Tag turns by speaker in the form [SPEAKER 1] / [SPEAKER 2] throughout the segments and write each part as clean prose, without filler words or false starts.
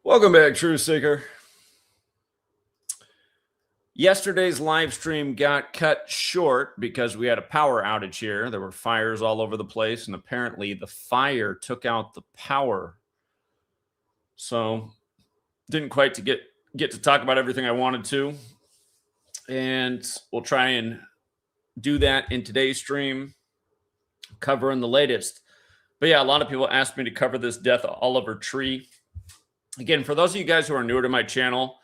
[SPEAKER 1] Welcome back, True Seeker. Yesterday's live stream got cut short because we had a power outage here. There were fires all over the place, and apparently the fire took out the power. So didn't quite get to talk about everything I wanted to. And we'll try and do that in today's stream, covering the latest. But yeah, a lot of people asked me to cover this death of Oliver Tree. Again, for those of you guys who are newer to my channel,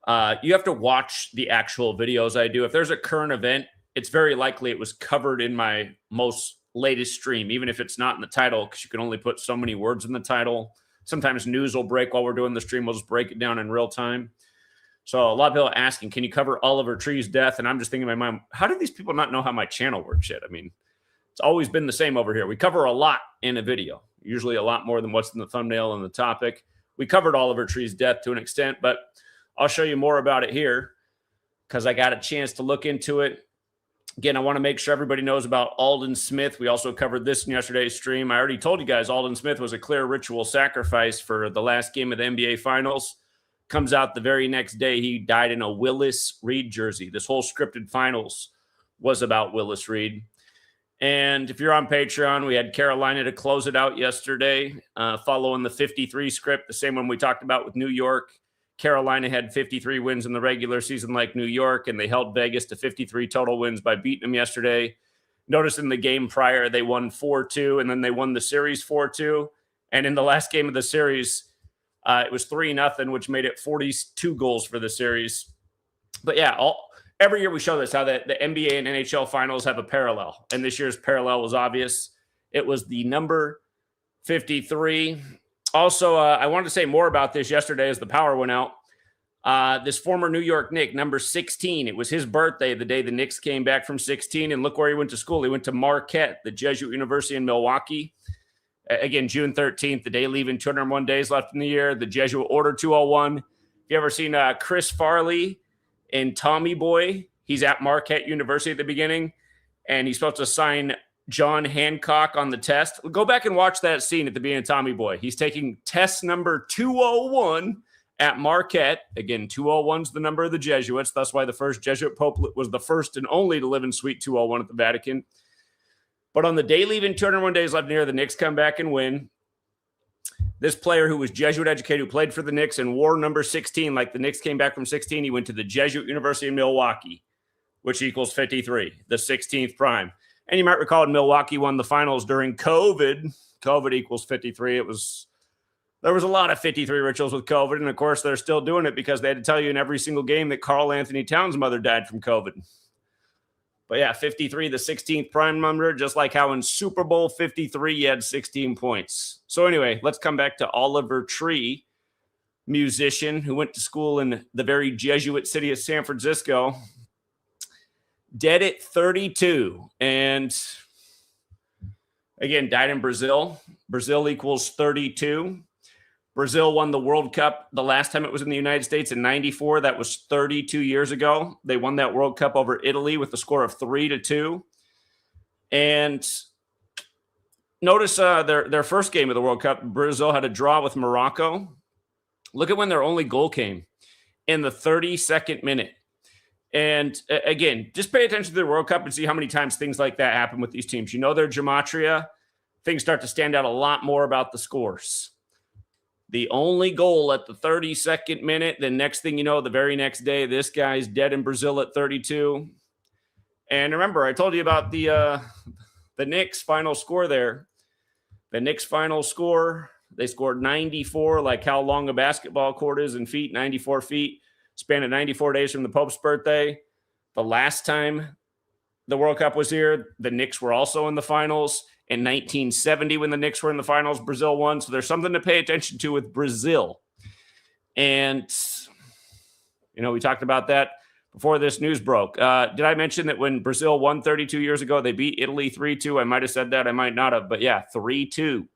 [SPEAKER 1] you have to watch the actual videos I do. If there's a current event, it's very likely it was covered in my most latest stream, even if it's not in the title, because you can only put so many words in the title. Sometimes news will break while we're doing the stream. We'll just break it down in real time. So a lot of people are asking, can you cover Oliver Tree's death? And I'm just thinking in my mind, how do these people not know how my channel works yet? I mean, it's always been the same over here. We cover a lot in a video, usually a lot more than what's in the thumbnail and the topic. We covered Oliver Tree's death to an extent, but I'll show you more about it here because I got a chance to look into it. Again, I want to make sure everybody knows about Aldon Smith. We also covered this in yesterday's stream. I already told you guys Aldon Smith was a clear ritual sacrifice for the last game of the NBA Finals. Comes out the very next day, he died in a Willis Reed jersey. This whole scripted finals was about Willis Reed. And if you're on Patreon, we had Carolina to close it out yesterday, following the 53 script, the same one we talked about with New York. Carolina had 53 wins in the regular season like New York, and they held Vegas to 53 total wins by beating them yesterday. Notice in the game prior, they won 4-2, and then they won the series 4-2. And in the last game of the series, it was 3-0, which made it 42 goals for the series. But yeah, every year we show this, how the NBA and NHL finals have a parallel. And this year's parallel was obvious. It was the number 53. Also, I wanted to say more about this yesterday as the power went out. This former New York Knick, number 16, it was his birthday the day the Knicks came back from 16. And look where he went to school. He went to Marquette, the Jesuit University in Milwaukee. Again, June 13th, the day leaving, 201 days left in the year. The Jesuit Order 201. Have you ever seen Chris Farley in Tommy Boy? He's at Marquette University at the beginning, and he's supposed to sign John Hancock on the test. Go back and watch that scene at the beginning of Tommy Boy. He's taking test number 201 at Marquette. Again, 201's the number of the Jesuits. That's why the first Jesuit Pope was the first and only to live in Suite 201 at the Vatican. But on the day leaving, 201 days left in the year, the Knicks come back and win. This player who was Jesuit educated, who played for the Knicks and wore number 16, like the Knicks came back from 16, he went to the Jesuit University in Milwaukee, which equals 53, the 16th prime. And you might recall Milwaukee won the finals during COVID. COVID equals 53. There was a lot of 53 rituals with COVID. And of course, they're still doing it because they had to tell you in every single game that Karl Anthony Towns' mother died from COVID. But yeah, 53, the 16th prime number, just like how in Super Bowl 53, you had 16 points. So anyway, let's come back to Oliver Tree, musician who went to school in the very Jesuit city of San Francisco. Dead at 32. And again, died in Brazil. Brazil equals 32. Brazil won the World Cup the last time it was in the United States in 94. That was 32 years ago. They won that World Cup over Italy with a score of 3-2. And notice their first game of the World Cup, Brazil had a draw with Morocco. Look at when their only goal came, in the 32nd minute. And again, just pay attention to the World Cup and see how many times things like that happen with these teams. You know their gematria. Things start to stand out a lot more about the scores. The only goal at the 32nd minute, the next thing you know, the very next day, this guy's dead in Brazil at 32. And remember, I told you about the Knicks' final score there. The Knicks' final score, they scored 94, like how long a basketball court is in feet, 94 feet. Span of 94 days from the Pope's birthday. The last time the World Cup was here, the Knicks were also in the finals. In 1970, when the Knicks were in the finals, Brazil won. So there's something to pay attention to with Brazil. And, we talked about that before this news broke. Did I mention that when Brazil won 32 years ago, they beat Italy 3-2? I might have said that. I might not have. But yeah, 3-2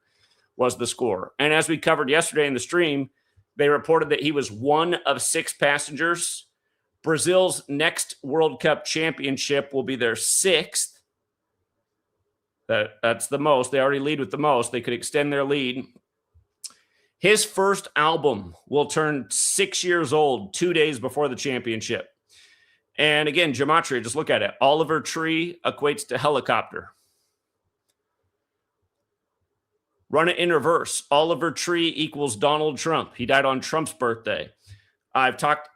[SPEAKER 1] was the score. And as we covered yesterday in the stream, they reported that he was one of 6 passengers. Brazil's next World Cup championship will be their 6th. That's the most. They already lead with the most. They could extend their lead. His first album will turn 6 years old 2 days before the championship. And again, Gematria, just look at it. Oliver Tree equates to helicopter. Run it in reverse. Oliver Tree equals Donald Trump. He died on Trump's birthday. I've talked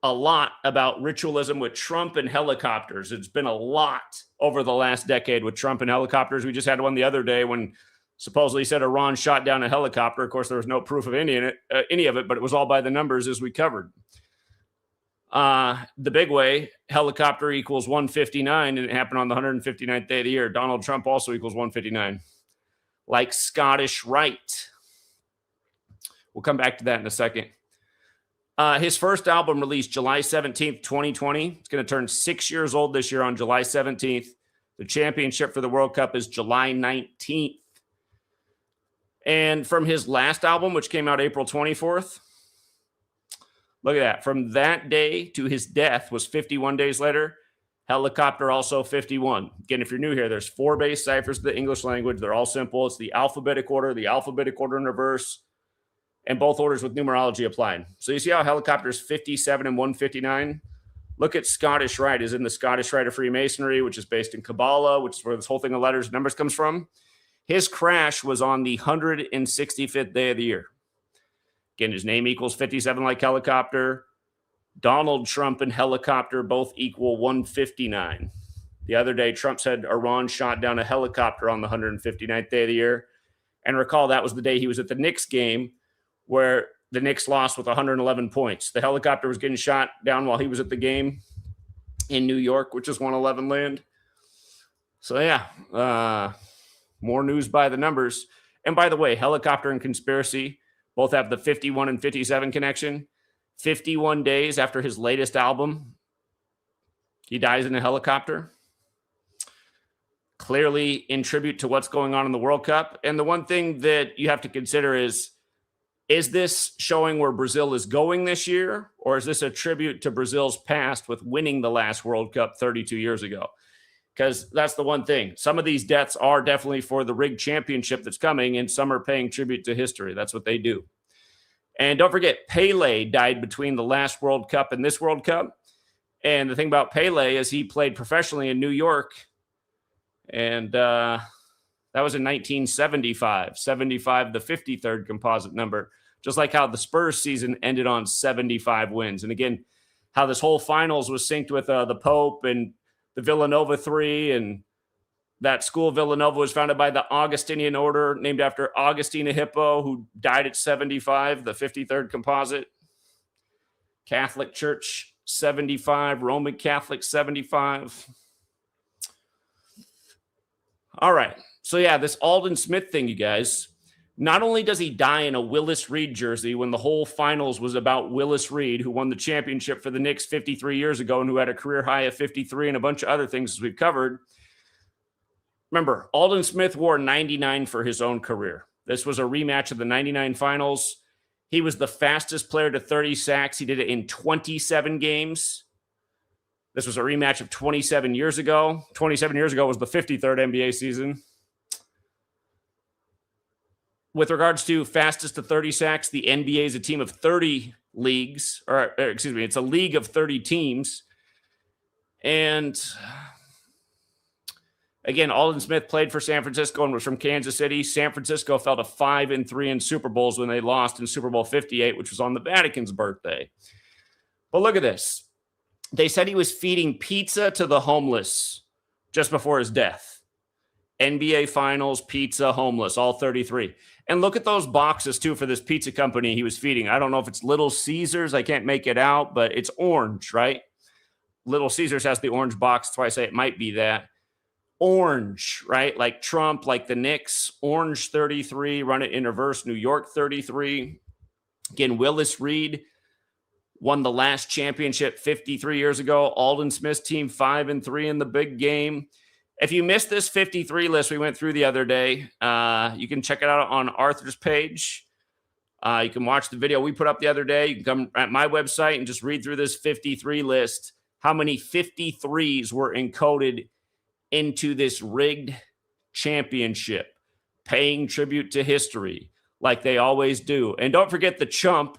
[SPEAKER 1] a lot about ritualism with Trump and helicopters. It's been a lot over the last decade with Trump and helicopters. We just had one the other day when supposedly said Iran shot down a helicopter. Of course, there was no proof of any of it, but it was all by the numbers as we covered. The big way, helicopter equals 159, and it happened on the 159th day of the year. Donald Trump also equals 159. Like Scottish Rite. We'll come back to that in a second. His first album released July 17th, 2020. It's going to turn 6 years old this year on July 17th. The championship for the World Cup is July 19th. And from his last album, which came out April 24th, look at that. From that day to his death was 51 days later. Helicopter also 51. Again, if you're new here, there's 4 base ciphers of the English language. They're all simple. It's the alphabetic order in reverse, and both orders with numerology applied. So you see how helicopter is 57 and 159? Look at Scottish Rite is in the Scottish Rite of Freemasonry, which is based in Kabbalah, which is where this whole thing of letters and numbers comes from. His crash was on the 165th day of the year. Again, his name equals 57 like helicopter. Donald Trump and helicopter both equal 159. The other day, Trump said Iran shot down a helicopter on the 159th day of the year. And recall, that was the day he was at the Knicks game where the Knicks lost with 111 points. The helicopter was getting shot down while he was at the game in New York, which is 111 land. So, yeah, more news by the numbers. And by the way, helicopter and conspiracy both have the 51 and 57 connection. 51 days after his latest album, he dies in a helicopter. Clearly in tribute to what's going on in the World Cup. And the one thing that you have to consider is this showing where Brazil is going this year? Or is this a tribute to Brazil's past with winning the last World Cup 32 years ago? Because that's the one thing. Some of these deaths are definitely for the rigged championship that's coming, and some are paying tribute to history. That's what they do. And don't forget, Pele died between the last World Cup and this World Cup. And the thing about Pele is he played professionally in New York. And that was in 1975. 75, the 53rd composite number. Just like how the Spurs season ended on 75 wins. And again, how this whole finals was synced with the Pope and the Villanova Three. And that school, Villanova, was founded by the Augustinian order, named after Augustine of Hippo, who died at 75, the 53rd composite. Catholic Church, 75. Roman Catholic, 75. All right. So, yeah, this Aldon Smith thing, you guys. Not only does he die in a Willis Reed jersey when the whole finals was about Willis Reed, who won the championship for the Knicks 53 years ago and who had a career high of 53 and a bunch of other things as we've covered. Remember, Aldon Smith wore 99 for his own career. This was a rematch of the 99 finals. He was the fastest player to 30 sacks. He did it in 27 games. This was a rematch of 27 years ago. 27 years ago was the 53rd NBA season. With regards to fastest to 30 sacks, the NBA is a team of 30 leagues, it's a league of 30 teams. And again, Aldon Smith played for San Francisco and was from Kansas City. San Francisco fell to 5-3 in Super Bowls when they lost in Super Bowl 58, which was on the Vatican's birthday. But look at this. They said he was feeding pizza to the homeless just before his death. NBA Finals, pizza, homeless, all 33. And look at those boxes, too, for this pizza company he was feeding. I don't know if it's Little Caesars. I can't make it out, but it's orange, right? Little Caesars has the orange box. That's why I say it might be that. Orange, right? Like Trump, like the Knicks. Orange 33, run it in reverse. New York 33. Again, Willis Reed won the last championship 53 years ago. Aldon Smith's team 5-3 in the big game. If you missed this 53 list we went through the other day, you can check it out on Arthur's page. You can watch the video we put up the other day. You can come at my website and just read through this 53 list. How many 53s were encoded into this rigged championship, paying tribute to history, like they always do. And don't forget the chump,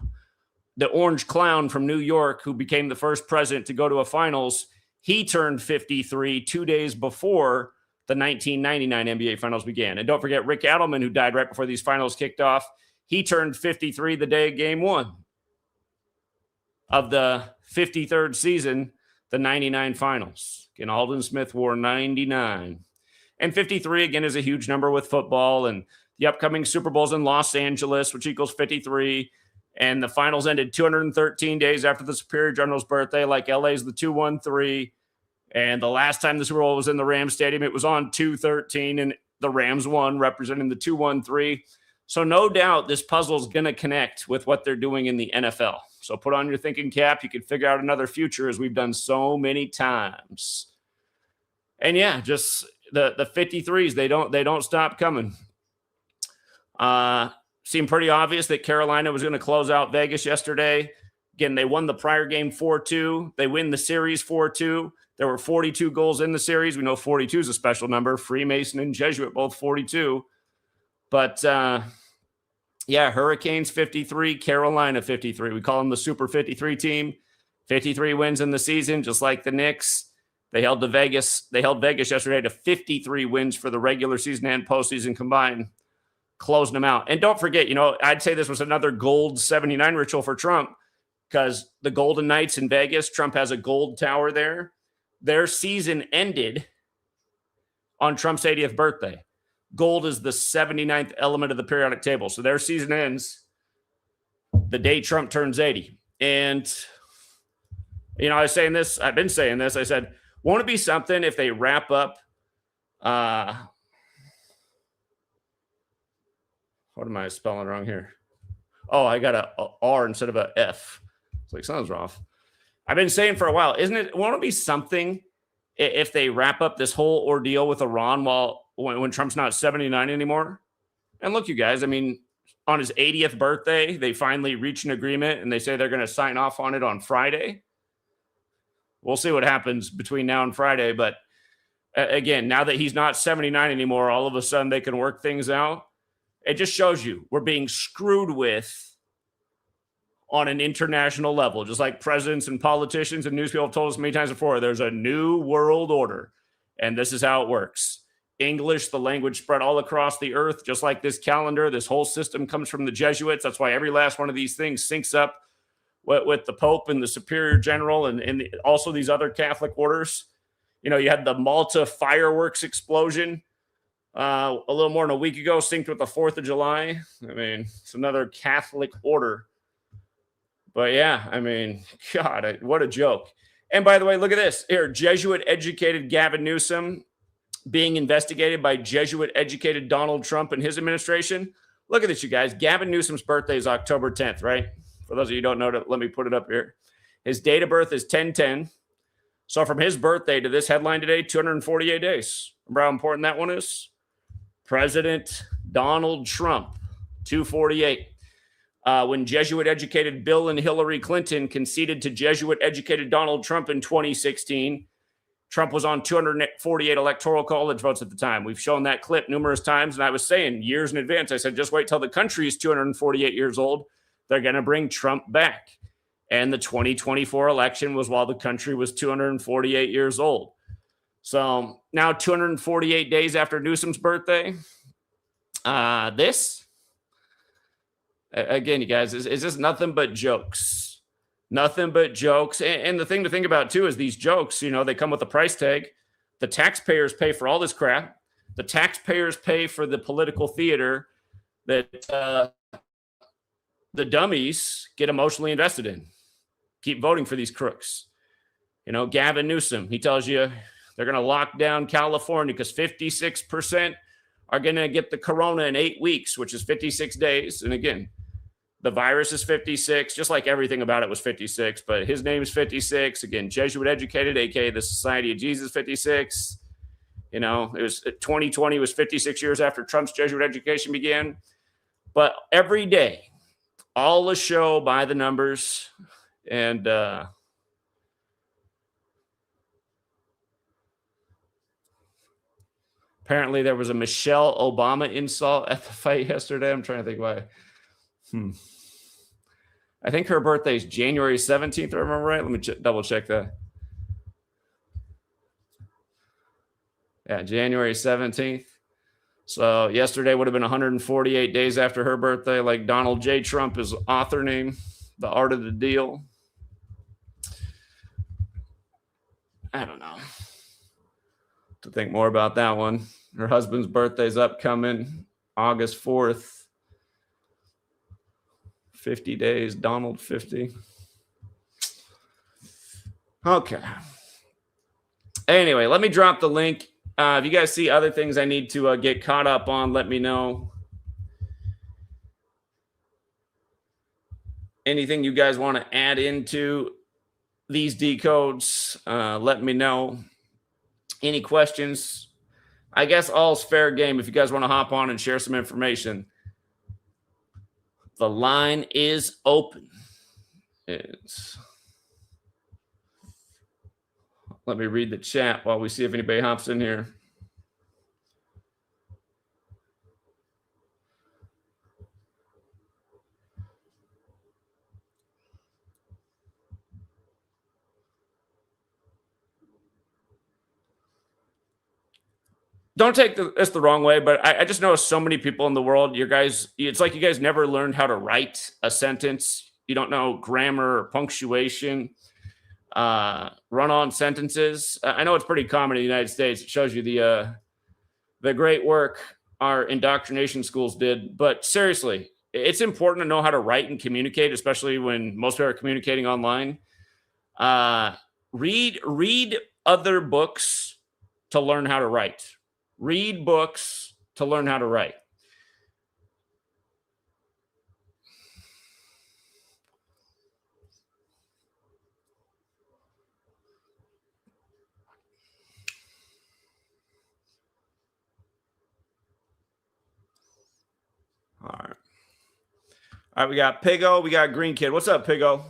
[SPEAKER 1] the orange clown from New York, who became the first president to go to a finals. He turned 53 2 days before the 1999 NBA finals began. And don't forget Rick Adelman, who died right before these finals kicked off. He turned 53 the day of game one of the 53rd season, the 99 finals. Again, Aldon Smith wore 99. And 53, again, is a huge number with football and the upcoming Super Bowls in Los Angeles, which equals 53. And the finals ended 213 days after the Superior General's birthday, like LA's the 213. And the last time the Super Bowl was in the Rams Stadium, it was on 213, and the Rams won, representing the 213. So no doubt this puzzle is going to connect with what they're doing in the NFL. So put on your thinking cap. You can figure out another future, as we've done so many times. And yeah, just the 53s, they don't stop coming. Seemed pretty obvious that Carolina was going to close out Vegas yesterday. Again, they won the prior game 4-2. They win the series 4-2. There were 42 goals in the series. We know 42 is a special number. Freemason and Jesuit, both 42. But, yeah, Hurricanes 53, Carolina 53. We call them the Super 53 team. 53 wins in the season, just like the Knicks. They held Vegas yesterday to 53 wins for the regular season and postseason combined, closing them out. And don't forget, I'd say this was another gold 79 ritual for Trump, because the Golden Knights in Vegas, Trump has a gold tower there. Their season ended on Trump's 80th birthday. Gold is the 79th element of the periodic table. So their season ends the day Trump turns 80. And, I was saying this, I've been saying this. I said, won't it be something if they wrap up, what am I spelling wrong here? Oh, I got a R instead of a F. It's like, something's wrong. I've been saying for a while, won't it be something if they wrap up this whole ordeal with Iran when Trump's not 79 anymore? And look, you guys, on his 80th birthday, they finally reach an agreement and they say they're going to sign off on it on Friday. We'll see what happens between now and Friday. But again, now that he's not 79 anymore, all of a sudden they can work things out. It just shows you we're being screwed with on an international level, just like presidents and politicians and news people have told us many times before. There's a new world order, and this is how it works. English, the language spread all across the earth, just like this calendar. This whole system comes from the Jesuits. That's why every last one of these things syncs up with the Pope and the Superior General and also these other Catholic orders. You had the Malta fireworks explosion a little more than a week ago, synced with the 4th of July. It's another Catholic order. But yeah, God, what a joke. And by the way, look at this. Here, Jesuit-educated Gavin Newsom being investigated by Jesuit-educated Donald Trump and his administration. Look at this, you guys. Gavin Newsom's birthday is October 10th, right? For those of you who don't know, let me put it up here. His date of birth is 10/10. So from his birthday to this headline today, 248 days. Remember how important that one is? President Donald Trump, 248. When Jesuit-educated Bill and Hillary Clinton conceded to Jesuit-educated Donald Trump in 2016, Trump was on 248 electoral college votes at the time. We've shown that clip numerous times, and I was saying years in advance, I said, just wait till the country is 248 years old. They're going to bring Trump back. And the 2024 election was while the country was 248 years old. So now 248 days after Newsom's birthday, this, again, you guys, is just nothing but jokes. Nothing but jokes. And the thing to think about, too, is these jokes, they come with a price tag. The taxpayers pay for all this crap. The taxpayers pay for the political theater that the dummies get emotionally invested in. Keep voting for these crooks. Gavin Newsom, he tells you they're going to lock down California because 56% are going to get the corona in 8 weeks, which is 56 days. And again, the virus is 56, just like everything about it was 56, but his name is 56. Again, Jesuit educated, aka the Society of Jesus, 56. It was 2020 was 56 years after Trump's Jesuit education began. But every day, all a show by the numbers. And Apparently, there was a Michelle Obama insult at the fight yesterday. I'm trying to think why. I think her birthday is January 17th, if I remember right. Let me double check that. Yeah, January 17th. So yesterday would have been 148 days after her birthday, like Donald J. Trump, his author name, The Art of the Deal. I don't know. To think more about that one. Her husband's birthday's upcoming, August 4th. 50 days, Donald 50. Okay. Anyway, let me drop the link. If you guys see other things I need to get caught up on, let me know. Anything you guys want to add into these decodes, let me know. Any questions? I guess all's fair game if you guys want to hop on and share some information. The line is open. Let me read the chat while we see if anybody hops in here. Don't take this the wrong way, but I just know so many people in the world. It's like you guys never learned how to write a sentence. You don't know grammar or punctuation, run-on sentences. I know it's pretty common in the United States. It shows you the great work our indoctrination schools did. But seriously, it's important to know how to write and communicate, especially when most people are communicating online. Read other books to learn how to write. Read books to learn how to write. All right, we got Pigo. We got Green Kid. What's up, Pigo?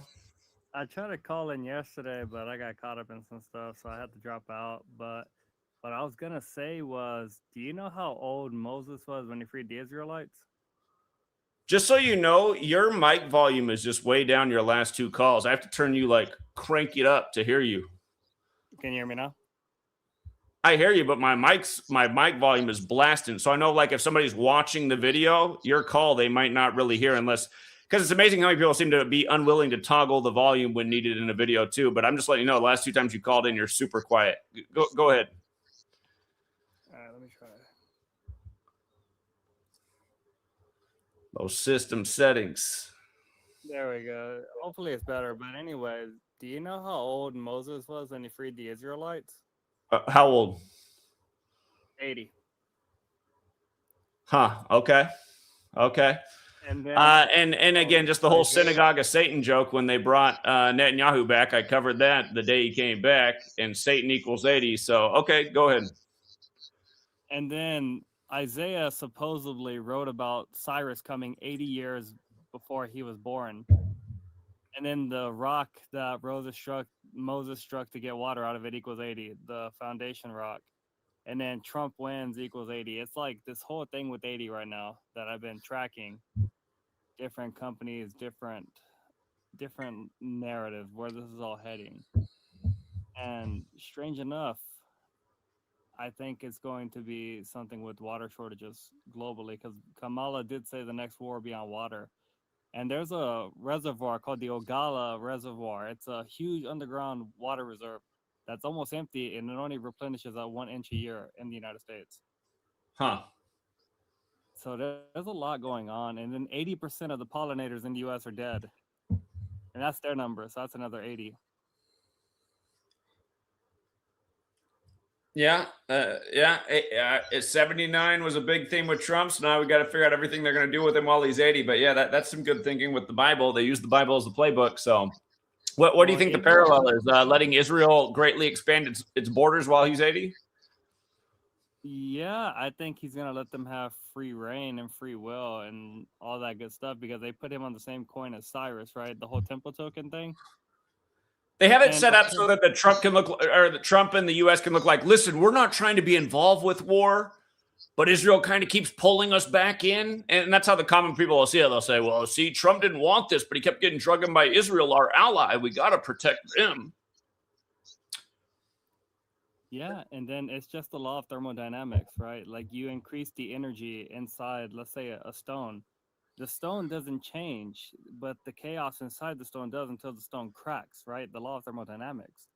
[SPEAKER 2] I tried to call in yesterday, but I got caught up in some stuff, so I had to drop out. But what I was going to say was, do you know how old Moses was when he freed the Israelites?
[SPEAKER 1] Just so you know, your mic volume is just way down your last two calls. I have to turn you, crank it up to hear you.
[SPEAKER 2] Can you hear me now?
[SPEAKER 1] I hear you, but my mic volume is blasting. So I know, if somebody's watching the video, your call, they might not really hear because it's amazing how many people seem to be unwilling to toggle the volume when needed in a video too. But I'm just letting you know, the last two times you called in, you're super quiet. Go ahead.
[SPEAKER 2] All right, let me try.
[SPEAKER 1] Those system settings.
[SPEAKER 2] There we go. Hopefully it's better. But anyway, do you know how old Moses was when he freed the Israelites?
[SPEAKER 1] How old?
[SPEAKER 2] 80.
[SPEAKER 1] Huh. Okay.
[SPEAKER 2] And then,
[SPEAKER 1] and again, just the whole synagogue of Satan joke when they brought Netanyahu back. I covered that the day he came back, and Satan equals 80. So, okay, go ahead.
[SPEAKER 2] And then Isaiah supposedly wrote about Cyrus coming 80 years before he was born. And then the rock that Moses struck to get water out of it equals 80, the foundation rock. And then Trump wins equals 80. It's like this whole thing with 80 right now that I've been tracking. Different companies, different narrative where this is all heading. And strange enough, I think it's going to be something with water shortages globally, because Kamala did say the next war will be on water. And there's a reservoir called the Ogala Reservoir. It's a huge underground water reserve that's almost empty, and it only replenishes at 1 inch a year in the United States.
[SPEAKER 1] Huh.
[SPEAKER 2] So there's a lot going on. And then 80% of the pollinators in the U.S. are dead. And that's their number, so that's another 80.
[SPEAKER 1] Yeah. 79 was a big theme with Trump. So now we got to figure out everything they're going to do with him while he's 80. But yeah, that's some good thinking with the Bible. They use the Bible as the playbook. So what do you think the parallel is? Letting Israel greatly expand its borders while he's 80?
[SPEAKER 2] Yeah, I think he's going to let them have free reign and free will and all that good stuff, because they put him on the same coin as Cyrus, right? The whole temple token thing.
[SPEAKER 1] They have it set up so that the Trump and the U.S. can look like, listen, we're not trying to be involved with war. But Israel kind of keeps pulling us back in. And that's how the common people will see it. They'll say, well, see, Trump didn't want this, but he kept getting drugged in by Israel, our ally. We got to protect them.
[SPEAKER 2] Yeah, and then it's just the law of thermodynamics, right? Like you increase the energy inside, let's say a stone. The stone doesn't change, but the chaos inside the stone does until the stone cracks, right? The law of thermodynamics.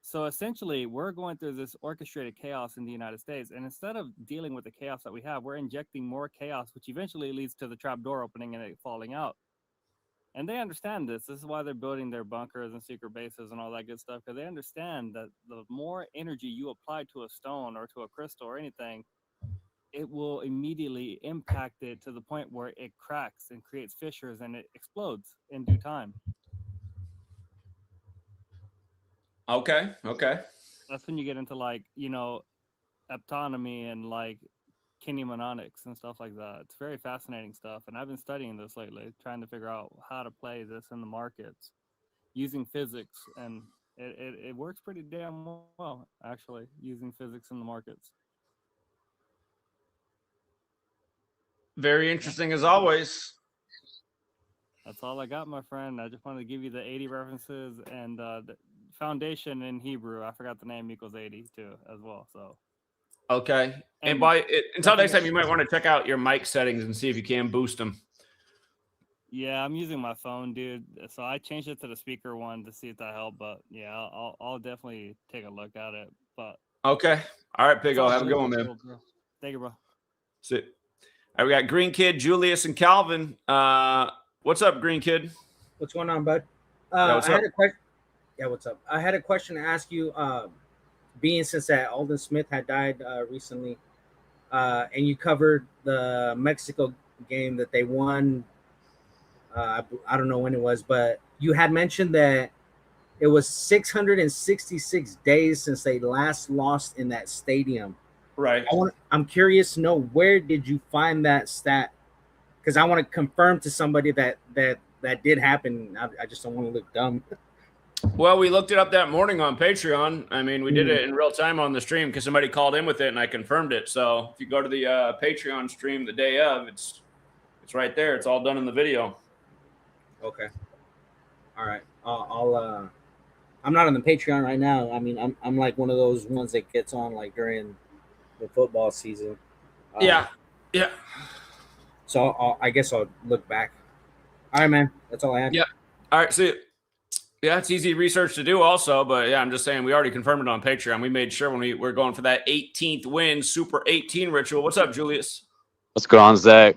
[SPEAKER 2] So essentially, we're going through this orchestrated chaos in the United States. And instead of dealing with the chaos that we have, we're injecting more chaos, which eventually leads to the trap door opening and it falling out. And they understand this. This is why they're building their bunkers and secret bases and all that good stuff, because they understand that the more energy you apply to a stone or to a crystal or anything, it will immediately impact it to the point where it cracks and creates fissures and it explodes in due time.
[SPEAKER 1] Okay.
[SPEAKER 2] That's when you get into like, aptonomy and like kinemonics and stuff like that. It's very fascinating stuff. And I've been studying this lately, trying to figure out how to play this in the markets using physics. And it works pretty damn well, actually, using physics in the markets.
[SPEAKER 1] Very interesting as always.
[SPEAKER 2] That's all I got, my friend. I just wanted to give you the 80 references and the foundation in Hebrew. I forgot the name equals 80 too, as well. So
[SPEAKER 1] okay. And until next time, you might want to check out your mic settings and see if you can boost them.
[SPEAKER 2] Yeah, I'm using my phone, dude. So I changed it to the speaker one to see if that helped. But yeah, I'll definitely take a look at it. But
[SPEAKER 1] okay. All right, Pigo. Have a good one, man.
[SPEAKER 2] Cool, thank you, bro.
[SPEAKER 1] See. All right, we got Green Kid, Julius, and Calvin. What's up, Green Kid?
[SPEAKER 3] What's going on, bud?
[SPEAKER 1] What's
[SPEAKER 3] I
[SPEAKER 1] up?
[SPEAKER 3] had a question. Yeah, what's up? I had a question to ask you. Being since that Aldon Smith had died recently, and you covered the Mexico game that they won. I don't know when it was, but you had mentioned that it was 666 days since they last lost in that stadium.
[SPEAKER 1] Right.
[SPEAKER 3] I'm curious to know, where did you find that stat? Because I want to confirm to somebody that did happen. I just don't want to look dumb.
[SPEAKER 1] Well, we looked it up that morning on Patreon. I mean, we did it in real time on the stream because somebody called in with it and I confirmed it. So if you go to the Patreon stream the day of, it's right there. It's all done in the video.
[SPEAKER 3] Okay. All right. I'm not on the Patreon right now. I mean, I'm like one of those ones that gets on like during the football season.
[SPEAKER 1] Yeah.
[SPEAKER 3] So I guess I'll look back. All right, man. That's all I had.
[SPEAKER 1] Yeah. All right. See. Yeah, it's easy research to do also, but yeah, I'm just saying we already confirmed it on Patreon. We made sure when we were going for that 18th win, Super 18 ritual. What's up, Julius?
[SPEAKER 4] What's going on, Zach?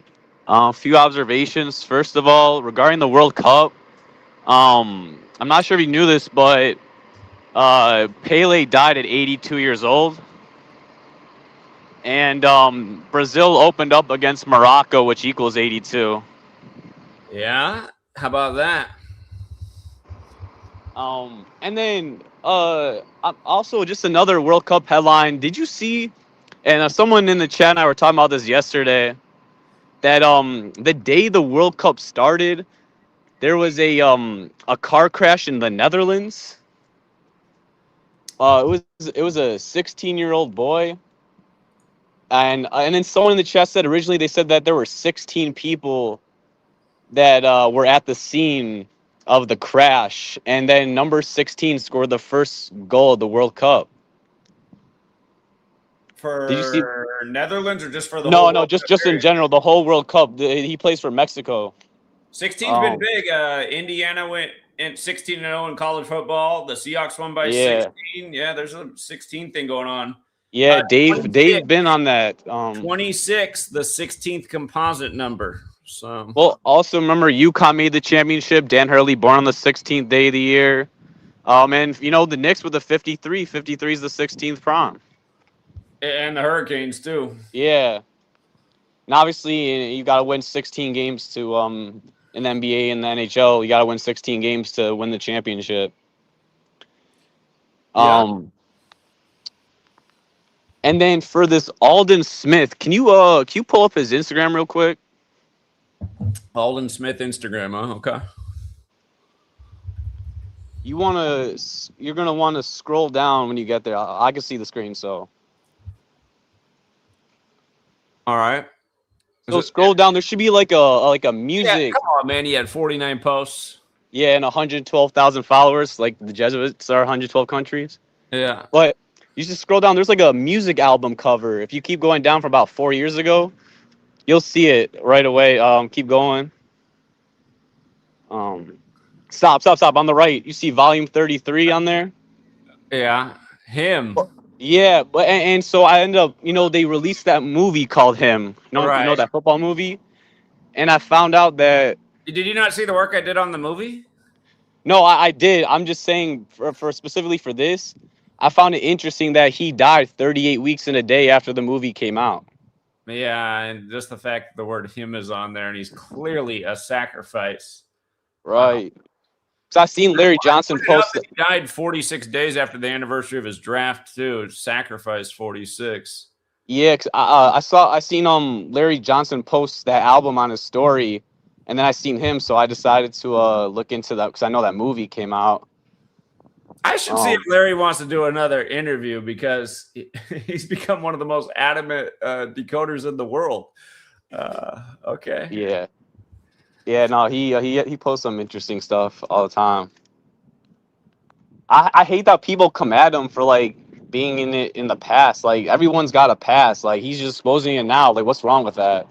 [SPEAKER 4] A few observations. First of all, regarding the World Cup, I'm not sure if you knew this, but Pele died at 82 years old. And Brazil opened up against Morocco, which equals 82.
[SPEAKER 1] Yeah, how about that?
[SPEAKER 4] And then also just another World Cup headline. Did you see, and someone in the chat and I were talking about this yesterday, that the day the World Cup started, there was a car crash in the Netherlands. It was a 16-year-old boy. And then someone in the chat said originally they said that there were 16 people that were at the scene of the crash, and then number 16 scored the first goal of the World Cup.
[SPEAKER 1] For
[SPEAKER 4] Did you see
[SPEAKER 1] Netherlands or just for the whole World
[SPEAKER 4] just
[SPEAKER 1] Cup
[SPEAKER 4] in general, the whole World Cup. He plays for Mexico.
[SPEAKER 1] 16's been big. Indiana went in 16-0 in college football. The Seahawks won by 16. Yeah, there's a 16 thing going on.
[SPEAKER 4] Yeah, Dave been on that.
[SPEAKER 1] 26, the 16th composite number. So
[SPEAKER 4] well, also remember UConn made the championship. Dan Hurley born on the 16th day of the year. And the Knicks with the 53. 53 is the 16th prom.
[SPEAKER 1] And the Hurricanes too.
[SPEAKER 4] Yeah. And obviously you got to win 16 games to in the NBA and the NHL. You got to win 16 games to win the championship.
[SPEAKER 1] Yeah.
[SPEAKER 4] And then for this Aldon Smith, can you pull up his Instagram real quick?
[SPEAKER 1] Aldon Smith Instagram, huh? Okay.
[SPEAKER 4] You're gonna want to scroll down when you get there. I can see the screen, so.
[SPEAKER 1] All right.
[SPEAKER 4] So scroll down. There should be like a music.
[SPEAKER 1] Yeah, come on, man. He had 49 posts.
[SPEAKER 4] Yeah, and 112,000 followers. Like the Jesuits are 112 countries.
[SPEAKER 1] Yeah.
[SPEAKER 4] But you should scroll down. There's like a music album cover. If you keep going down from about 4 years ago, you'll see it right away. Keep going. Stop. On the right, you see volume 33 on there.
[SPEAKER 1] Yeah. Him.
[SPEAKER 4] Yeah, but and so I ended up, they released that movie called Him. You know
[SPEAKER 1] Right.
[SPEAKER 4] that football movie? And I found out that
[SPEAKER 1] Did you not see the work I did on the movie?
[SPEAKER 4] no, I did. I'm just saying for specifically for this, I found it interesting that he died 38 weeks and a day after the movie came out.
[SPEAKER 1] Yeah, and just the fact that the word him is on there, and he's clearly a sacrifice.
[SPEAKER 4] Right. So I seen Larry Johnson post
[SPEAKER 1] He died 46 days after the anniversary of his draft, too. Sacrifice 46.
[SPEAKER 4] Yeah, 'cause I seen Larry Johnson post that album on his story, and then I seen him, so I decided to look into that because I know that movie came out.
[SPEAKER 1] I should see if Larry wants to do another interview because he's become one of the most adamant decoders in the world. Okay.
[SPEAKER 4] Yeah. Yeah, no, he posts some interesting stuff all the time. I hate that people come at him for like being in it in the past. Like everyone's got a past. Like he's just exposing it now. Like what's wrong with that?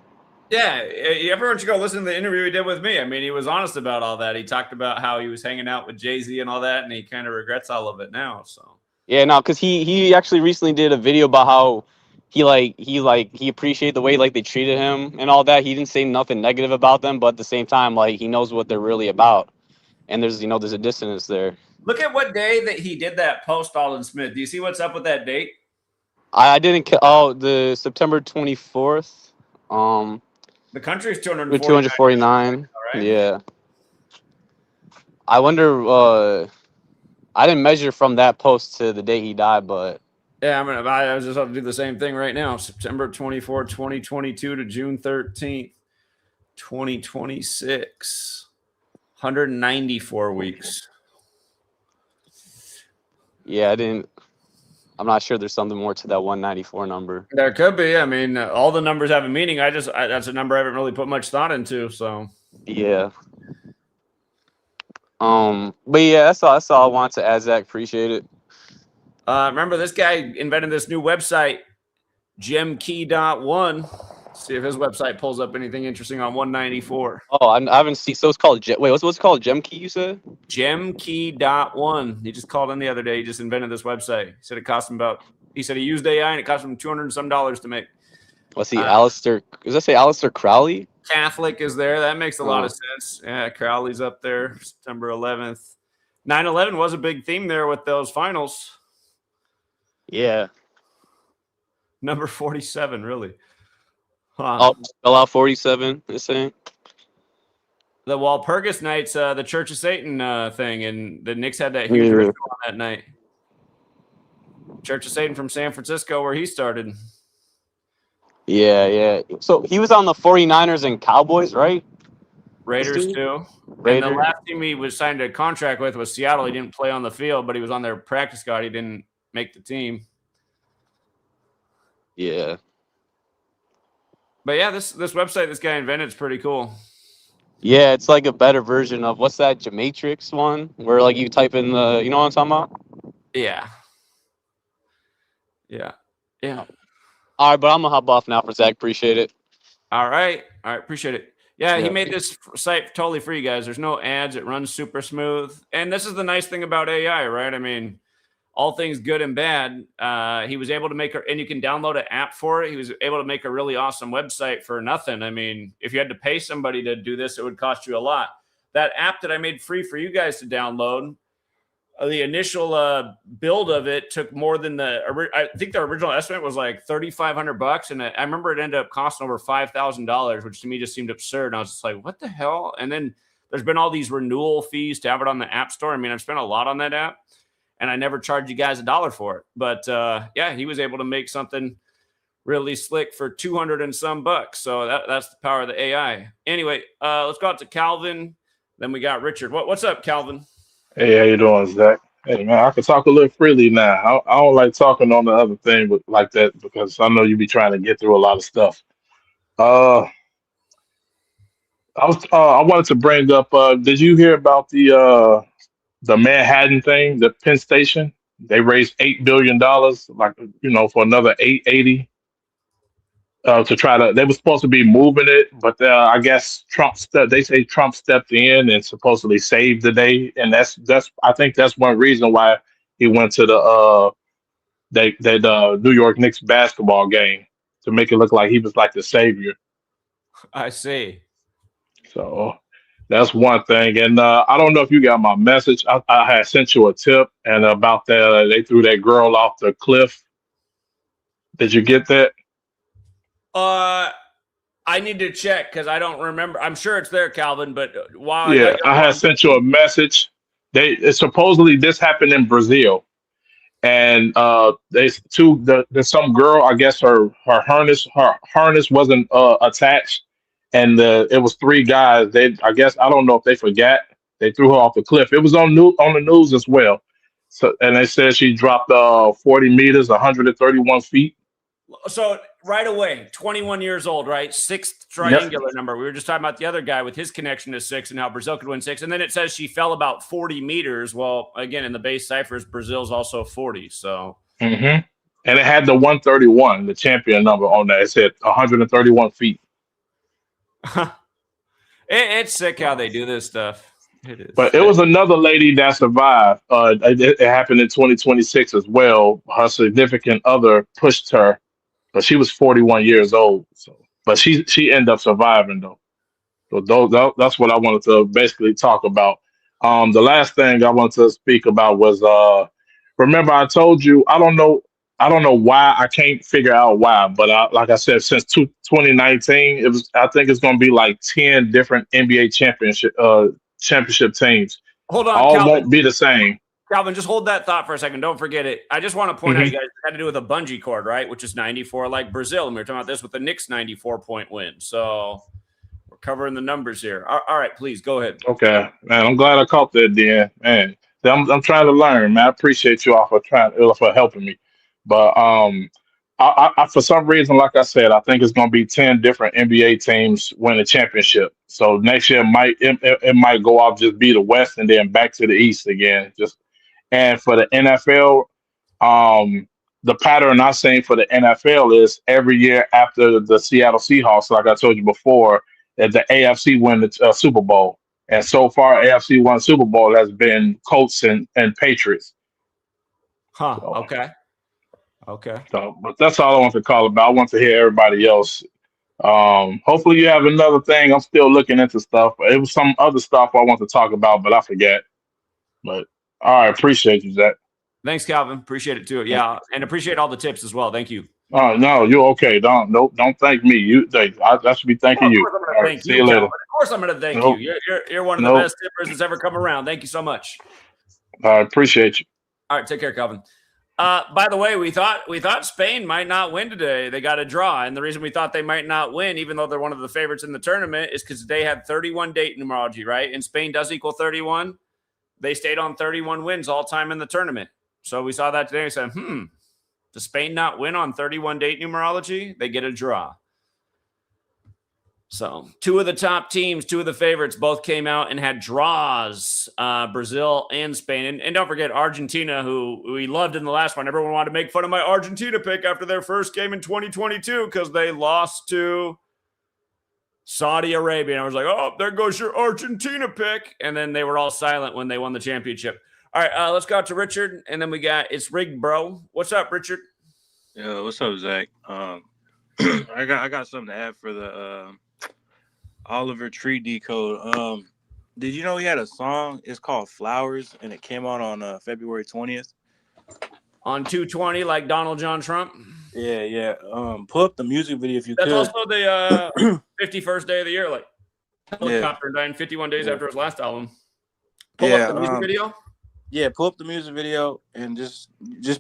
[SPEAKER 1] Yeah, everyone should go listen to the interview he did with me. I mean, he was honest about all that. He talked about how he was hanging out with Jay-Z and all that, and he kind of regrets all of it now. So
[SPEAKER 4] yeah, no, because he actually recently did a video about how he appreciated the way like they treated him and all that. He didn't say nothing negative about them, but at the same time, like he knows what they're really about. And there's a dissonance there.
[SPEAKER 1] look at what day that he did that post, Aldon Smith. Do you see what's up with that date?
[SPEAKER 4] I didn't. The September 24th.
[SPEAKER 1] The country's
[SPEAKER 4] 249.
[SPEAKER 1] Right?
[SPEAKER 4] Yeah. I wonder. I didn't measure from that post to the day he died, but
[SPEAKER 1] yeah, I was just about to do the same thing right now. September 24, 2022 to June 13th, 2026. 194 weeks.
[SPEAKER 4] yeah, I'm not sure there's something more to that 194 number.
[SPEAKER 1] There could be. I mean, all the numbers have a meaning. That's a number I haven't really put much thought into. So
[SPEAKER 4] Yeah. But yeah, that's all I want to add, Zach. Appreciate it.
[SPEAKER 1] remember, this guy invented this new website, gemkey.one. See if his website pulls up anything interesting on 194.
[SPEAKER 4] Oh, I haven't seen. So it's called what's it called? Gemkey, you said?
[SPEAKER 1] Gemkey.one. He just called in the other day. He just invented this website. He said it cost him he said he used AI and it cost him $200 and some to make.
[SPEAKER 4] Let's see, Alistair. Does that say Alistair Crowley?
[SPEAKER 1] Catholic is there. That makes a lot of sense. Yeah, Crowley's up there, September 11th. 9/11 was a big theme there with those finals.
[SPEAKER 4] Yeah.
[SPEAKER 1] Number 47, really. Huh.
[SPEAKER 4] Oh, spell out 47. You're saying?
[SPEAKER 1] The Walpurgis nights, the Church of Satan thing, and the Knicks had that huge ritual on that night. Church of Satan from San Francisco, where he started.
[SPEAKER 4] Yeah. So he was on the 49ers and Cowboys, right?
[SPEAKER 1] Raiders too. And the last team he was signed a contract with was Seattle. He didn't play on the field, but he was on their practice squad. He didn't make the team.
[SPEAKER 4] Yeah.
[SPEAKER 1] But yeah, this website this guy invented is pretty cool.
[SPEAKER 4] Yeah, it's like a better version of what's that Gematrix one where like you type in the, you know what I'm talking about?
[SPEAKER 1] Yeah.
[SPEAKER 4] All right, but I'm gonna hop off now for Zach. Appreciate it.
[SPEAKER 1] All right. Appreciate it. Yeah, he
[SPEAKER 4] Yeah.
[SPEAKER 1] made this site totally free, guys. There's no ads. It runs super smooth. And this is the nice thing about AI, right? I mean, all things good and bad. He was able to make and you can download an app for it. He was able to make a really awesome website for nothing. I mean, if you had to pay somebody to do this, it would cost you a lot. That app that I made free for you guys to download, the initial build of it took more than I think the original estimate was like $3,500, and I remember it ended up costing over $5,000, which to me just seemed absurd. And I was just like, what the hell? And then there's been all these renewal fees to have it on the App Store. I mean, I've spent a lot on that app, and I never charged you guys $1 for it. But yeah, he was able to make something really slick for 200 and some bucks. So that's the power of the AI. Anyway, let's go out to Calvin. Then we got Richard. What's up, Calvin?
[SPEAKER 5] Hey, how you doing, Zach? Hey, man, I can talk a little freely now. I don't like talking on the other thing, but like that because I know you be trying to get through a lot of stuff. Uh, I wanted to bring up. Did you hear about the Manhattan thing, the Penn Station? They raised $8 billion, like for another 880 to try to. They were supposed to be moving it, but I guess They say Trump stepped in and supposedly saved the day, and that's. I think that's one reason why he went to the New York Knicks basketball game to make it look like he was like the savior.
[SPEAKER 1] I see.
[SPEAKER 5] So that's one thing. And I don't know if you got my message. I had sent you a tip and about that they threw that girl off the cliff. Did you get that?
[SPEAKER 1] I need to check because I don't remember. I'm sure it's there, Calvin. But while
[SPEAKER 5] Yeah, I had sent you a message. Supposedly this happened in Brazil, and there's some girl. I guess her harness wasn't attached, and it was three guys. I guess I don't know if they forgot. They threw her off the cliff. It was on the news as well. So and they said she dropped 40 meters, 131 feet.
[SPEAKER 1] So right away, 21 years old, right? Sixth triangular number. We were just talking about the other guy with his connection to 6 and how Brazil could win 6. And then it says she fell about 40 meters. Well, again, in the base ciphers, Brazil's also 40. So,
[SPEAKER 5] and it had the 131, the champion number on that. It said 131 feet.
[SPEAKER 1] It's sick how they do this stuff. It is.
[SPEAKER 5] But it was another lady that survived. It happened in 2026 as well. Her significant other pushed her, but she was 41 years old. So, but she ended up surviving though. So that's what I wanted to basically talk about. The last thing I wanted to speak about was remember I told you I don't know why. I can't figure out why, but like I said, since 2019, I think it's going to be like 10 different NBA championship teams.
[SPEAKER 1] Hold on,
[SPEAKER 5] all
[SPEAKER 1] Calvin.
[SPEAKER 5] Won't be the same.
[SPEAKER 1] Calvin, just hold that thought for a second. Don't forget it. I just want to point out, you guys had to do with a bungee cord, right? Which is 94, like Brazil. And we were talking about this with the Knicks 94-point win. So we're covering the numbers here. All right, please go ahead.
[SPEAKER 5] Okay, man. I'm glad I caught that, Dan. Man, I'm trying to learn, man. I appreciate you all for helping me. But I for some reason, like I said, I think it's going to be 10 different NBA teams win a championship. So next year it might go off just be the West and then back to the East again. And for the NFL, the pattern I'm saying for the NFL is every year after the Seattle Seahawks, like I told you before, that the AFC win the Super Bowl. And so far, AFC won Super Bowl has been Colts and Patriots.
[SPEAKER 1] Huh.
[SPEAKER 5] So,
[SPEAKER 1] Okay.
[SPEAKER 5] So, but that's all I want to call about. I want to hear everybody else. Hopefully you have another thing. I'm still looking into stuff. It was some other stuff I want to talk about, but I forget. But all right, appreciate you, Zach.
[SPEAKER 1] Thanks, Calvin. Appreciate it too. Yeah, and appreciate all the tips as well. Thank you.
[SPEAKER 5] Oh no, you're okay. Don't thank me. I should be thanking you.
[SPEAKER 1] All right, see you later. Of course, I'm going to thank you. You're one of the best tippers that's ever come around. Thank you so much.
[SPEAKER 5] I appreciate you.
[SPEAKER 1] All right, take care, Calvin. By the way, we thought Spain might not win today. They got a draw, and the reason we thought they might not win, even though they're one of the favorites in the tournament, is because they had 31 date numerology, right? And Spain does equal 31. They stayed on 31 wins all time in the tournament. So we saw that today and said, does Spain not win on 31 date numerology? They get a draw. So 2 of the top teams, 2 of the favorites, both came out and had draws, Brazil and Spain. And don't forget Argentina, who we loved in the last one. Everyone wanted to make fun of my Argentina pick after their first game in 2022 because they lost to Saudi Arabia. And I was like, oh, there goes your Argentina pick. And then they were all silent when they won the championship. All right, let's go out to Richard. And then it's Rigged Bro. What's up, Richard?
[SPEAKER 6] Yeah, what's up, Zach? I got something to add for the Oliver Tree decode. Did you know he had a song? It's called Flowers, and it came out on February 20th.
[SPEAKER 1] On 2/20, like Donald John Trump?
[SPEAKER 6] Yeah. Pull up the music video if you could.
[SPEAKER 1] That's also the 51st day of the year, like Helicopter dying 51 days after his last album. Pull up the music video?
[SPEAKER 6] Yeah, pull up the music video and just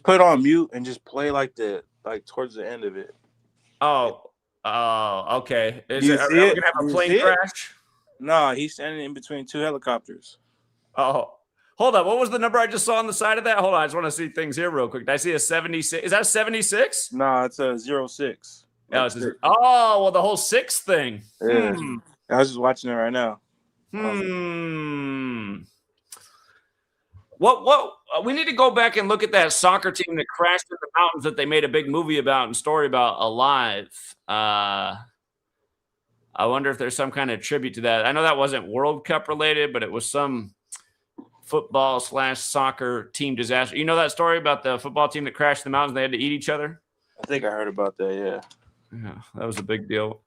[SPEAKER 6] put it on mute and just play like towards the end of it.
[SPEAKER 1] Oh, okay. Are we gonna have a plane crash?
[SPEAKER 6] No, he's standing in between 2 helicopters.
[SPEAKER 1] Oh, hold on. What was the number I just saw on the side of that? Hold on, I just want to see things here real quick. Did I see a 76? Is that 76?
[SPEAKER 6] No, it's a 06.
[SPEAKER 1] Oh,
[SPEAKER 6] Like
[SPEAKER 1] it's his-
[SPEAKER 6] six.
[SPEAKER 1] oh, well, the whole 6 thing.
[SPEAKER 6] Yeah.
[SPEAKER 1] Hmm.
[SPEAKER 6] I was just watching it right now.
[SPEAKER 1] What we need to go back and look at that soccer team that crashed in the mountains that they made a big movie about and story about Alive. I wonder if there's some kind of tribute to that. I know that wasn't World Cup related, but it was some football/soccer team disaster. You know that story about the football team that crashed in the mountains and they had to eat each other?
[SPEAKER 6] I think I heard about that. Yeah.
[SPEAKER 1] Yeah, that was a big deal.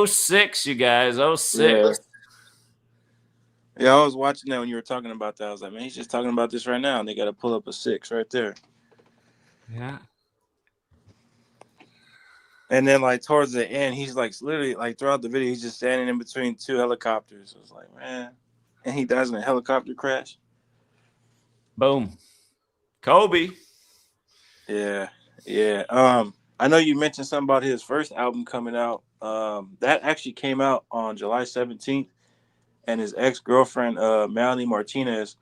[SPEAKER 1] 06, you guys. 06.
[SPEAKER 6] Yeah, I was watching that when you were talking about that. I was like, man, he's just talking about this right now, and they got to pull up a 6 right there.
[SPEAKER 1] Yeah.
[SPEAKER 6] And then, like, towards the end, he's like, literally, like, throughout the video, he's just standing in between 2 helicopters. I was like, man, and he dies in a helicopter crash.
[SPEAKER 1] Boom. Kobe.
[SPEAKER 6] Yeah. I know you mentioned something about his first album coming out. That actually came out on July 17th. And his ex-girlfriend, Melanie Martinez,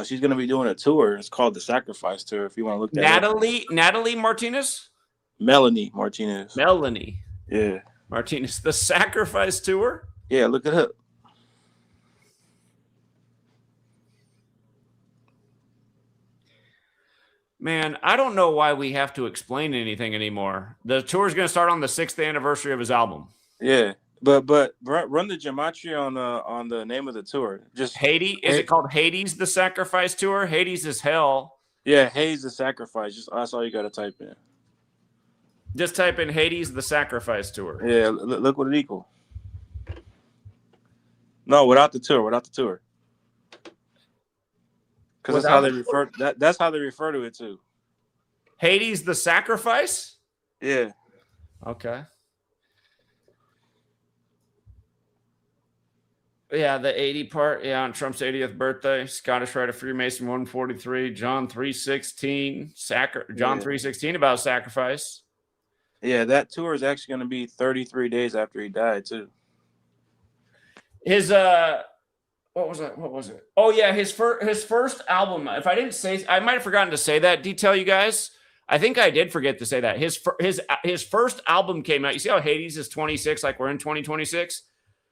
[SPEAKER 6] she's going to be doing a tour. It's called the Sacrifice Tour, if you want to look that up.
[SPEAKER 1] Natalie Martinez?
[SPEAKER 6] Melanie Martinez.
[SPEAKER 1] Melanie.
[SPEAKER 6] Yeah.
[SPEAKER 1] Martinez. The Sacrifice Tour?
[SPEAKER 6] Yeah, look it up.
[SPEAKER 1] Man, I don't know why we have to explain anything anymore. The tour is going to start on the 6th anniversary of his album.
[SPEAKER 6] Yeah. But run the gematria on the name of the tour. Just
[SPEAKER 1] Hades. Is it called Hades the Sacrifice Tour? Hades is hell.
[SPEAKER 6] Yeah, Hades the Sacrifice. That's all you got to type in.
[SPEAKER 1] Just type in Hades the Sacrifice Tour.
[SPEAKER 6] Yeah, look what it equals. No, without the tour. Because that's how they refer. That's how they refer to it too.
[SPEAKER 1] Hades the Sacrifice.
[SPEAKER 6] Yeah.
[SPEAKER 1] Okay. Yeah, the 80 part. Yeah, on Trump's 80th birthday. Scottish Rite of Freemason 143. John 3:16. John 3:16 about sacrifice.
[SPEAKER 6] Yeah, that tour is actually going to be 33 days after he died too.
[SPEAKER 1] His what was it? Oh yeah, his first album. If I didn't say, I might have forgotten to say that detail, you guys. I think I did forget to say that. His first album came out. You see how Hades is 26, like we're in 2026?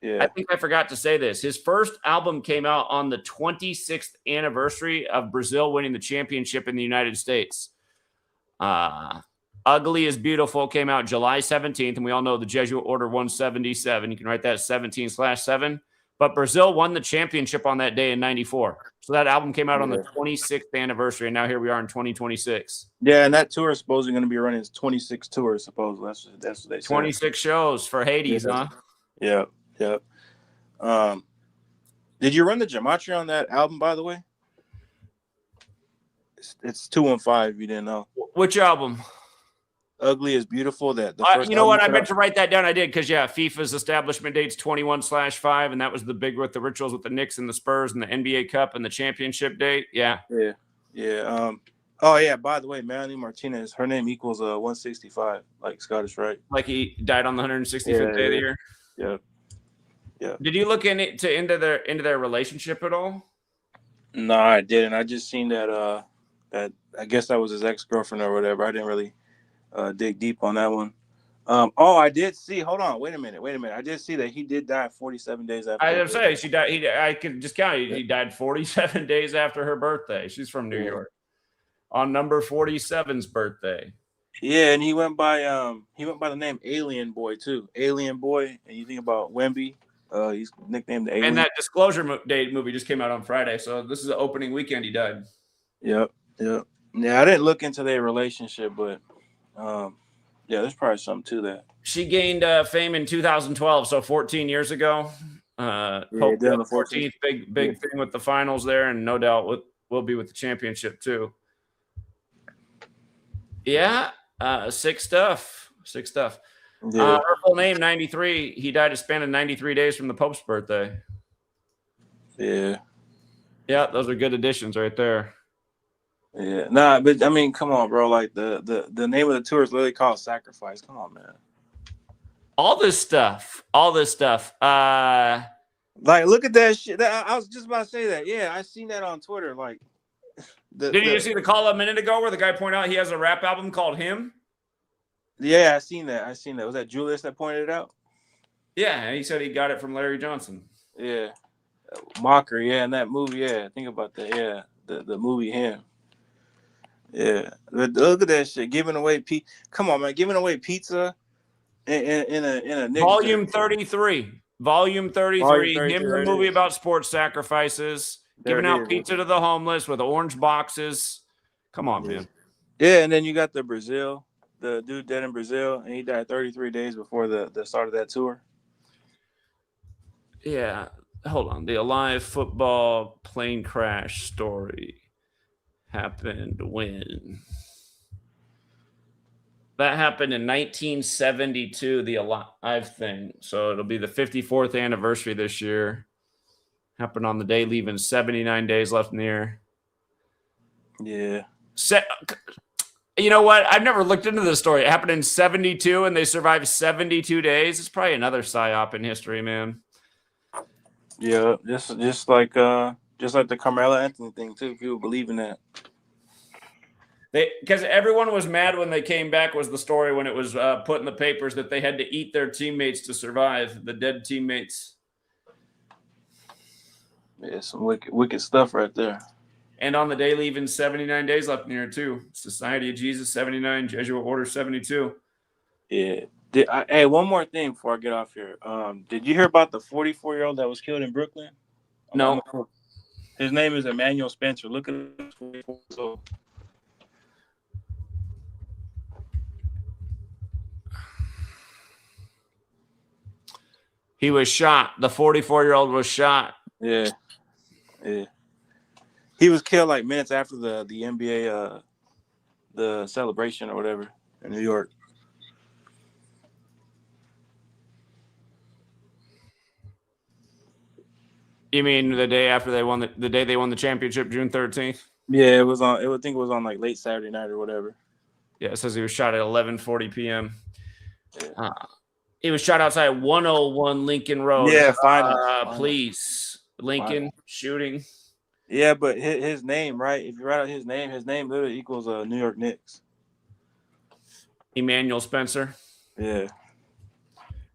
[SPEAKER 6] Yeah.
[SPEAKER 1] I think I forgot to say this. His first album came out on the 26th anniversary of Brazil winning the championship in the United States. Ugly is Beautiful came out July 17th, and we all know the Jesuit Order 177. You can write that 17/7. But Brazil won the championship on that day in 94. So that album came out on the 26th anniversary, and now here we are in 2026.
[SPEAKER 6] Yeah, and that tour is supposedly going to be running 26 tours, supposedly. That's what they said.
[SPEAKER 1] 26 shows for Hades, huh?
[SPEAKER 6] Yeah. Yep. Did you run the gematria on that album, by the way? It's 215, if you didn't know.
[SPEAKER 1] Which album?
[SPEAKER 6] Ugly is Beautiful.
[SPEAKER 1] You know what? I meant to write that down. I did because, yeah, FIFA's establishment date's 21/5, and that was the big with the rituals with the Knicks and the Spurs and the NBA Cup and the championship date. Yeah.
[SPEAKER 6] Yeah. Oh, yeah, by the way, Melanie Martinez, her name equals 165, like Scottish Rite.
[SPEAKER 1] Like he died on the 165th day of the year?
[SPEAKER 6] Yeah.
[SPEAKER 1] Did you look into their relationship at all?
[SPEAKER 6] No, I didn't. I just seen that I guess that was his ex-girlfriend or whatever. I didn't really dig deep on that one. I did see. Hold on. Wait a minute. I did see that he did die 47 days after.
[SPEAKER 1] I was saying she died. I could just count it. He died 47 days after her birthday. She's from New York. On number 47's birthday.
[SPEAKER 6] Yeah, and he went by the name Alien Boy too. Alien Boy, and you think about Wemby. He's nicknamed the Alien.
[SPEAKER 1] And that Disclosure Day movie just came out on Friday, so this is the opening weekend he died.
[SPEAKER 6] Yep. Yeah, I didn't look into their relationship, but there's probably something to that.
[SPEAKER 1] She gained fame in 2012, so 14 years ago.
[SPEAKER 6] Hope
[SPEAKER 1] the 14th big thing with the finals there, and no doubt will be with the championship too. Yeah, sick stuff.
[SPEAKER 6] Yeah.
[SPEAKER 1] Her full name 93. He died a span of 93 days from the Pope's birthday.
[SPEAKER 6] Yeah,
[SPEAKER 1] those are good additions right there.
[SPEAKER 6] Yeah, nah, but I mean, come on, bro. Like the name of the tour is literally called Sacrifice. Come on, man.
[SPEAKER 1] All this stuff.
[SPEAKER 6] Like, look at that shit. I was just about to say that. Yeah, I seen that on Twitter. Like,
[SPEAKER 1] did you see the call a minute ago where the guy pointed out he has a rap album called Him?
[SPEAKER 6] Yeah, I seen that. Was that Julius that pointed it out?
[SPEAKER 1] Yeah, he said he got it from Larry Johnson.
[SPEAKER 6] Yeah. Mocker, yeah, in that movie, yeah. Think about that, yeah. The movie him. Yeah. Look at that shit. Giving away come on, man, giving away pizza in a Knicks
[SPEAKER 1] Volume
[SPEAKER 6] jersey.
[SPEAKER 1] 33. Volume 33.
[SPEAKER 6] Volume 33,
[SPEAKER 1] Him, the
[SPEAKER 6] there it
[SPEAKER 1] movie
[SPEAKER 6] is.
[SPEAKER 1] about sports sacrifices,
[SPEAKER 6] There
[SPEAKER 1] giving
[SPEAKER 6] it
[SPEAKER 1] out
[SPEAKER 6] is.
[SPEAKER 1] pizza to the homeless with orange boxes. Come on, man.
[SPEAKER 6] Yeah, and then you got the dude dead in Brazil, and he died 33 days before the start of that tour.
[SPEAKER 1] Yeah. Hold on. The Alive football plane crash story happened when? That happened in 1972, the Alive thing. So it'll be the 54th anniversary this year. Happened on the day, leaving 79 days left in the year.
[SPEAKER 6] Yeah.
[SPEAKER 1] You know what? I've never looked into this story. It happened in 72 and they survived 72 days. It's probably another psyop in history, man.
[SPEAKER 6] Yeah, just like the Carmelo Anthony thing too. People believe in that.
[SPEAKER 1] Because everyone was mad when they came back was the story when it was put in the papers that they had to eat their teammates to survive, the dead teammates.
[SPEAKER 6] Yeah, some wicked stuff right there.
[SPEAKER 1] And on the day, leaving 79 days left in the year, too. Society of Jesus, 79. Jesuit Order, 72.
[SPEAKER 6] Yeah. Hey, one more thing before I get off here. Did you hear about the 44-year-old that was killed in Brooklyn?
[SPEAKER 1] No.
[SPEAKER 6] His name is Emmanuel Spencer. Look at him. 44 years old.
[SPEAKER 1] He was shot. The 44-year-old was shot.
[SPEAKER 6] Yeah. Yeah. He was killed like minutes after the NBA the celebration or whatever in New York.
[SPEAKER 1] You mean the day after they won the day they won the championship, June 13th?
[SPEAKER 6] Yeah, it was on. I think it was on like late Saturday night or whatever.
[SPEAKER 1] Yeah, it says he was shot at 11:40 p.m. He was shot outside 101 Lincoln Road.
[SPEAKER 6] Yeah, finals.
[SPEAKER 1] Please, Lincoln shooting.
[SPEAKER 6] Yeah, but his name, right? If you write out his name literally equals New York Knicks.
[SPEAKER 1] Emmanuel Spencer.
[SPEAKER 6] Yeah.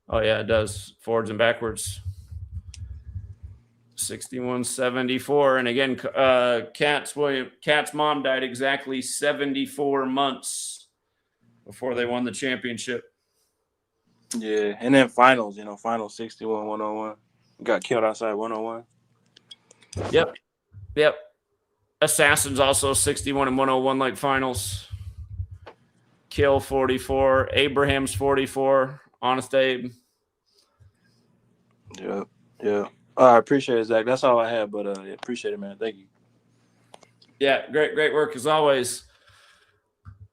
[SPEAKER 1] Oh yeah, it does forwards and backwards. 6174, and again, Cat's mom died exactly 74 months before they won the championship.
[SPEAKER 6] Yeah, and then finals, finals 61-101. Got killed outside 101.
[SPEAKER 1] Yep. Assassins also 61 and 101 like finals. Kill 44. Abraham's 44. Honest Abe.
[SPEAKER 6] Yeah. I appreciate it, Zach. That's all I have, but appreciate it, man. Thank you.
[SPEAKER 1] Yeah, great work as always.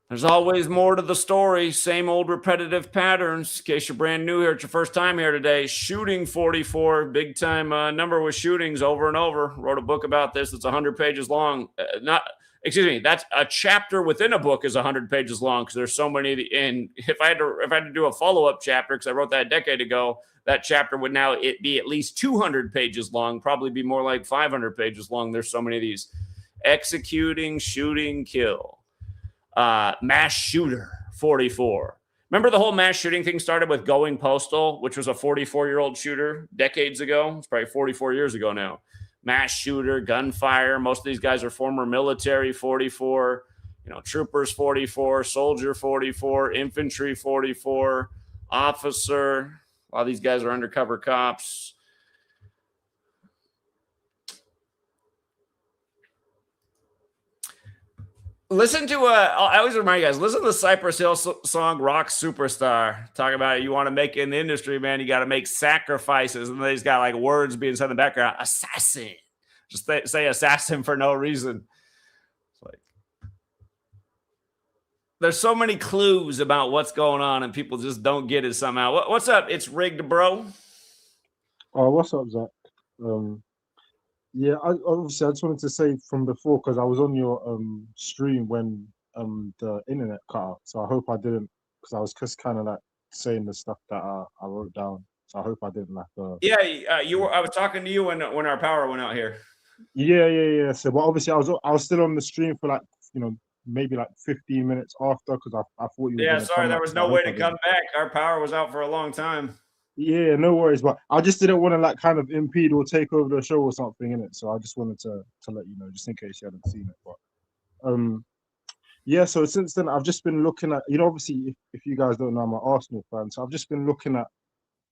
[SPEAKER 1] There's always more to the story. Same old repetitive patterns. In case you're brand new here, it's your first time here today. Shooting 44, big time number with shootings over and over. Wrote a book about this. It's 100 pages long. That's a chapter within a book is 100 pages long because there's so many. And if I had to do a follow-up chapter, because I wrote that a decade ago, that chapter would now be at least 200 pages long, probably be more like 500 pages long. There's so many of these. Executing, shooting, kill. Mass shooter, 44. Remember the whole mass shooting thing started with Going Postal, which was a 44-year-old shooter decades ago. It's probably 44 years ago now. Mass shooter, gunfire. Most of these guys are former military, 44. Troopers, 44. Soldier, 44. Infantry, 44. Officer. A lot of these guys are undercover cops. Listen to I always remind you guys, listen to the Cypress Hill song Rock Superstar. Talk about it. You want to make it in the industry, man, you got to make sacrifices. And then he's got like words being said in the background. Assassin. Just say assassin for no reason. It's like there's so many clues about what's going on and people just don't get it somehow. What's up? It's rigged, bro.
[SPEAKER 7] Oh, what's up, Zach? Yeah, I just wanted to say from before because I was on your stream when the internet cut out. So I hope I didn't, because I was just kind of like saying the stuff that I wrote down. So I hope I didn't
[SPEAKER 1] you were. I was talking to you when our power went out here.
[SPEAKER 7] Yeah. So, but obviously I was still on the stream for like maybe like 15 minutes after because I thought you were
[SPEAKER 1] Yeah,
[SPEAKER 7] going to
[SPEAKER 1] sorry,
[SPEAKER 7] come
[SPEAKER 1] there
[SPEAKER 7] out.
[SPEAKER 1] was
[SPEAKER 7] So I
[SPEAKER 1] no way
[SPEAKER 7] hope I
[SPEAKER 1] to
[SPEAKER 7] didn't.
[SPEAKER 1] come back. Our power was out for a long time.
[SPEAKER 7] Yeah, no worries. But I just didn't want to like kind of impede or take over the show or something in it. So I just wanted to let you know, just in case you hadn't seen it. But yeah. So since then, I've just been looking at, obviously, if you guys don't know, I'm an Arsenal fan. So I've just been looking at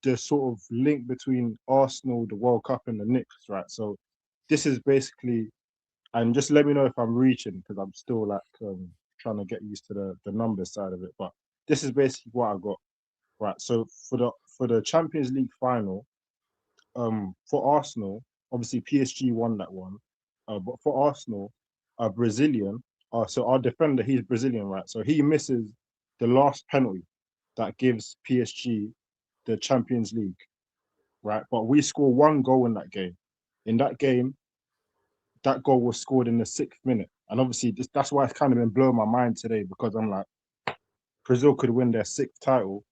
[SPEAKER 7] the sort of link between Arsenal, the World Cup, and the Knicks, right? So this is basically, and just let me know if I'm reaching because I'm still like trying to get used to the numbers side of it. But this is basically what I got, right? So for the Champions League final, for Arsenal, obviously PSG won that one, but for Arsenal, a Brazilian, so our defender, he's Brazilian, right? So he misses the last penalty that gives PSG the Champions League, right? But we score one goal in that game. In that game, that goal was scored in the 6th minute. And obviously, that's why it's kind of been blowing my mind today because I'm like, Brazil could win their 6th title.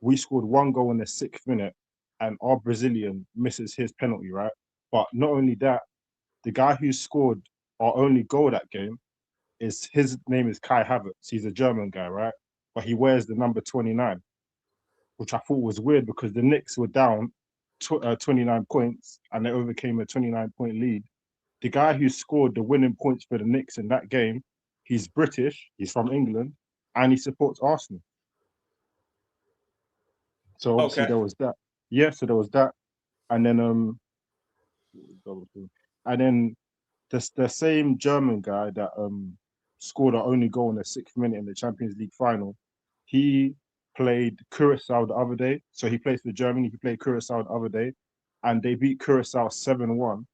[SPEAKER 7] We scored one goal in the 6th minute, and our Brazilian misses his penalty, right? But not only that, the guy who scored our only goal that game his name is Kai Havertz. He's a German guy, right? But he wears the number 29, which I thought was weird because the Knicks were down 29 points and they overcame a 29-point lead. The guy who scored the winning points for the Knicks in that game, he's British, he's from England, and he supports Arsenal. So obviously there was that. Yeah, so there was that. And then the same German guy that scored our only goal in the 6th minute in the Champions League final, he played Curacao the other day. So he plays for Germany, he played Curacao the other day, and they beat Curacao 7-1,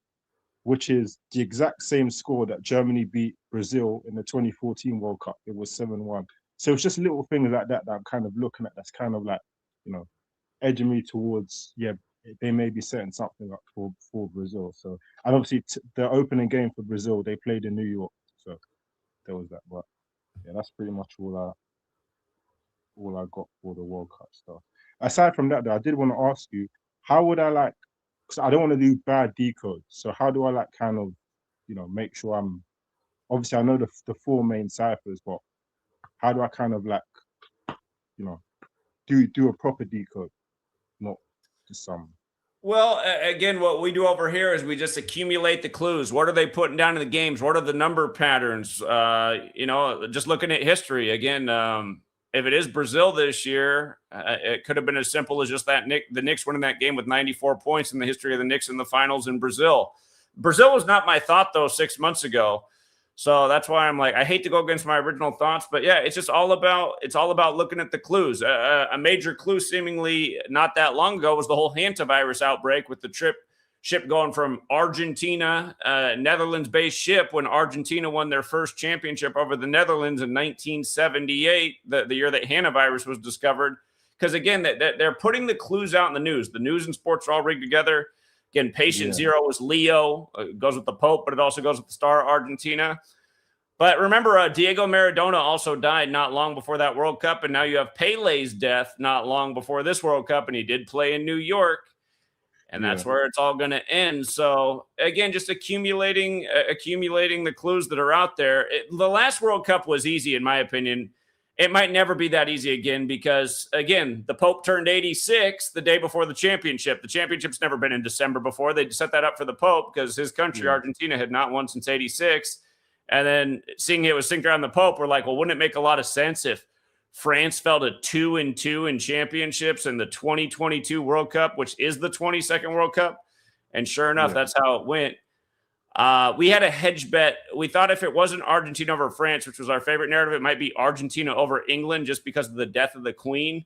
[SPEAKER 7] which is the exact same score that Germany beat Brazil in the 2014 World Cup. It was 7-1. So it's just little things like that I'm kind of looking at that's kind of like, edging me towards, yeah, they may be setting something up for Brazil. So, and obviously the opening game for Brazil, they played in New York. So there was that. But yeah, that's pretty much all I got for the World Cup stuff. Aside from that, though, I did want to ask you, how would I like, because I don't want to do bad decode. So how do I like kind of, make sure I'm, obviously I know the 4 main ciphers, but how do I kind of like, do a proper decode, not just some.
[SPEAKER 1] Well, again, what we do over here is we just accumulate the clues. What are they putting down in the games? What are the number patterns? Just looking at history. Again, if it is Brazil this year, it could have been as simple as just that the Knicks winning that game with 94 points in the history of the Knicks in the finals in Brazil. Brazil was not my thought, though, 6 months ago. So that's why I'm like, I hate to go against my original thoughts, but yeah, it's all about looking at the clues. A major clue seemingly not that long ago was the whole hantavirus outbreak with the ship going from Argentina, Netherlands-based ship, when Argentina won their first championship over the Netherlands in 1978, the year that hantavirus was discovered. Because again, they're putting the clues out in the news. The news and sports are all rigged together. Again, patient zero was Leo. It goes with the Pope, but it also goes with the star Argentina. But remember, Diego Maradona also died not long before that World Cup, and now you have Pele's death not long before this World Cup, and he did play in New York, and that's where it's all going to end. So, again, just accumulating the clues that are out there. The last World Cup was easy, in my opinion. It might never be that easy again because, again, the Pope turned 86 the day before the championship. The championship's never been in December before. They set that up for the Pope because his country, Argentina, had not won since 86. And then seeing it was synced around the Pope, we're like, well, wouldn't it make a lot of sense if France fell to 2-2 in championships in the 2022 World Cup, which is the 22nd World Cup? And sure enough, that's how it went. We had a hedge bet. We thought if it wasn't Argentina over France, which was our favorite narrative, it might be Argentina over England just because of the death of the Queen.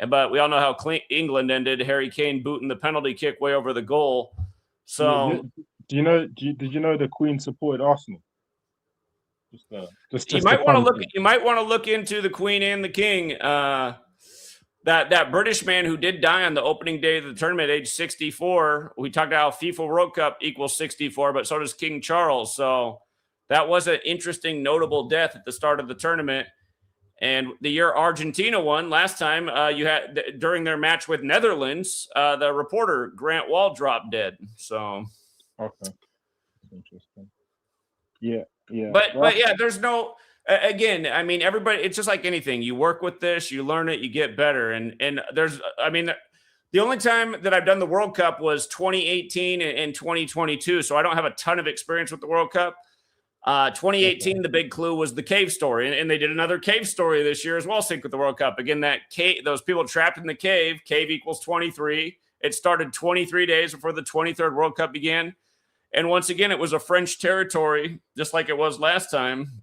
[SPEAKER 1] But we all know how England ended. Harry Kane booting the penalty kick way over the goal. So,
[SPEAKER 7] did you know the Queen supported Arsenal?
[SPEAKER 1] You might want to look into the Queen and the King. That British man who did die on the opening day of the tournament, age 64. We talked about how FIFA World Cup equals 64, but so does King Charles. So that was an interesting, notable death at the start of the tournament. And the year Argentina won last time, you had during their match with Netherlands, the reporter Grant Wall dropped dead. So
[SPEAKER 7] okay, interesting. Yeah.
[SPEAKER 1] But yeah, there's no Again, I mean, everybody, it's just like anything. You work with this, you learn it, you get better. And there's, I mean, the only time that I've done the World Cup was 2018 and 2022. So I don't have a ton of experience with the World Cup. 2018, the big clue was the cave story. And they did another cave story this year as well, sync with the World Cup. Again, that cave, those people trapped in the cave equals 23. It started 23 days before the 23rd World Cup began. And once again, it was a French territory, just like it was last time.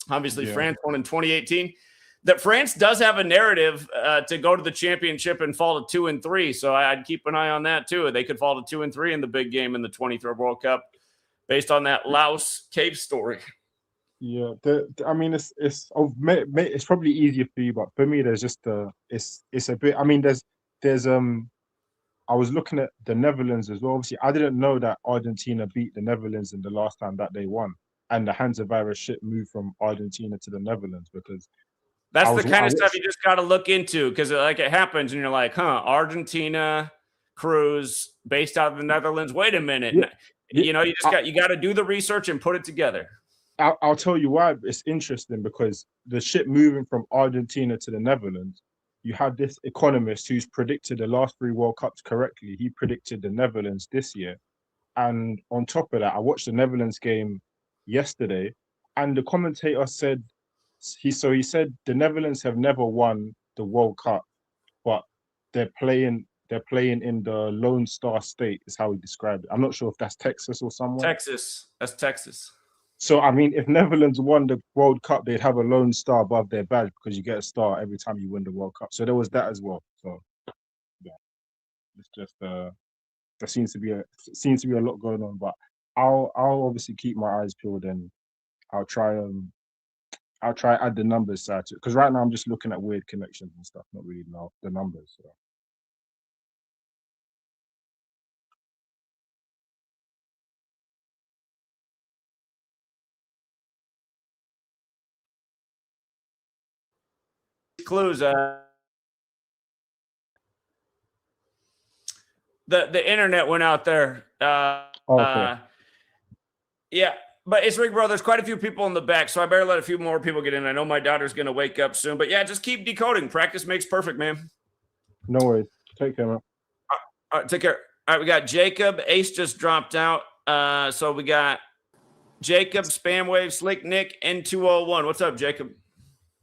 [SPEAKER 1] Obviously, France won in 2018. That France does have a narrative to go to the championship and fall to 2-3. So I'd keep an eye on that too. They could fall to 2-3 in the big game in the 23rd World Cup, based on that Laos cave story.
[SPEAKER 7] Yeah, I mean, it's probably easier for you, but for me, there's just it's a bit. I mean, there's I was looking at the Netherlands as well. Obviously, I didn't know that Argentina beat the Netherlands in the last time that they won, and the Hansa virus ship moved from Argentina to the Netherlands because
[SPEAKER 1] that's the kind of stuff you just got to look into, because like it happens and you're like, huh, Argentina cruise based out of the Netherlands. Wait a minute.
[SPEAKER 7] Yeah.
[SPEAKER 1] You know, you got to do the research and put it together.
[SPEAKER 7] I'll tell you why it's interesting, because the ship moving from Argentina to the Netherlands, you had this economist who's predicted the last 3 World Cups correctly. He predicted the Netherlands this year. And on top of that, I watched the Netherlands game yesterday, and the commentator said, he said the Netherlands have never won the World Cup, but they're playing in the Lone Star State, is how he described it. I'm not sure if that's Texas or somewhere.
[SPEAKER 1] Texas. That's Texas.
[SPEAKER 7] So, I mean, if Netherlands won the World Cup, they'd have a lone star above their badge, because you get a star every time you win the World Cup. So there was that as well. So, yeah, it's just there seems to be a lot going on. But I'll obviously keep my eyes peeled, and I'll try add the numbers side to it, because right now I'm just looking at weird connections and stuff, not really know the numbers. So.
[SPEAKER 1] Clues. The internet went out there.
[SPEAKER 7] Okay.
[SPEAKER 1] Yeah, but it's Rick, bro. There's quite a few people in the back, so I better let a few more people get in. I know my daughter's going to wake up soon, but yeah, just keep decoding. Practice makes perfect, man.
[SPEAKER 7] No worries. Take care, man.
[SPEAKER 1] All right, take care. All right, we got Jacob. Ace just dropped out. So we got Jacob, Spamwave, Slick Nick, N201. What's up, Jacob?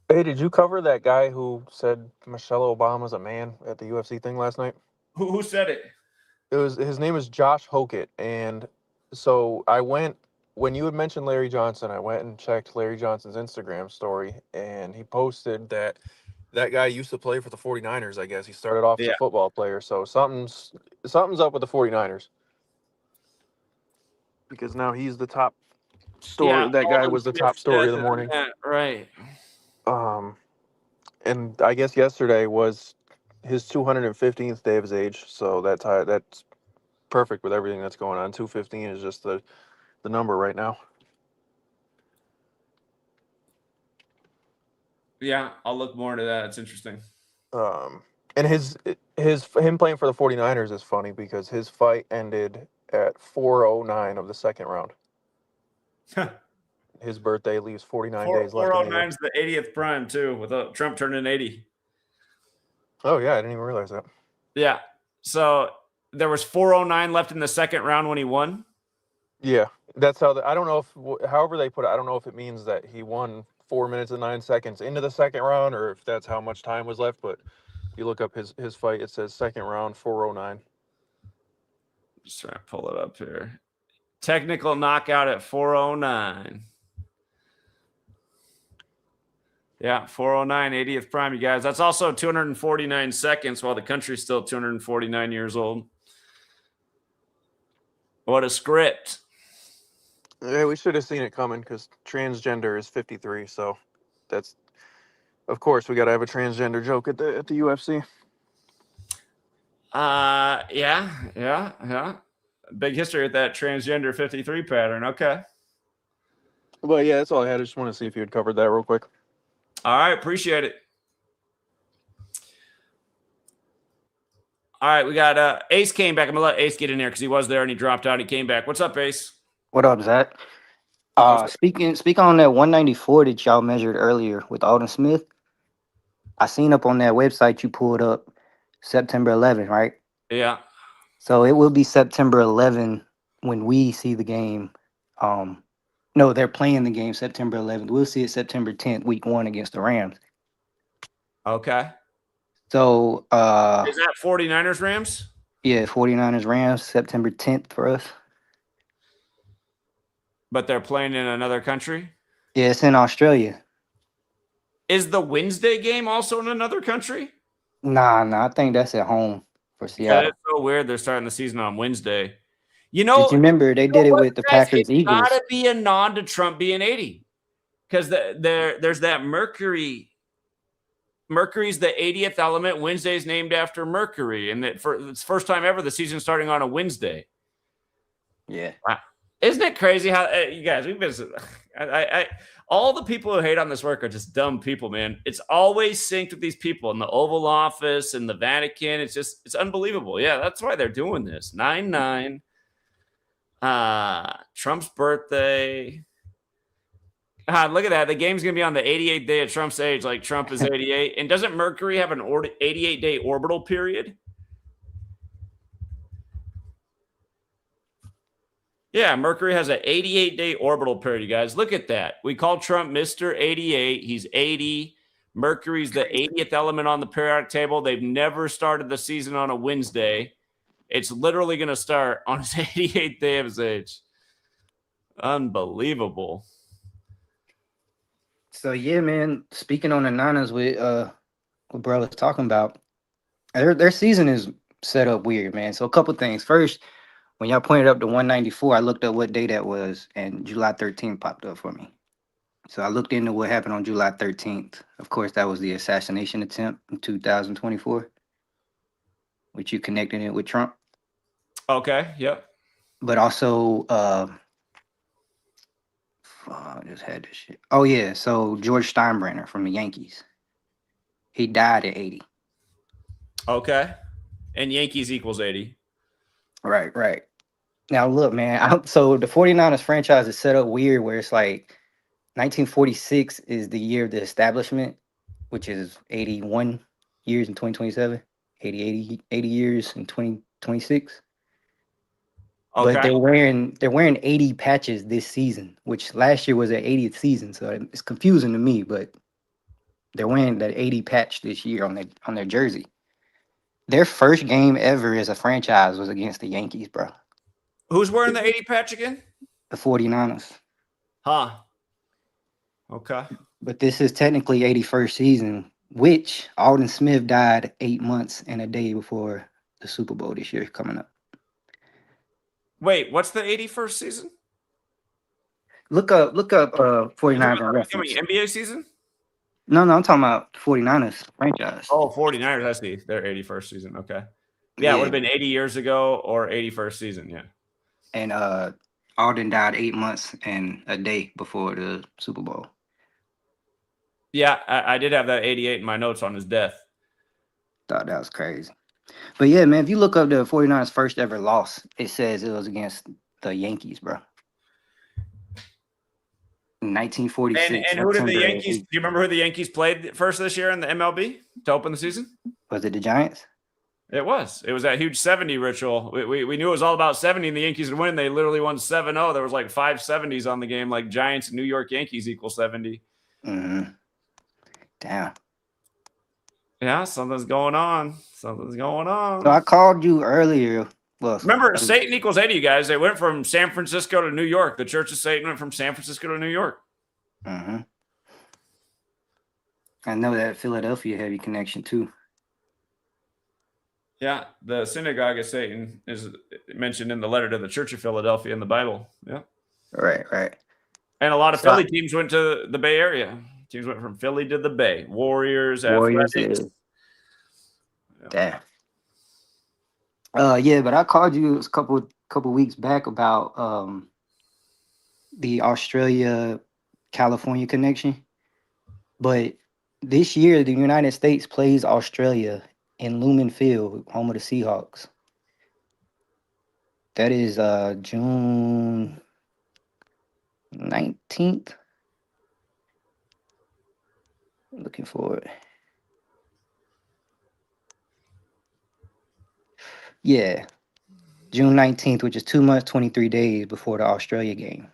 [SPEAKER 8] Hey, did you cover that guy who said Michelle Obama's a man at the UFC thing last night?
[SPEAKER 1] Who said it?
[SPEAKER 8] His name is Josh Hokett, and so I went, when you had mentioned Larry Johnson, I went and checked Larry Johnson's Instagram story, and he posted that guy used to play for the 49ers, I guess. He started off as a football player, so something's up with the 49ers. Because now he's the top story. Yeah, that guy was the top story of the morning.
[SPEAKER 1] Yeah, right.
[SPEAKER 8] And I guess yesterday was his 215th day of his age, so that's perfect with everything that's going on. 215 is just the number right now.
[SPEAKER 1] Yeah, I'll look more into that. It's interesting.
[SPEAKER 8] And him playing for the 49ers is funny because his fight ended at 4:09 of the second round. His birthday leaves 49 days left.
[SPEAKER 1] 4:09 is the 80th prime too, with Trump turning 80.
[SPEAKER 8] Oh yeah, I didn't even realize that.
[SPEAKER 1] Yeah, so there was 4:09 left in the second round when he won.
[SPEAKER 8] Yeah, that's how. I don't know if, however they put it, I don't know if it means that he won 4 minutes and 9 seconds into the second round, or if that's how much time was left. But if you look up his fight, it says second round 4:09.
[SPEAKER 1] Just trying to pull it up here. Technical knockout at 4:09. Yeah, 4:09, 80th prime, you guys. That's also 249 seconds while the country's still 249 years old. What a script.
[SPEAKER 8] Yeah, we should have seen it coming because transgender is 53. So that's, of course, we got to have a transgender joke at the UFC.
[SPEAKER 1] Yeah. Big history with that transgender 53 pattern. Okay.
[SPEAKER 8] But yeah, that's all I had. I just want to see if you had covered that real quick.
[SPEAKER 1] All right, appreciate it. All right, we got Ace came back. I'm gonna let Ace get in there because he was there and he dropped out. He came back. What's up, Ace?
[SPEAKER 9] What up, Zach? Speaking on that 194 that y'all measured earlier with Aldon Smith, I seen up on that website you pulled up September 11, right?
[SPEAKER 1] Yeah.
[SPEAKER 9] So it will be September 11 when we see the game. No, they're playing the game September 11th. We'll see it September 10th, week 1 against the Rams.
[SPEAKER 1] Okay.
[SPEAKER 9] So
[SPEAKER 1] Is that 49ers Rams?
[SPEAKER 9] yeah, 49ers Rams September 10th for us.
[SPEAKER 1] But they're playing in another country?
[SPEAKER 9] Yeah, it's in Australia.
[SPEAKER 1] Is the Wednesday game also in another country?
[SPEAKER 9] Nah, I think that's at home for
[SPEAKER 1] That
[SPEAKER 9] Seattle.
[SPEAKER 1] is so weird. They're starting the season on Wednesday. You
[SPEAKER 9] Did
[SPEAKER 1] know,
[SPEAKER 9] you remember they did it with the
[SPEAKER 1] guys,
[SPEAKER 9] Packers
[SPEAKER 1] it's
[SPEAKER 9] Eagles?
[SPEAKER 1] gotta be a nod to Trump being 80. Because there's that Mercury. Mercury's the 80th element. Wednesday's named after Mercury. And it's the first time ever the season's starting on a Wednesday.
[SPEAKER 9] Yeah.
[SPEAKER 1] Wow. Isn't it crazy how you guys, we've been, all the people who hate on this work are just dumb people, man. It's always synced with these people in the Oval Office and the Vatican. It's unbelievable. Yeah, that's why they're doing this. 9/9. Trump's birthday. God, look at that. The game's going to be on the 88th day of Trump's age, like Trump is 88. And doesn't Mercury have an 88-day orbital period? Yeah, Mercury has an 88-day orbital period, you guys. Look at that. We call Trump Mr. 88. He's 80. Mercury's the 80th element on the periodic table. They've never started the season on a Wednesday. It's literally going to start on his 88th day of his age. Unbelievable.
[SPEAKER 9] So yeah, man. Speaking on the Niners with what bro was talking about, their season is set up weird, man. So a couple things. First, when y'all pointed up to 194, I looked up what day that was, and July 13th popped up for me. So I looked into what happened on July 13th. Of course, that was the assassination attempt in 2024, which you connected it with Trump.
[SPEAKER 1] Okay, yep.
[SPEAKER 9] But also, I just had this shit. Oh yeah, so George Steinbrenner from the Yankees, he died at 80.
[SPEAKER 1] Okay. And Yankees equals 80.
[SPEAKER 9] Right. Now look, man. So the 49ers franchise is set up weird, where it's like 1946 is the year of the establishment, which is 81 years in 2027, 80 years in 2026.
[SPEAKER 1] Okay.
[SPEAKER 9] But they're wearing 80 patches this season, which last year was their 80th season. So it's confusing to me, but they're wearing that 80 patch this year on their jersey. Their first game ever as a franchise was against the Yankees, bro.
[SPEAKER 1] Who's wearing the 80 patch again?
[SPEAKER 9] The 49ers.
[SPEAKER 1] Huh. Okay.
[SPEAKER 9] But this is technically 81st season, which Aldon Smith died 8 months and a day before the Super Bowl this year coming up.
[SPEAKER 1] Wait, what's the 81st season?
[SPEAKER 9] Look up 49ers on reference.
[SPEAKER 1] NBA season?
[SPEAKER 9] No, I'm talking about 49ers franchise.
[SPEAKER 1] Oh, 49ers, I see. Their 81st season. Okay. Yeah, it would have been 80 years ago or 81st season, yeah.
[SPEAKER 9] And Aldon died 8 months and a day before the Super Bowl.
[SPEAKER 1] Yeah, I did have that 88 in my notes on his death.
[SPEAKER 9] Thought that was crazy. But yeah, man, if you look up the 49ers' first ever loss, it says it was against the Yankees, bro. In 1946.
[SPEAKER 1] And who did the Yankees? Do you remember who the Yankees played first this year in the MLB to open the season?
[SPEAKER 9] Was it the Giants?
[SPEAKER 1] It was. It was that huge 70 ritual. We knew it was all about 70 and the Yankees would win. They literally won 7-0. There was like 5 70s on the game, like Giants and New York Yankees equal 70.
[SPEAKER 9] Mm-hmm. Damn.
[SPEAKER 1] Yeah, something's going on. Something's going on.
[SPEAKER 9] So I called you earlier. Well,
[SPEAKER 1] remember, Satan equals 80, you guys. They went from San Francisco to New York. The Church of Satan went from San Francisco to New York.
[SPEAKER 9] Mm-hmm. I know that Philadelphia heavy connection too.
[SPEAKER 1] Yeah, the synagogue of Satan is mentioned in the letter to the Church of Philadelphia in the Bible. Yeah.
[SPEAKER 9] Right.
[SPEAKER 1] And a lot of Philly teams went to the Bay Area. Teams went from Philly to the Bay. Warriors. Athletics.
[SPEAKER 9] Yeah. Damn. Yeah, but I called you a couple weeks back about the Australia-California connection. But this year, the United States plays Australia in Lumen Field, home of the Seahawks. That is June 19th. 19th. Looking for it. Yeah, June 19th, which is 2 months, 23 days before the Australia game.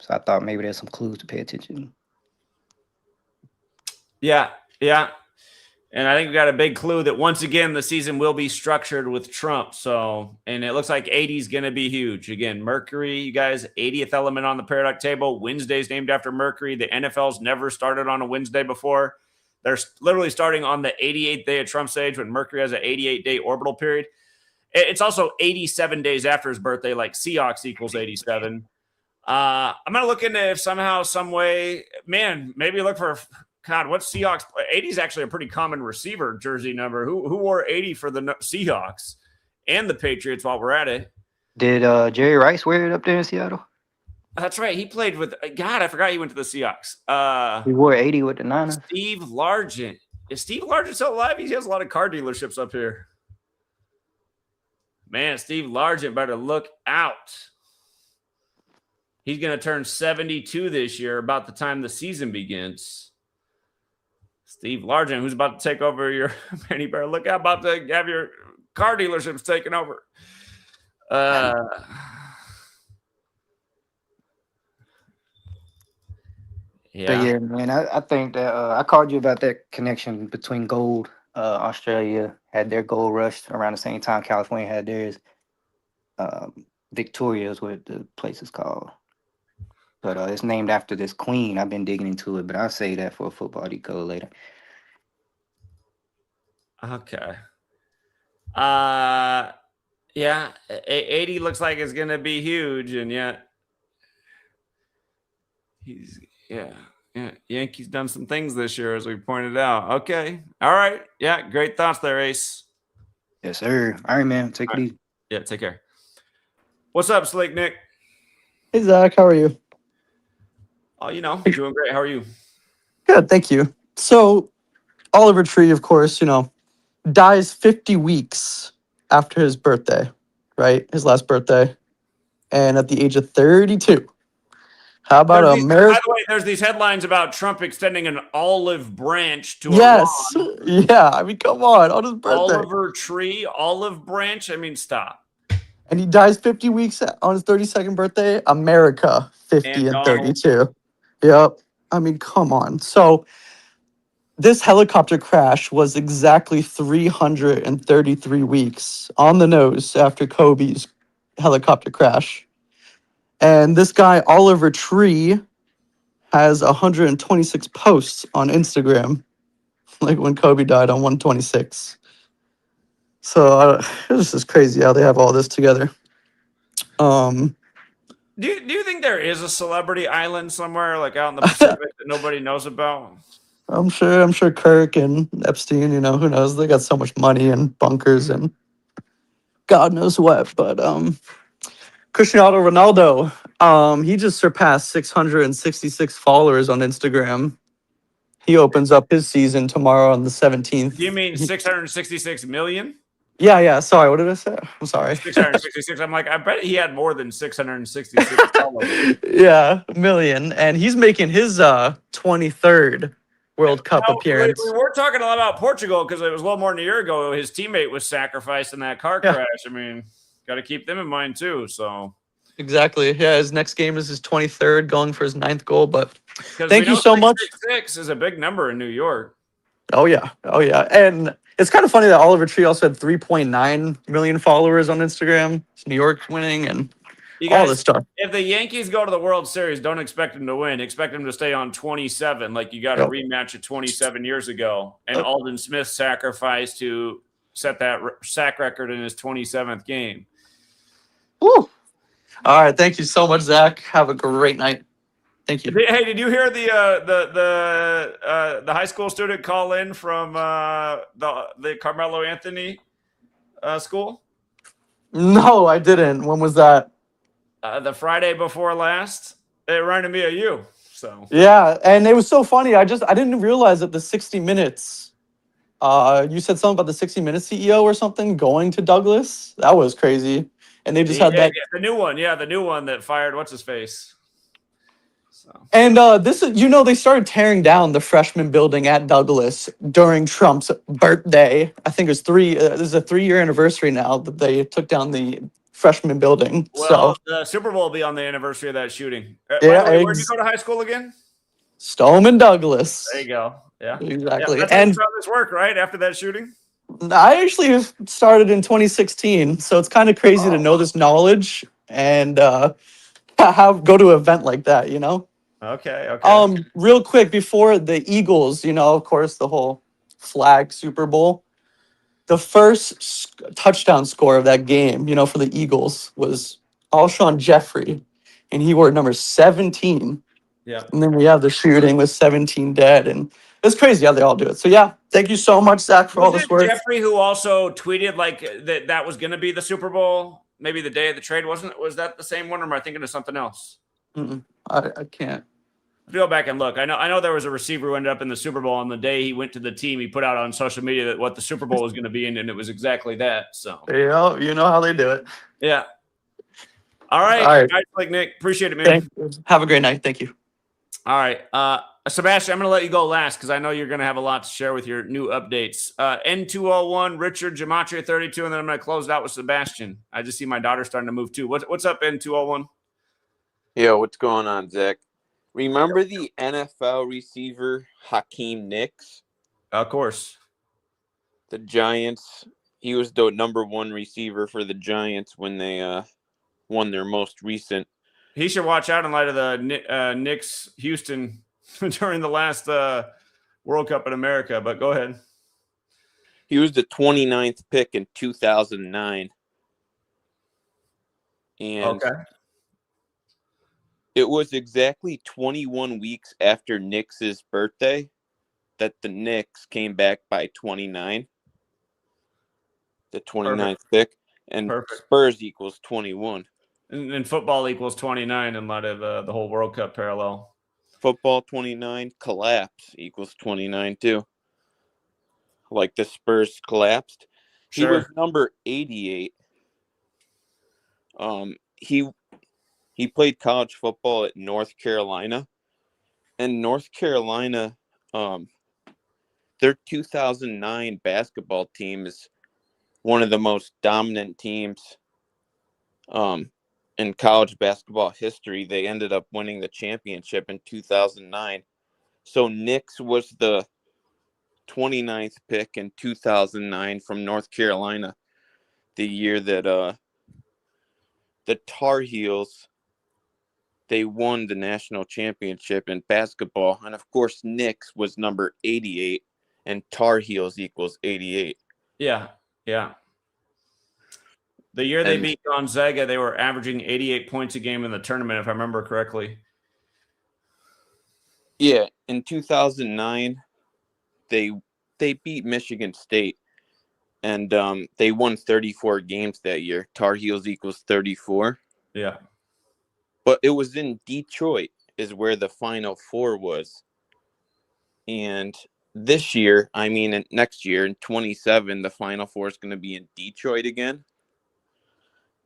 [SPEAKER 9] So I thought maybe there's some clues to pay attention.
[SPEAKER 1] Yeah, yeah. And I think we got a big clue that once again the season will be structured with Trump. So, and it looks like 80 is going to be huge. Again, Mercury, you guys, 80th element on the periodic table. Wednesday's named after Mercury. The NFL's never started on a Wednesday before. They're literally starting on the 88th day of Trump's age when Mercury has an 88-day orbital period. It's also 87 days after his birthday, like Seahawks equals 87. I'm going to look into if somehow, some way, man, maybe look for, God, what's Seahawks? 80 is actually a pretty common receiver jersey number. Who wore 80 for the Seahawks and the Patriots while we're at it?
[SPEAKER 9] Did Jerry Rice wear it up there in Seattle?
[SPEAKER 1] That's right. He played with, God, I forgot he went to the Seahawks.
[SPEAKER 9] He wore 80 with the Niners.
[SPEAKER 1] Steve Largent. Is Steve Largent still alive? He has a lot of car dealerships up here. Man, Steve Largent better look out. He's going to turn 72 this year, about the time the season begins. Steve Largent, who's about to take over your man, you better look out, about to have your car dealerships taken over.
[SPEAKER 9] But yeah, man, I think that I called you about that connection between gold. Australia had their gold rush around the same time California had theirs. Victoria is what the place is called. But it's named after this queen. I've been digging into it, but I'll say that for a football decode later.
[SPEAKER 1] Okay. Yeah, 80 looks like it's going to be huge, and yet Yankees done some things this year, as we pointed out. Okay. All right. Yeah, great thoughts there, Ace.
[SPEAKER 9] Yes, sir. All right, man. Take it easy.
[SPEAKER 1] Yeah, take care. What's up, Slick Nick?
[SPEAKER 10] Hey, Zach. How are you?
[SPEAKER 1] Oh, doing great. How are you?
[SPEAKER 10] Good, thank you. So, Oliver Tree, of course, dies 50 weeks after his birthday, right? His last birthday. And at the age of 32. How about America?
[SPEAKER 1] By the way, there's these headlines about Trump extending an olive branch to
[SPEAKER 10] Yes.
[SPEAKER 1] Iran.
[SPEAKER 10] Yeah. I mean, come on his birthday.
[SPEAKER 1] Oliver Tree, olive branch. I mean, stop.
[SPEAKER 10] And he dies 50 weeks on his 32nd birthday. America, 50 and 32. Yep. I mean, come on. So this helicopter crash was exactly 333 weeks on the nose after Kobe's helicopter crash. And this guy, Oliver Tree, has 126 posts on Instagram, like when Kobe died on 126. So this is crazy how they have all this together.
[SPEAKER 1] Do you think there is a celebrity island somewhere, like out in the Pacific, that nobody knows about?
[SPEAKER 10] I'm sure Kirk and Epstein, who knows? They got so much money and bunkers and God knows what. But Cristiano Ronaldo, he just surpassed 666 followers on Instagram. He opens up his season tomorrow on the 17th.
[SPEAKER 1] Do you mean 666 million?
[SPEAKER 10] Yeah. Sorry, what did I say? I'm sorry.
[SPEAKER 1] 666. I'm like, I bet he had more than 666 followers.
[SPEAKER 10] Yeah, million. And he's making his 23rd World Cup appearance.
[SPEAKER 1] We were talking a lot about Portugal because it was a little more than a year ago. His teammate was sacrificed in that car crash. I mean, got to keep them in mind too. So
[SPEAKER 10] exactly. Yeah, his next game is his 23rd, going for his 9th goal. But thank you so much.
[SPEAKER 1] 6 is a big number in New York.
[SPEAKER 10] Oh yeah. And it's kind of funny that Oliver Tree also had 3.9 million followers on Instagram. It's New York winning and all this stuff.
[SPEAKER 1] If the Yankees go to the World Series, don't expect them to win. Expect them to stay on 27, like you got a rematch of 27 years ago. And Aldon Smith sacrificed to set that sack record in his 27th game.
[SPEAKER 10] Woo. All right. Thank you so much, Zach. Have a great night. Thank you.
[SPEAKER 1] Hey, did you hear the high school student call in from the Carmelo Anthony school?
[SPEAKER 10] No, I didn't. When was that?
[SPEAKER 1] The Friday before last. It reminded me of you. So
[SPEAKER 10] yeah, and it was so funny. I didn't realize that the 60 Minutes. You said something about the 60 Minutes CEO or something going to Douglas. That was crazy. And they just had that.
[SPEAKER 1] The new one. Yeah, the new one that fired what's his face. So.
[SPEAKER 10] And this is, they started tearing down the freshman building at Douglas during Trump's birthday. I think it was this is a 3-year anniversary now that they took down the freshman building.
[SPEAKER 1] Well,
[SPEAKER 10] So
[SPEAKER 1] the Super Bowl will be on the anniversary of that shooting. By
[SPEAKER 10] yeah,
[SPEAKER 1] the way, where'd you go to high school again?
[SPEAKER 10] Stoneman Douglas.
[SPEAKER 1] There you go. Yeah.
[SPEAKER 10] Exactly.
[SPEAKER 1] Yeah, that's how you
[SPEAKER 10] And
[SPEAKER 1] found this work, right? After that shooting?
[SPEAKER 10] I actually started in 2016, so it's kind of crazy to know this knowledge and go to an event like that,
[SPEAKER 1] Okay.
[SPEAKER 10] Real quick before the Eagles, of course, the whole flag Super Bowl. The first touchdown score of that game, for the Eagles was Alshon Jeffrey, and he wore number 17.
[SPEAKER 1] Yeah.
[SPEAKER 10] And then we have the shooting with 17 dead, and it's crazy how they all do it. So yeah, thank you so much, Zach, for all
[SPEAKER 1] Was
[SPEAKER 10] this
[SPEAKER 1] it
[SPEAKER 10] work.
[SPEAKER 1] Jeffrey who also tweeted like that was going to be the Super Bowl, maybe the day of the trade, wasn't it? Was that the same one, or am I thinking of something else?
[SPEAKER 10] I can't.
[SPEAKER 1] Go back and look. I know there was a receiver who ended up in the Super Bowl on the day he went to the team. He put out on social media that what the Super Bowl was going to be, and it was exactly that. So
[SPEAKER 10] Yeah, you know how they do it.
[SPEAKER 1] yeah. All right. Guys, like Nick, appreciate it, man.
[SPEAKER 10] Thank you. Have a great night. Thank you.
[SPEAKER 1] All right. Sebastian, I'm going to let you go last because I know you're going to have a lot to share with your new updates. N201, Richard, Gematria32, and then I'm going to close it out with Sebastian. I just see my daughter starting to move too. What's up, N201?
[SPEAKER 11] Yo, what's going on, Zach? Remember the NFL receiver Hakeem Nicks?
[SPEAKER 1] Of course.
[SPEAKER 11] The Giants. He was the number 1 receiver for the Giants when they won their most recent.
[SPEAKER 1] He should watch out in light of the Knicks Houston during the last World Cup in America. But go ahead.
[SPEAKER 11] He was the 29th pick in 2009. And
[SPEAKER 1] okay.
[SPEAKER 11] It was exactly 21 weeks after Knicks' birthday that the Knicks came back by 29. The 29th pick. And
[SPEAKER 1] Perfect.
[SPEAKER 11] Spurs equals 21.
[SPEAKER 1] And football equals 29 in light of the whole World Cup parallel.
[SPEAKER 11] Football 29, collapse equals 29 too. Like the Spurs collapsed. He was number 88. He played college football at North Carolina. And North Carolina, their 2009 basketball team is one of the most dominant teams in college basketball history. They ended up winning the championship in 2009. So Knicks was the 29th pick in 2009 from North Carolina, the year that the Tar Heels, they won the national championship in basketball. And of course, Knicks was number 88 and Tar Heels equals 88.
[SPEAKER 1] Yeah. The year they beat Gonzaga, they were averaging 88 points a game in the tournament, if I remember correctly.
[SPEAKER 11] Yeah, in 2009, they beat Michigan State, and they won 34 games that year. Tar Heels equals 34.
[SPEAKER 1] Yeah.
[SPEAKER 11] But it was in Detroit is where the Final Four was. And this year, next year in 27, the Final Four is going to be in Detroit again.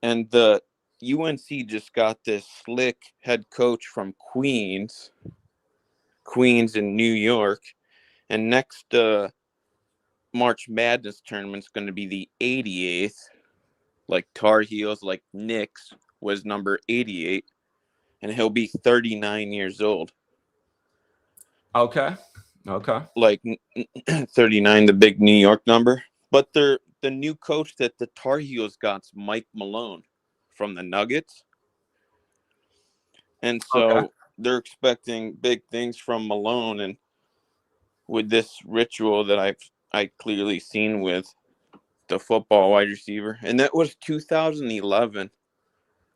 [SPEAKER 11] And the UNC just got this slick head coach from Queens in New York. And next March Madness tournament is going to be the 88th. Like Tar Heels, like Knicks was number 88. And he'll be 39 years old.
[SPEAKER 1] Okay.
[SPEAKER 11] Like 39, the big New York number. But the new coach that the Tar Heels got's Mike Malone from the Nuggets. And so they're expecting big things from Malone. And with this ritual that I clearly seen with the football wide receiver. And that was 2011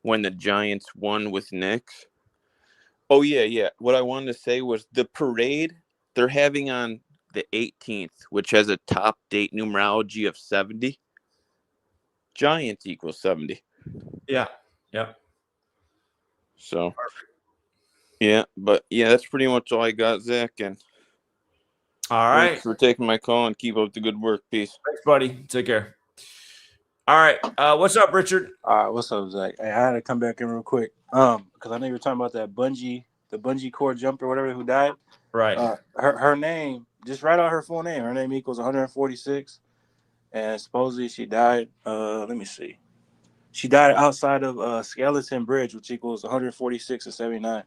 [SPEAKER 11] when the Giants won with Knicks. Oh, yeah. What I wanted to say was the parade they're having on the 18th, which has a top date numerology of 70. Giants equals 70.
[SPEAKER 1] Yeah.
[SPEAKER 11] So, yeah, but yeah, that's pretty much all I got, Zach. And
[SPEAKER 1] all right.
[SPEAKER 11] Thanks for taking my call and keep up the good work. Peace.
[SPEAKER 1] Thanks, buddy. Take care. All right. What's up, Richard?
[SPEAKER 6] What's up, Zach? Hey, I had to come back in real quick. Because I know you were talking about that bungee bungee cord jumper, whatever, who died.
[SPEAKER 1] Right.
[SPEAKER 6] Her name, just write out her full name. Her name equals 146, and supposedly she died. Let me see. She died outside of Skeleton Bridge, which equals 146 and 79.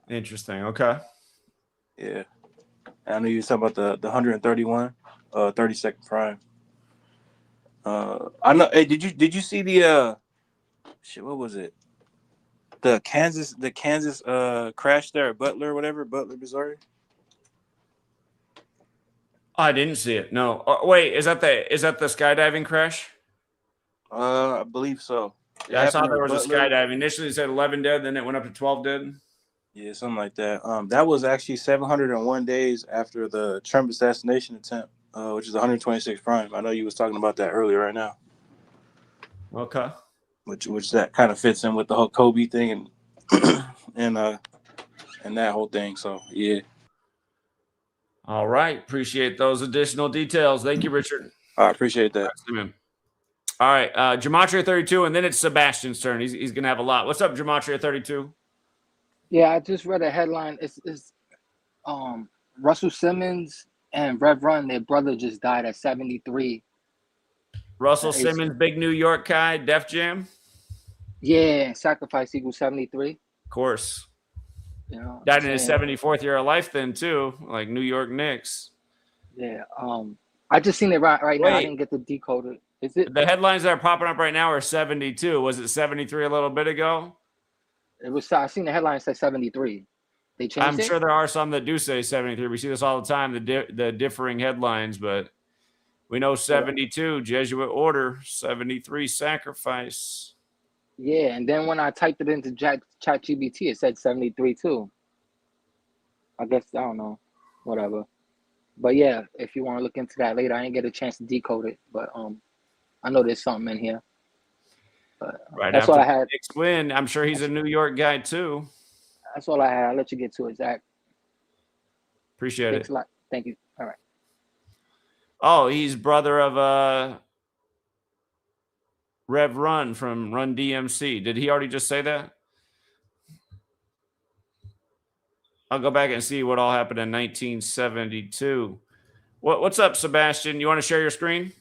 [SPEAKER 1] Interesting. Okay.
[SPEAKER 6] Yeah. I know you were talking about the 131, 32nd prime. I know. Hey, did you see the shit? What was it? The Kansas crash there at Butler, Missouri.
[SPEAKER 1] I didn't see it. No. Wait, is that the skydiving crash?
[SPEAKER 6] I believe so.
[SPEAKER 1] Yeah, I saw there was a skydiving. Initially it said 11 dead, then it went up to 12 dead.
[SPEAKER 6] Yeah, something like that. That was actually 701 days after the Trump assassination attempt, which is 126 prime. I know you was talking about that earlier right now.
[SPEAKER 1] Okay.
[SPEAKER 6] Which that kind of fits in with the whole Kobe thing and that whole thing. So yeah.
[SPEAKER 1] All right. Appreciate those additional details. Thank you, Richard.
[SPEAKER 6] I appreciate that.
[SPEAKER 1] All right. Gematria32, and then it's Sebastian's turn. He's gonna have a lot. What's up, Gematria32?
[SPEAKER 12] Yeah, I just read a headline. It's Russell Simmons and Rev Run, their brother, just died at 73.
[SPEAKER 1] Russell Simmons, big New York guy, Def Jam.
[SPEAKER 12] Yeah, sacrifice equals 73.
[SPEAKER 1] Of course.
[SPEAKER 12] You know,
[SPEAKER 1] died in his 74th year of life then too, like New York Knicks.
[SPEAKER 12] Yeah. I just seen it right now. I didn't get to decode it. Is it
[SPEAKER 1] the headlines that are popping up right now are 72? Was it 73 a little bit ago?
[SPEAKER 12] It was. I seen the headline say 73. They changed
[SPEAKER 1] I'm
[SPEAKER 12] it?
[SPEAKER 1] sure there are some that do say 73. We see this all the time, the differing headlines, but we know 72 Jesuit order, 73 sacrifice.
[SPEAKER 12] Yeah, and then when I typed it into ChatGPT, it said 73 too. I guess I don't know, whatever. But yeah, if you want to look into that later, I didn't get a chance to decode it, but I know there's something in here. But
[SPEAKER 1] right
[SPEAKER 12] that's
[SPEAKER 1] after
[SPEAKER 12] all I had.
[SPEAKER 1] Knicks win, I'm sure he's a New York guy too.
[SPEAKER 12] That's all I had. I'll let you get to it, Zach.
[SPEAKER 1] Appreciate
[SPEAKER 12] Thanks
[SPEAKER 1] it.
[SPEAKER 12] a lot. Thank you. All right.
[SPEAKER 1] Oh, he's brother of Rev Run from Run DMC. Did he already just say that? I'll go back and see what all happened in 1972. What's up, Sebastian? You want to share your screen?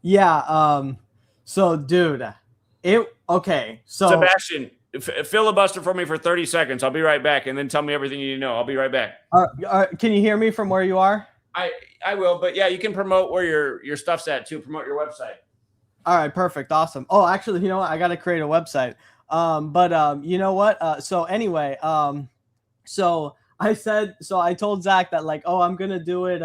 [SPEAKER 13] Yeah. So, dude, okay. So,
[SPEAKER 1] Sebastian, filibuster for me for 30 seconds. I'll be right back, and then tell me everything you need to know. I'll be right back.
[SPEAKER 13] Can you hear me from where you are?
[SPEAKER 1] I will, but yeah, you can promote where your stuff's at too. Promote your website.
[SPEAKER 13] All right, perfect, awesome. Oh, actually, you know what? I got to create a website. But you know what? So anyway, so I told Zach that like, oh, I'm gonna do it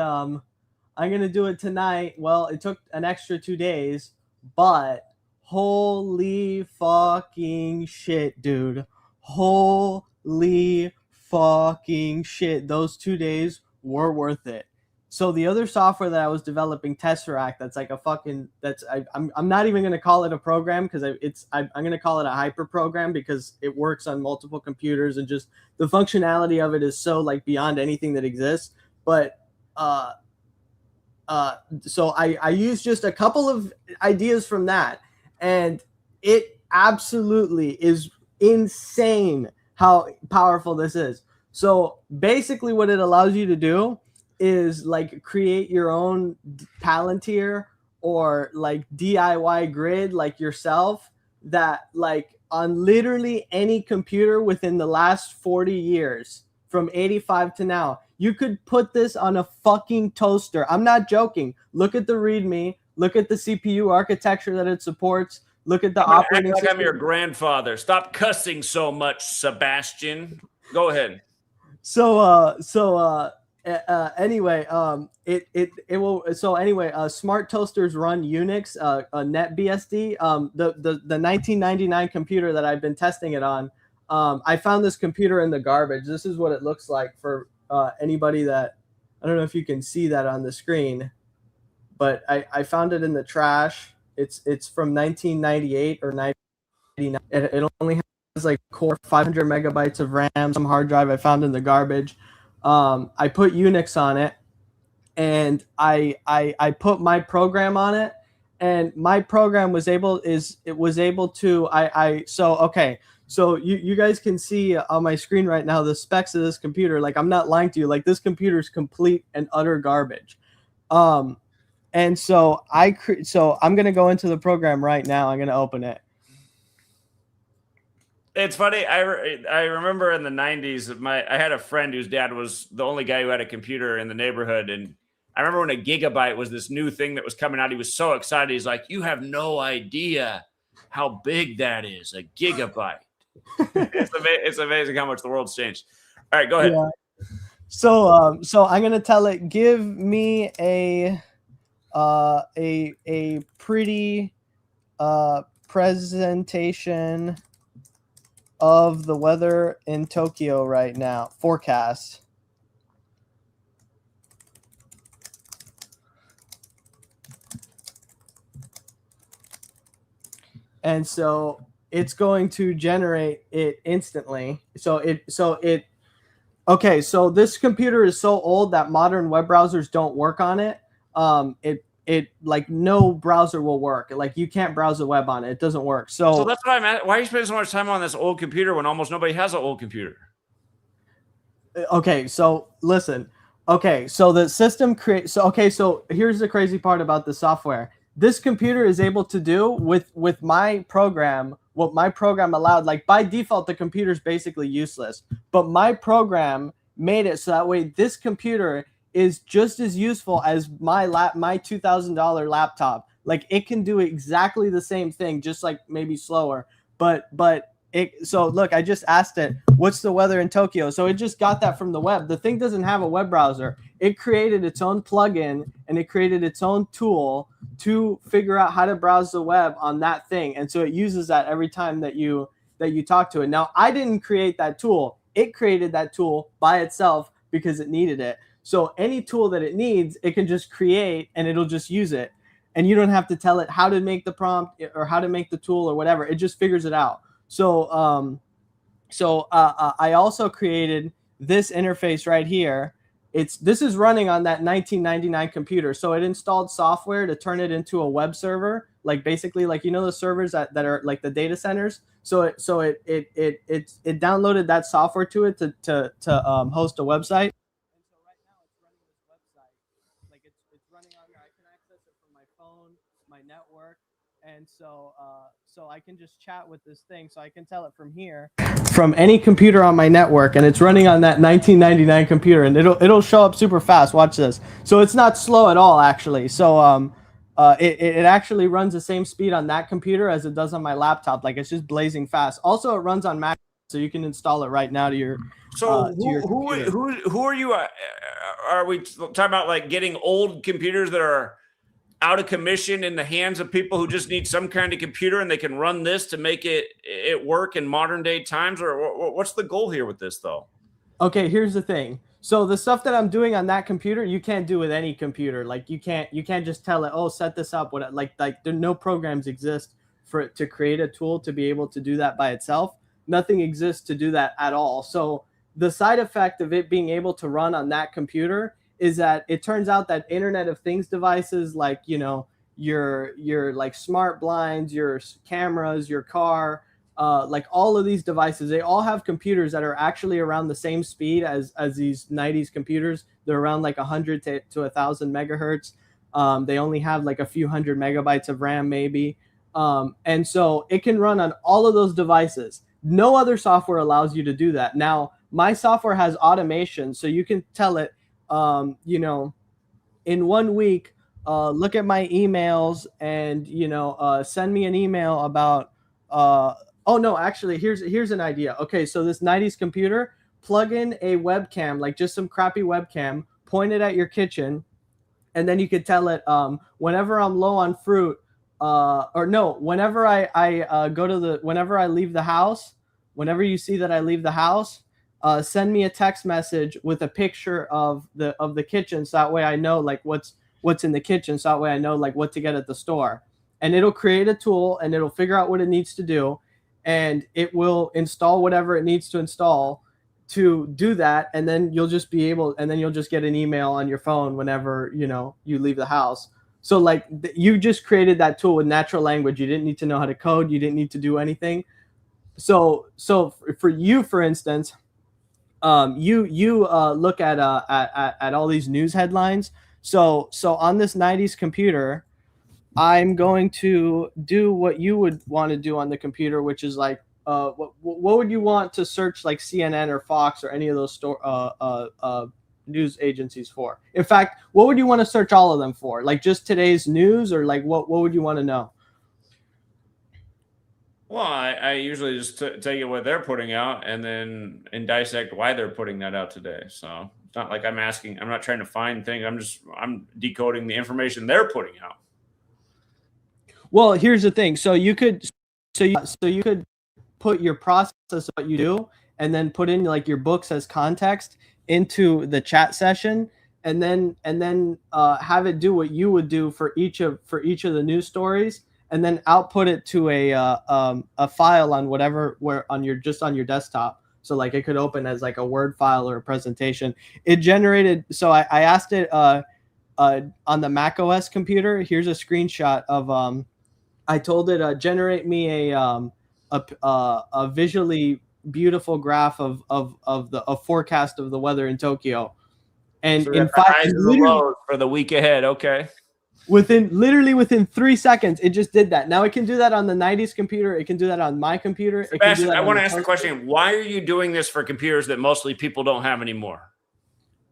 [SPEAKER 13] tonight. Well, it took an extra 2 days, but holy fucking shit, dude. Holy fucking shit. Those 2 days were worth it. So the other software that I was developing, Tesseract, that's like a fucking I'm not even gonna call it a program because I'm gonna call it a hyper program because it works on multiple computers and just the functionality of it is so like beyond anything that exists. But so I used just a couple of ideas from that, and it absolutely is insane how powerful this is. So basically, what it allows you to do is like create your own Palantir or like DIY grid like yourself that like on literally any computer within the last 40 years from 85 to now, you could put this on a fucking toaster. I'm not joking. Look at the README, look at the CPU architecture that it supports, look at the operating
[SPEAKER 1] system.
[SPEAKER 13] system.
[SPEAKER 1] I'm your grandfather. Stop cussing so much, Sebastian. Go ahead.
[SPEAKER 13] Anyway, it will. So anyway, smart toasters run Unix, NetBSD. The 1999 computer that I've been testing it on. I found this computer in the garbage. This is what it looks like for anybody that, I don't know if you can see that on the screen, but I found it in the trash. It's from 1998 or 99. It only has like core 500 megabytes of RAM, some hard drive I found in the garbage. I put Unix on it, and I put my program on it, and my program was able to. So you guys can see on my screen right now the specs of this computer. Like, I'm not lying to you. Like, this computer is complete and utter garbage. And so I'm gonna go into the program right now. I'm gonna open it.
[SPEAKER 1] It's funny. I remember in the 90s, I had a friend whose dad was the only guy who had a computer in the neighborhood, and I remember when a gigabyte was this new thing that was coming out. He was so excited. He's like, "You have no idea how big that is, a gigabyte." It's amazing how much the world's changed. All right, go ahead.
[SPEAKER 13] Yeah. So I'm gonna tell it, give me a pretty presentation of the weather in Tokyo right now. Forecast. And so it's going to generate it instantly. Okay, so this computer is so old that modern web browsers don't work on it. It like no browser will work. Like, you can't browse the web on it. It doesn't work. So
[SPEAKER 1] that's what I'm at. Why are you spending so much time on this old computer when almost nobody has an old computer?
[SPEAKER 13] Okay, so listen. Okay, so the system creates. So here's the crazy part about the software. This computer is able to do with my program what my program allowed. Like, by default, the computer's basically useless. But my program made it so that way this computer is just as useful as my $2,000 laptop. Like, it can do exactly the same thing, just like maybe slower. So look, I just asked it, what's the weather in Tokyo? So it just got that from the web. The thing doesn't have a web browser. It created its own plugin and it created its own tool to figure out how to browse the web on that thing. And so it uses that every time that you talk to it. Now, I didn't create that tool. It created that tool by itself because it needed it. So any tool that it needs, it can just create and it'll just use it. And you don't have to tell it how to make the prompt or how to make the tool or whatever. It just figures it out. So I also created this interface right here. This is running on that 1999 computer. So it installed software to turn it into a web server, like basically like, you know, the servers that are like the data centers. So it downloaded that software to it to host a website. And so right now it's running this website. Like, it's running on here. I can access it from my phone, my network. And so I can just chat with this thing. So I can tell it from here, from any computer on my network, and it's running on that 1999 computer, and it'll show up super fast. Watch this. So it's not slow at all, actually. So it actually runs the same speed on that computer as it does on my laptop. Like, it's just blazing fast. Also, it runs on Mac, so you can install it right now to your.
[SPEAKER 1] So who are you? Are we talking about like getting old computers that are out of commission in the hands of people who just need some kind of computer and they can run this to make it work in modern day times? Or what's the goal here with this, though? Okay, here's the thing. So the stuff that I'm doing on that computer, you can't do with any computer. Like, you can't just tell it, oh, set this up. Like there no programs exist for it to create a tool to be able to do that by itself. Nothing exists to do that at all. So the side effect of it being able to run on that computer is that it turns out that Internet of Things devices, like, you know, your like smart blinds, your cameras, your car, like all of these devices, they all have computers that are actually around the same speed as these 90s computers. They're around like 100 to 1,000 megahertz. They only have like a few hundred megabytes of RAM maybe. And so it can run on all of those devices. No other software allows you to do that. Now, my software has automation, so you can tell it, you know, in 1 week, look at my emails and, you know, send me an email about, oh no, actually, here's an idea. Okay, so this 90s computer, plug in a webcam, like just some crappy webcam, point it at your kitchen, and then you could tell it, whenever I'm low on fruit, or no, whenever whenever I leave the house, whenever you see that I leave the house, send me a text message with a picture of the kitchen, so that way I know like what's in the kitchen, so that way I know like what to get at the store. And it'll create a tool and it'll figure out what it needs to do, and it will install whatever it needs to install to do that, and then you'll just get an email on your phone whenever, you know, you leave the house. So like you just created that tool with natural language. You didn't need to know how to code, you didn't need to do anything.
[SPEAKER 13] so for you, for instance, you look at all these news headlines. So on this 90s computer, I'm going to do what you would want to do on the computer, which is like, what would you want to search like CNN or Fox or any of those news agencies for? In fact, what would you want to search all of them for? Like just today's news, or like what would you want to know?
[SPEAKER 1] Well, I usually just take it what they're putting out and dissect why they're putting that out today. So it's not like I'm not trying to find things. I'm decoding the information they're putting out.
[SPEAKER 13] Well, here's the thing. So you could put your process of what you do and then put in like your books as context into the chat session, and then have it do what you would do for each of the news stories, and then output it to a file on on your desktop. So like it could open as like a Word file or a presentation. It generated. So I asked it on the Mac OS computer. Here's a screenshot of I told it generate me a visually beautiful graph of a forecast of the weather in Tokyo, and
[SPEAKER 1] So
[SPEAKER 13] in
[SPEAKER 1] the highs and the lows for the week ahead. Okay.
[SPEAKER 13] Within 3 seconds, it just did that. Now it can do that on the 90s computer. It can do that on my computer.
[SPEAKER 1] Sebastian, I want to ask the question: why are you doing this for computers that mostly people don't have anymore?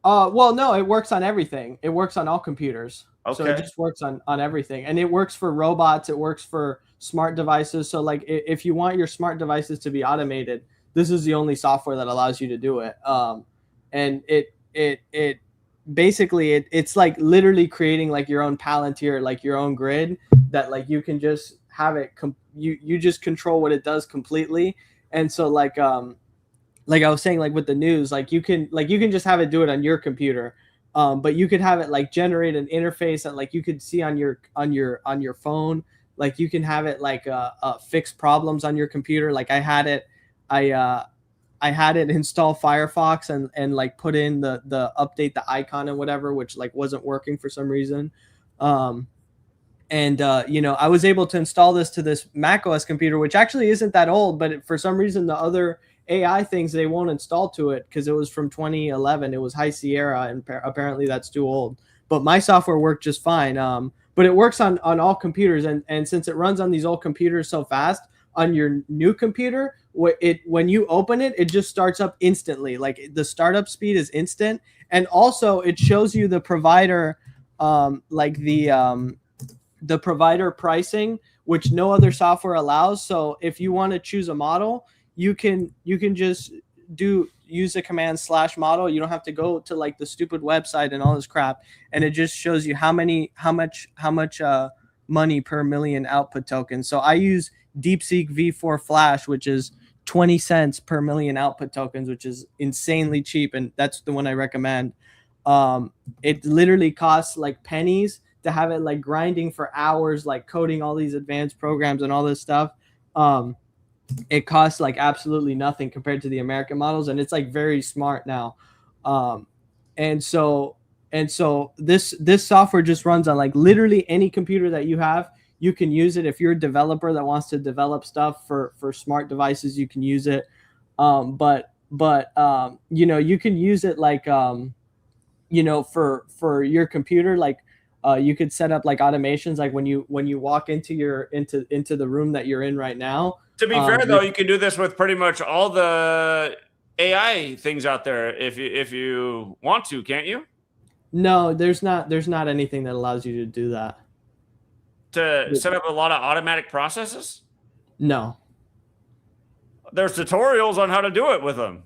[SPEAKER 13] Well, no, it works on everything. It works on all computers.
[SPEAKER 1] Okay.
[SPEAKER 13] So it just works on everything. And it works for robots. It works for smart devices. So like if you want your smart devices to be automated, this is the only software that allows you to do it. And it basically it's like literally creating like your own Palantir, like your own grid that like you can just have it. You just control what it does completely. And so like I was saying, like with the news, like you can just have it do it on your computer. But you could have it like generate an interface that like you could see on your phone. Like you can have it like fix problems on your computer. Like I had it install Firefox and like put in the update the icon and whatever, which like wasn't working for some reason. I was able to install this to this Mac OS computer, which actually isn't that old, but for some reason the other AI things they won't install to it because it was from 2011. It was High Sierra, and apparently that's too old. But my software worked just fine. But it works on all computers, and since it runs on these old computers so fast, on your new computer, when you open it, it just starts up instantly. Like the startup speed is instant, and also it shows you the provider, the provider pricing, which no other software allows. So if you want to choose a model, you can just use the command /model. You don't have to go to like the stupid website and all this crap, and it just shows you how much money per million output tokens. So I use DeepSeek V4 Flash, which is 20 cents per million output tokens, which is insanely cheap, and that's the one I recommend. It literally costs like pennies to have it like grinding for hours, like coding all these advanced programs and all this stuff. It costs like absolutely nothing compared to the American models, and it's like very smart now. And so this software just runs on like literally any computer that you have. You can use it if you're a developer that wants to develop stuff for smart devices. You can use it, but you can use it like for your computer, like you could set up like automations, like when you walk into the room that you're in right now.
[SPEAKER 1] To be fair, though, you can do this with pretty much all the AI things out there if you want to, can't you?
[SPEAKER 13] No, there's not anything that allows you to do that.
[SPEAKER 1] To set up a lot of automatic processes?
[SPEAKER 13] No.
[SPEAKER 1] There's tutorials on how to do it with them.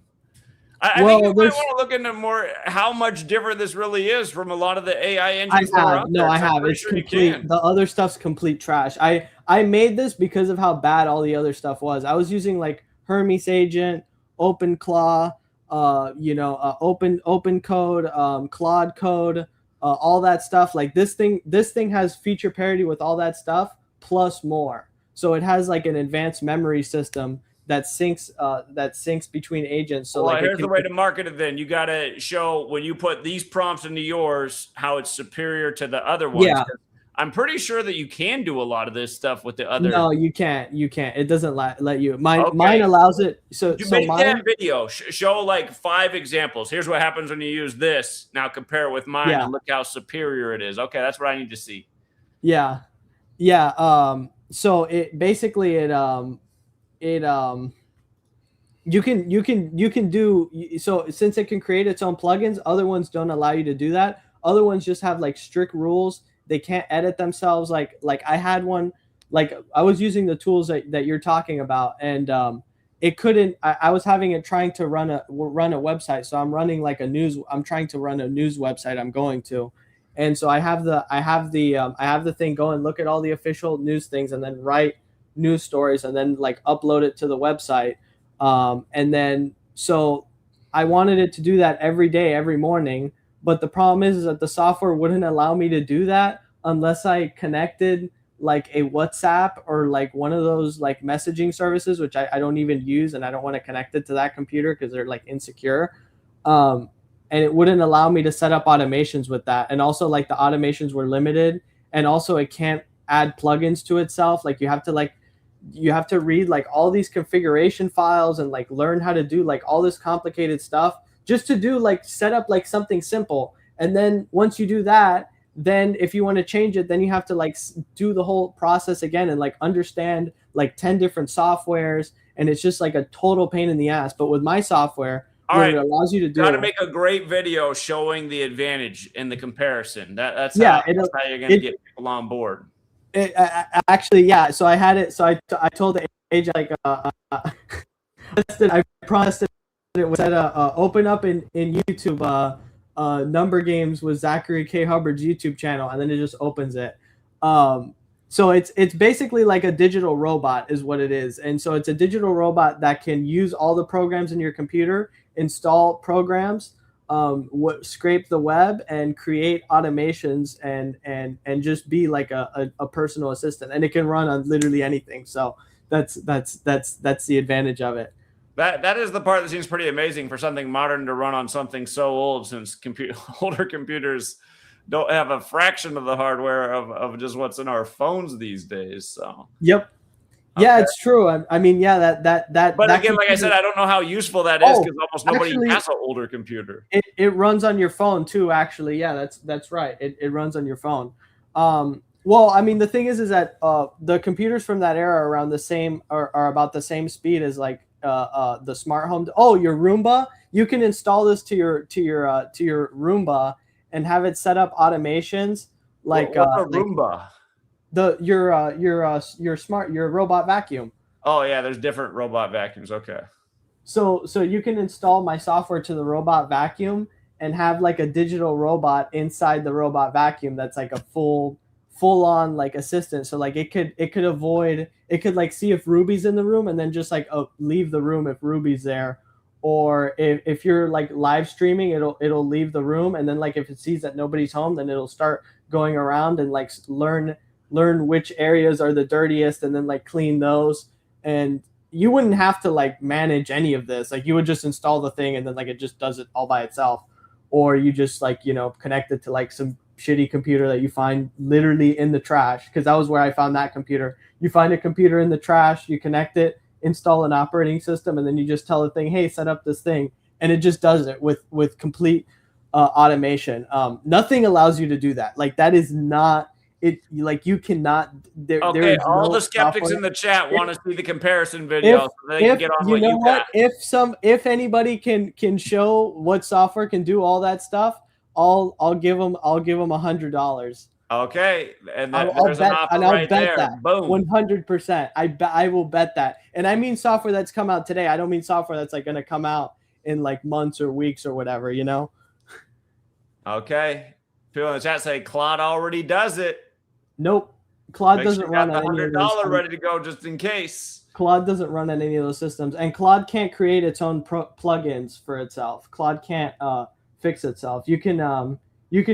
[SPEAKER 1] I think you might want to look into more how much different this really is from a lot of the AI engines that are out there.
[SPEAKER 13] I have. It's complete. The other stuff's complete trash. I made this because of how bad all the other stuff was. I was using like Hermes Agent, OpenClaw, Open Code, Claude Code, all that stuff. Like this thing has feature parity with all that stuff plus more. So it has like an advanced memory system that syncs between agents. So
[SPEAKER 1] here's the way to market it then. You got to show when you put these prompts into yours how it's superior to the other ones.
[SPEAKER 13] Yeah.
[SPEAKER 1] I'm pretty sure that you can do a lot of this stuff with the other.
[SPEAKER 13] No, you can't. You can't. It doesn't let you. Mine
[SPEAKER 1] Okay.
[SPEAKER 13] allows it. So
[SPEAKER 1] You
[SPEAKER 13] so
[SPEAKER 1] make
[SPEAKER 13] mine.
[SPEAKER 1] that video. Show like 5 examples. Here's what happens when you use this. Now compare it with mine
[SPEAKER 13] Yeah.
[SPEAKER 1] and look how superior it is. Okay, that's what I need to see.
[SPEAKER 13] Yeah. So it basically you can do, so since it can create its own plugins, other ones don't allow you to do that. Other ones just have like strict rules. They can't edit themselves. Like I had one, like I was using the tools that you're talking about, and it couldn't. I was having it trying to run a website. So I'm running like I'm trying to run a news website. I'm going to, and so I have the thing go and look at all the official news things, and then write news stories, and then like upload it to the website. And then so I wanted it to do that every day, every morning. But the problem is that the software wouldn't allow me to do that unless I connected like a WhatsApp or like one of those like messaging services, which I don't even use, and I don't want to connect it to that computer because they're like insecure. And it wouldn't allow me to set up automations with that. And also like the automations were limited, and also it can't add plugins to itself. Like you have to read like all these configuration files and like learn how to do like all this complicated stuff just to do like set up like something simple. And then once you do that, then if you want to change it, then you have to like do the whole process again and like understand like 10 different softwares. And it's just like a total pain in the ass. But with my software,
[SPEAKER 1] All right,
[SPEAKER 13] it allows you to do,
[SPEAKER 1] got to make a great video showing the advantage in the comparison. That's
[SPEAKER 13] Yeah,
[SPEAKER 1] how you're going to get people on board.
[SPEAKER 13] Actually, yeah. So I had it. So I told the agent like I promised it was at open up in YouTube number games with Zachary K. Hubbard's YouTube channel, and then it just opens it. So it's basically like a digital robot is what it is. And so it's a digital robot that can use all the programs in your computer, install programs, scrape the web, and create automations and just be like a personal assistant. And it can run on literally anything. So that's the advantage of it.
[SPEAKER 1] That is the part that seems pretty amazing for something modern to run on something so old, since older computers don't have a fraction of the hardware of just what's in our phones these days. So
[SPEAKER 13] yep. Yeah, it's true. I mean, yeah, that.
[SPEAKER 1] But
[SPEAKER 13] that
[SPEAKER 1] again, like I said, I don't know how useful that is because almost nobody
[SPEAKER 13] actually,
[SPEAKER 1] has an older computer.
[SPEAKER 13] It runs on your phone too. Actually, yeah, that's right. It runs on your phone. Well, I mean, the thing is that the computers from that era are around the same, are about the same speed as like the smart home. Oh, your Roomba. You can install this to your Roomba and have it set up automations like
[SPEAKER 1] what's a Roomba?
[SPEAKER 13] Your robot vacuum.
[SPEAKER 1] Oh yeah, there's different robot vacuums. Okay.
[SPEAKER 13] So you can install my software to the robot vacuum and have like a digital robot inside the robot vacuum that's like a full on like assistant. So like it could like see if Ruby's in the room and then just like leave the room if Ruby's there. Or if you're like live streaming, it'll leave the room, and then like if it sees that nobody's home, then it'll start going around and like learn which areas are the dirtiest and then like clean those. And you wouldn't have to like manage any of this. Like you would just install the thing and then like it just does it all by itself. Or you just like, connect it to like some shitty computer that you find literally in the trash, because that was where I found that computer. You find a computer in the trash, you connect it, install an operating system, and then you just tell the thing, hey, set up this thing, and it just does it with complete automation. Nothing allows you to do that. Like that is not it. Like you cannot. There is
[SPEAKER 1] all
[SPEAKER 13] no
[SPEAKER 1] the skeptics
[SPEAKER 13] software.
[SPEAKER 1] in the chat want to see the comparison video so they can get on what you got.
[SPEAKER 13] If anybody can show what software can do all that stuff, I'll give them $100.
[SPEAKER 1] Okay, and then
[SPEAKER 13] I'll
[SPEAKER 1] there's
[SPEAKER 13] bet,
[SPEAKER 1] an offer
[SPEAKER 13] and I'll
[SPEAKER 1] right
[SPEAKER 13] bet
[SPEAKER 1] there.
[SPEAKER 13] that
[SPEAKER 1] Boom.
[SPEAKER 13] 100%. I will bet that, and I mean software that's come out today. I don't mean software that's like going to come out in like months or weeks or whatever.
[SPEAKER 1] Okay, people in the chat say Claude already does it.
[SPEAKER 13] Nope, Claude
[SPEAKER 1] Make
[SPEAKER 13] doesn't
[SPEAKER 1] sure you
[SPEAKER 13] run
[SPEAKER 1] got
[SPEAKER 13] on
[SPEAKER 1] the
[SPEAKER 13] any of those.
[SPEAKER 1] $100 ready to go just in case.
[SPEAKER 13] Claude doesn't run on any of those systems, and Claude can't create its own plugins for itself. Claude can't fix itself. You can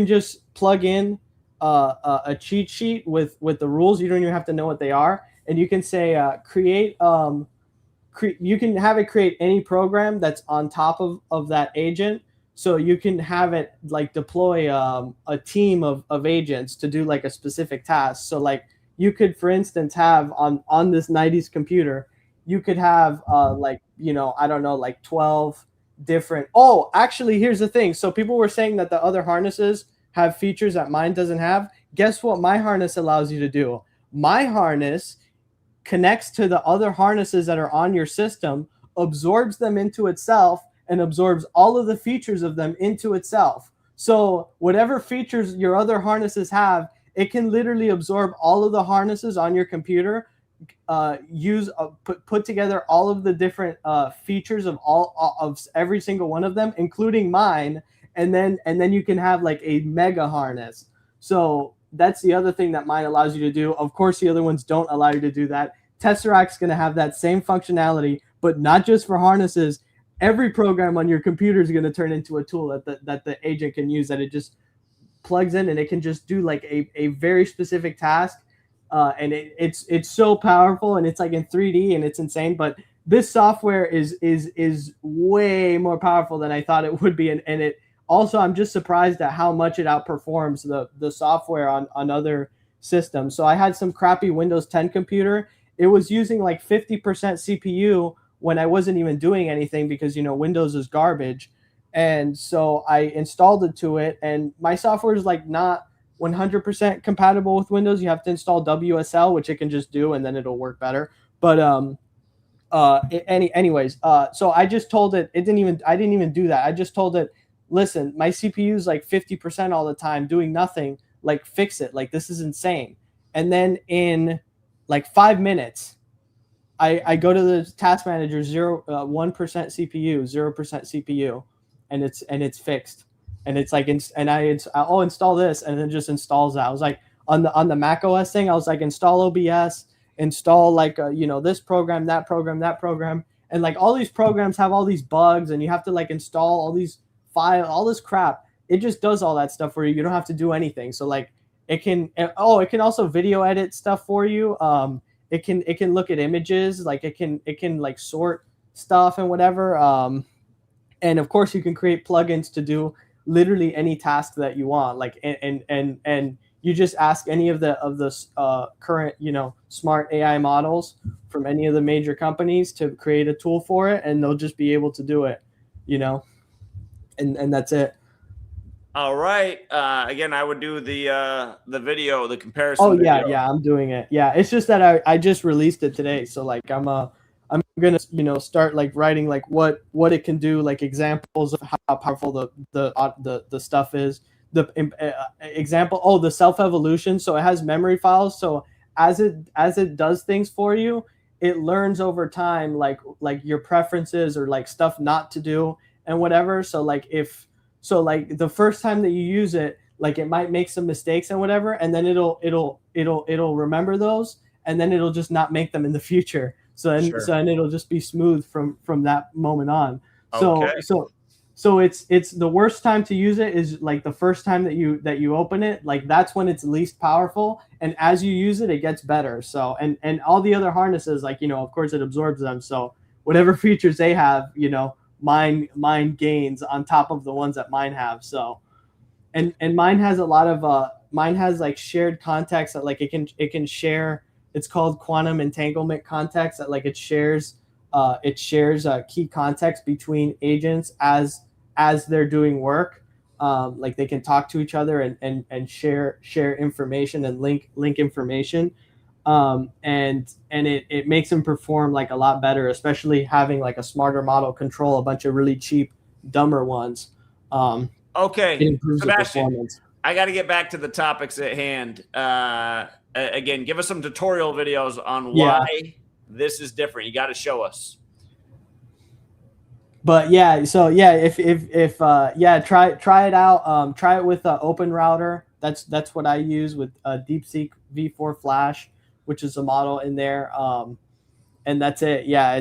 [SPEAKER 13] just plug in a cheat sheet with the rules. You don't even have to know what they are, and you can say create. You can have it create any program that's on top of that agent. So you can have it like deploy a team of agents to do like a specific task. So like you could, for instance, have on this 90s computer, you could have like, I don't know, like 12 different. Oh, actually, here's the thing. So people were saying that the other harnesses have features that mine doesn't have. Guess what my harness allows you to do? My harness connects to the other harnesses that are on your system, absorbs them into itself, and absorbs all of the features of them into itself. So whatever features your other harnesses have, it can literally absorb all of the harnesses on your computer, put together all of the different features of every single one of them, including mine, and then you can have like a mega harness. So that's the other thing that mine allows you to do. Of course, the other ones don't allow you to do that. Tesseract's going to have that same functionality, but not just for harnesses. Every program on your computer is going to turn into a tool that the agent can use, that it just plugs in and it can just do like a very specific task. And it's so powerful, and it's like in 3D, and it's insane. But this software is way more powerful than I thought it would be. And it also, I'm just surprised at how much it outperforms the software on other systems. So I had some crappy Windows 10 computer. It was using like 50% CPU when I wasn't even doing anything, because Windows is garbage. And so I installed it to it, and my software is like not 100% compatible with Windows. You have to install WSL, which it can just do, and then it'll work better. But anyways, so I just told it, I didn't even do that. I just told it, listen, my CPU is like 50% all the time doing nothing, like fix it. Like, this is insane. And then in like 5 minutes, I go to the task manager, 1% CPU, 0% CPU, and it's fixed. And it's like, I'll install this, and then just installs that. I was like, on the Mac OS thing, I was like, install OBS, install like this program, that program, and like all these programs have all these bugs, and you have to like install all these files, all this crap. It just does all that stuff for you. You don't have to do anything. So like it can also video edit stuff for you. It can look at images, like it can like sort stuff and whatever. And of course you can create plugins to do literally any task that you want. Like, and you just ask any of the current, smart AI models from any of the major companies to create a tool for it, and they'll just be able to do it, and that's it.
[SPEAKER 1] All right. Again, I would do the video, the comparison.
[SPEAKER 13] Oh yeah,
[SPEAKER 1] video.
[SPEAKER 13] yeah, I'm doing it. Yeah, it's just that I just released it today, so like I'm gonna start like writing like what it can do, like examples of how powerful the stuff is. The example, the self-evolution. So it has memory files. So as it does things for you, it learns over time like your preferences or like stuff not to do and whatever. So like the first time that you use it, like it might make some mistakes and whatever, and then it'll remember those, and then it'll just not make them in the future. So and it'll just be smooth from that moment on.
[SPEAKER 1] Okay.
[SPEAKER 13] So it's the worst time to use it is like the first time that you open it. Like that's when it's least powerful, and as you use it, it gets better. So and all the other harnesses, like of course it absorbs them. So whatever features they have, mine gains on top of the ones that mine have. So and mine has a lot of mine has like shared context that like it can share. It's called quantum entanglement context, that like it shares key context between agents as they're doing work. Like they can talk to each other and share information and link information. And it makes them perform like a lot better, especially having like a smarter model control a bunch of really cheap, dumber ones.
[SPEAKER 1] Okay,
[SPEAKER 13] it improves the
[SPEAKER 1] Sebastian,
[SPEAKER 13] performance.
[SPEAKER 1] I got to get back to the topics at hand. Again, give us some tutorial videos on why this is different. You got to show us.
[SPEAKER 13] But yeah, so yeah, if try it out. Try it with Open Router. That's what I use with DeepSeek V4 Flash, which is a model in there. And that's it. Yeah,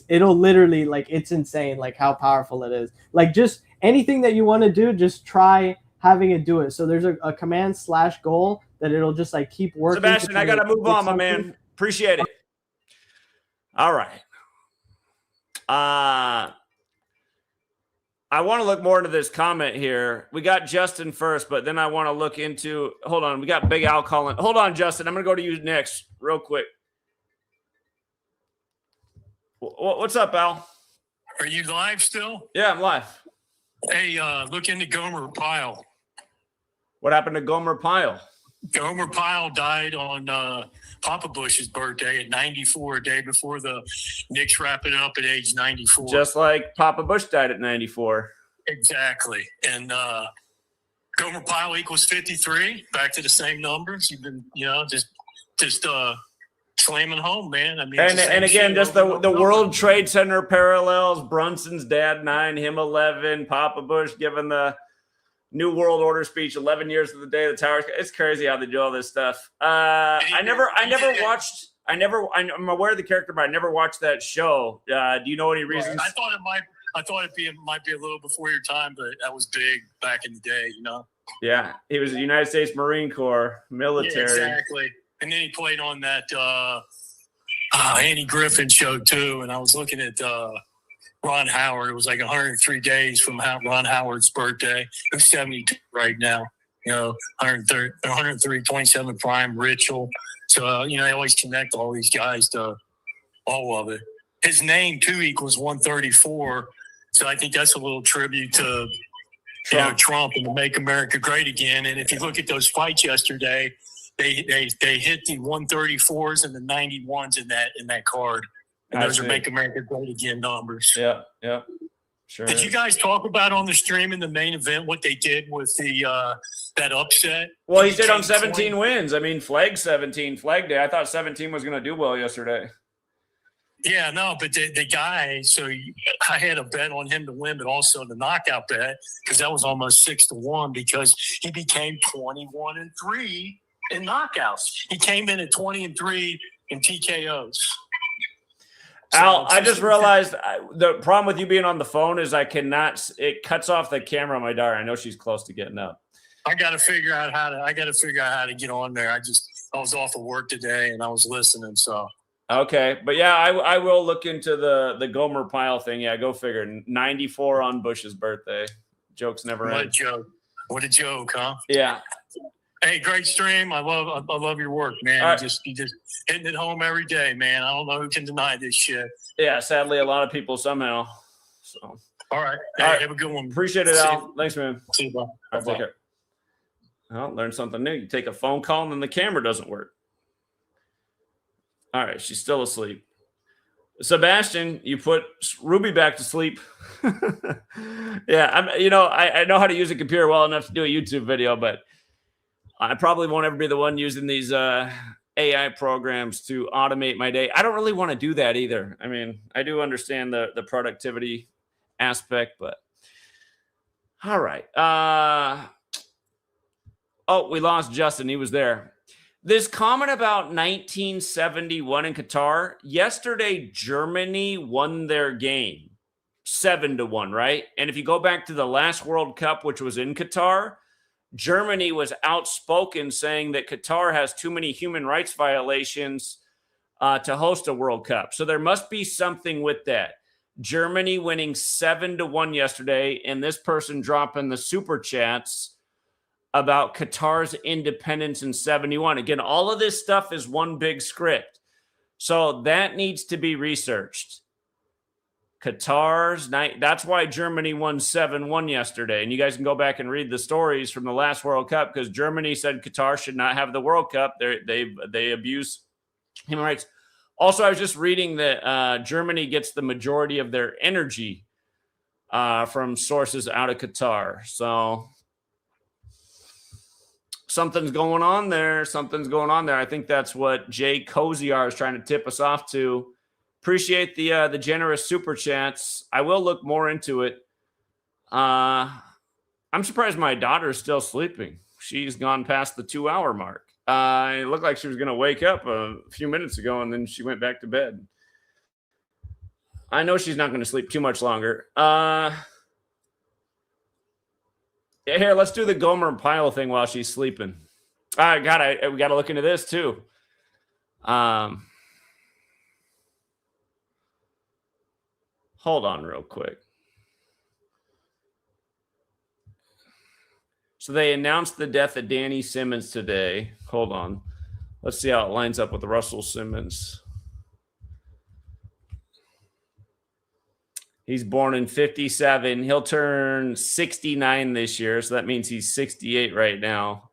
[SPEAKER 13] it'll literally like, it's insane like how powerful it is. Like just anything that you want to do, just try having it do it. So there's a command/goal that it'll just like keep working.
[SPEAKER 1] Sebastian, I got to move on, my man. Appreciate it. All right. I want to look more into this comment here. We got Justin first, but then I want to look into. Hold on, we got Big Al calling. Hold on, Justin. I'm going to go to you next, real quick. What's up, Al?
[SPEAKER 14] Are you live still?
[SPEAKER 1] Yeah, I'm live.
[SPEAKER 14] Hey, look into Gomer Pyle.
[SPEAKER 1] What happened to Gomer Pyle?
[SPEAKER 14] Gomer Pyle died on Papa Bush's birthday at 94, a day before the Knicks wrap it up at age 94.
[SPEAKER 1] Just like Papa Bush died at 94.
[SPEAKER 14] Exactly. And Gomer Pyle equals 53. Back to the same numbers. You've been, just slamming home, man. I mean,
[SPEAKER 1] And again, just the World Trade Center parallels. Brunson's dad 9, him 11. Papa Bush giving the New World Order speech 11 years of the day of the towers. It's crazy how they do all this stuff. I'm aware of the character, but I never watched that show. Do you know any reasons?
[SPEAKER 14] I thought it might be a little before your time, but that was big back in the day,
[SPEAKER 1] Yeah, he was the United States Marine Corps military.
[SPEAKER 14] Yeah, exactly. And then he played on that Andy Griffin show too. And I was looking at Ron Howard. It was like 103 days from Ron Howard's birthday. He's 72 right now. 103, 27 prime, Richel. So, they always connect all these guys to all of it. His name, too, equals 134. So I think that's a little tribute to Trump and to Make America Great Again. And if you look at those fights yesterday, they hit the 134s and the 91s in that card. And those are Make America Great Again numbers.
[SPEAKER 1] Yeah. Sure.
[SPEAKER 14] Did you guys talk about on the stream in the main event what they did with the that upset?
[SPEAKER 1] Well, he did on 17 wins. I mean, flag 17, flag day. I thought 17 was going to do well yesterday.
[SPEAKER 14] Yeah, no, but the guy, I had a bet on him to win, but also the knockout bet, because that was almost 6-1, because he became 21-3 in knockouts. He came in at 20-3 in TKOs.
[SPEAKER 1] Al, I just realized the problem with you being on the phone is it cuts off the camera on my daughter. I know she's close to getting up.
[SPEAKER 14] I got to figure out how to get on there. I was off of work today and I was listening. So.
[SPEAKER 1] Okay. But yeah, I will look into the Gomer Pyle thing. Yeah. Go figure. 94 on Bush's birthday. Jokes never end.
[SPEAKER 14] What a joke, huh?
[SPEAKER 1] Yeah.
[SPEAKER 14] Hey, great stream. I love your work, man.
[SPEAKER 1] Right.
[SPEAKER 14] You just hitting it home every day, man. I don't know who can deny this shit.
[SPEAKER 1] Yeah, sadly, a lot of people somehow. So.
[SPEAKER 14] All right. Hey,
[SPEAKER 1] all right.
[SPEAKER 14] Have a good one.
[SPEAKER 1] Appreciate it, Al. Thanks, man.
[SPEAKER 14] See you, bye.
[SPEAKER 1] All right, take care. Well, learn something new. You take a phone call and then the camera doesn't work. All right, she's still asleep. Sebastian, you put Ruby back to sleep. Yeah, I know how to use a computer well enough to do a YouTube video, but I probably won't ever be the one using these AI programs to automate my day. I don't really want to do that either. I mean, I do understand the productivity aspect, but all right. We lost Justin. He was there. This comment about 1971 in Qatar. Yesterday, Germany won their game 7-1, right? And if you go back to the last World Cup, which was in Qatar, Germany was outspoken saying that Qatar has too many human rights violations to host a World Cup. So there must be something with that. Germany winning 7-1 yesterday, and this person dropping the super chats about Qatar's independence in 71. Again, all of this stuff is one big script. So that needs to be researched. Qatar's night. That's why Germany won 7-1 yesterday. And you guys can go back and read the stories from the last World Cup, because Germany said Qatar should not have the World Cup. They abuse human rights. Also, I was just reading that Germany gets the majority of their energy from sources out of Qatar. So something's going on there. I think that's what Jay Koziar is trying to tip us off to. Appreciate the generous super chats. I will look more into it. I'm surprised my daughter is still sleeping. She's gone past the 2-hour mark. It looked like she was going to wake up a few minutes ago, and then she went back to bed. I know she's not going to sleep too much longer. Here, let's do the Gomer Pyle thing while she's sleeping. We got to look into this too. Hold on real quick. So they announced the death of Danny Simmons today. Hold on. Let's see how it lines up with Russell Simmons. He's born in 57. He'll turn 69 this year, so that means he's 68 right now.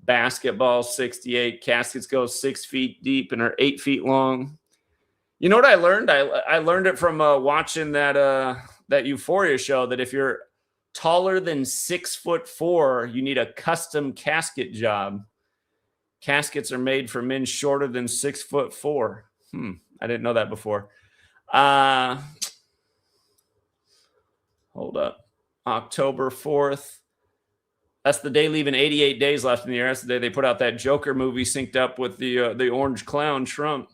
[SPEAKER 1] Basketball, 68. Caskets go 6 feet deep and are 8 feet long. You know what I learned? I learned it from watching that Euphoria show, that if you're taller than 6'4", you need a custom casket job. Caskets are made for men shorter than 6'4". I didn't know that before. Hold up. October 4th. That's the day leaving 88 days left in the year. That's the day they put out that Joker movie synced up with the orange clown Trump.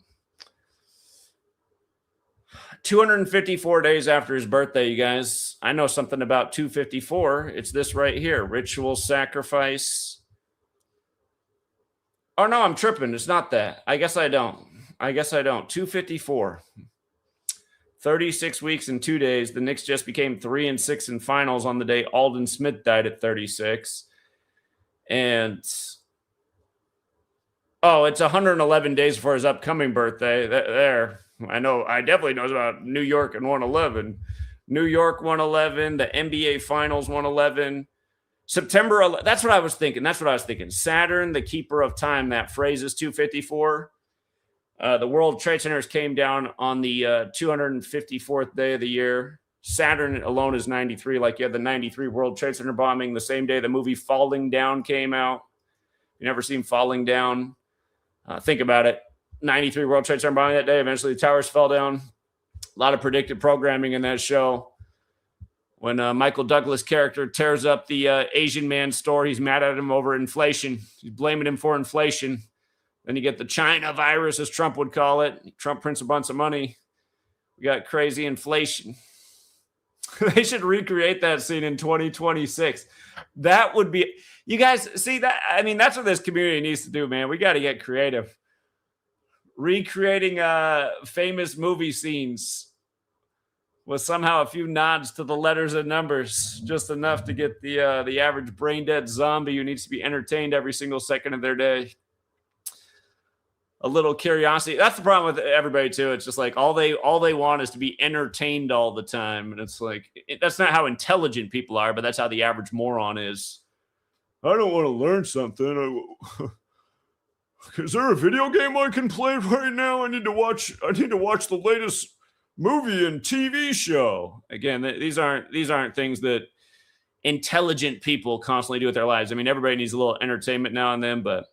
[SPEAKER 1] 254 days after his birthday, you guys. I know something about 254. It's this right here. Ritual sacrifice. Oh, no, I'm tripping. It's not that. I guess I don't. 254. 36 weeks and 2 days. The Knicks just became 3-6 in finals on the day Aldon Smith died at 36. And, it's 111 days before his upcoming birthday. There. I know. I definitely know about New York and 111. New York 111. The NBA Finals 111. September 11. That's what I was thinking. Saturn, the keeper of time. That phrase is 254. The World Trade Centers came down on the 254th day of the year. Saturn alone is 93. Like you had the 93 World Trade Center bombing the same day the movie Falling Down came out. You never seen Falling Down? Think about it. 93 World Trade Center bombing that day. Eventually the towers fell down. A lot of predictive programming in that show. When Michael Douglas' character tears up the Asian man's store, he's mad at him over inflation. He's blaming him for inflation. Then you get the China virus, as Trump would call it. Trump prints a bunch of money. We got crazy inflation. They should recreate that scene in 2026. That would be, you guys see that? I mean, that's what this community needs to do, man. We got to get creative. Recreating famous movie scenes with somehow a few nods to the letters and numbers, just enough to get the average brain dead zombie who needs to be entertained every single second of their day. A little curiosity. That's the problem with everybody too. It's just like all they want is to be entertained all the time, and it's like that's not how intelligent people are, but that's how the average moron is. I don't want to learn something. Is there a video game I can play right now? I need to watch the latest movie and TV show. Again, these aren't things that intelligent people constantly do with their lives. I mean, everybody needs a little entertainment now and then, but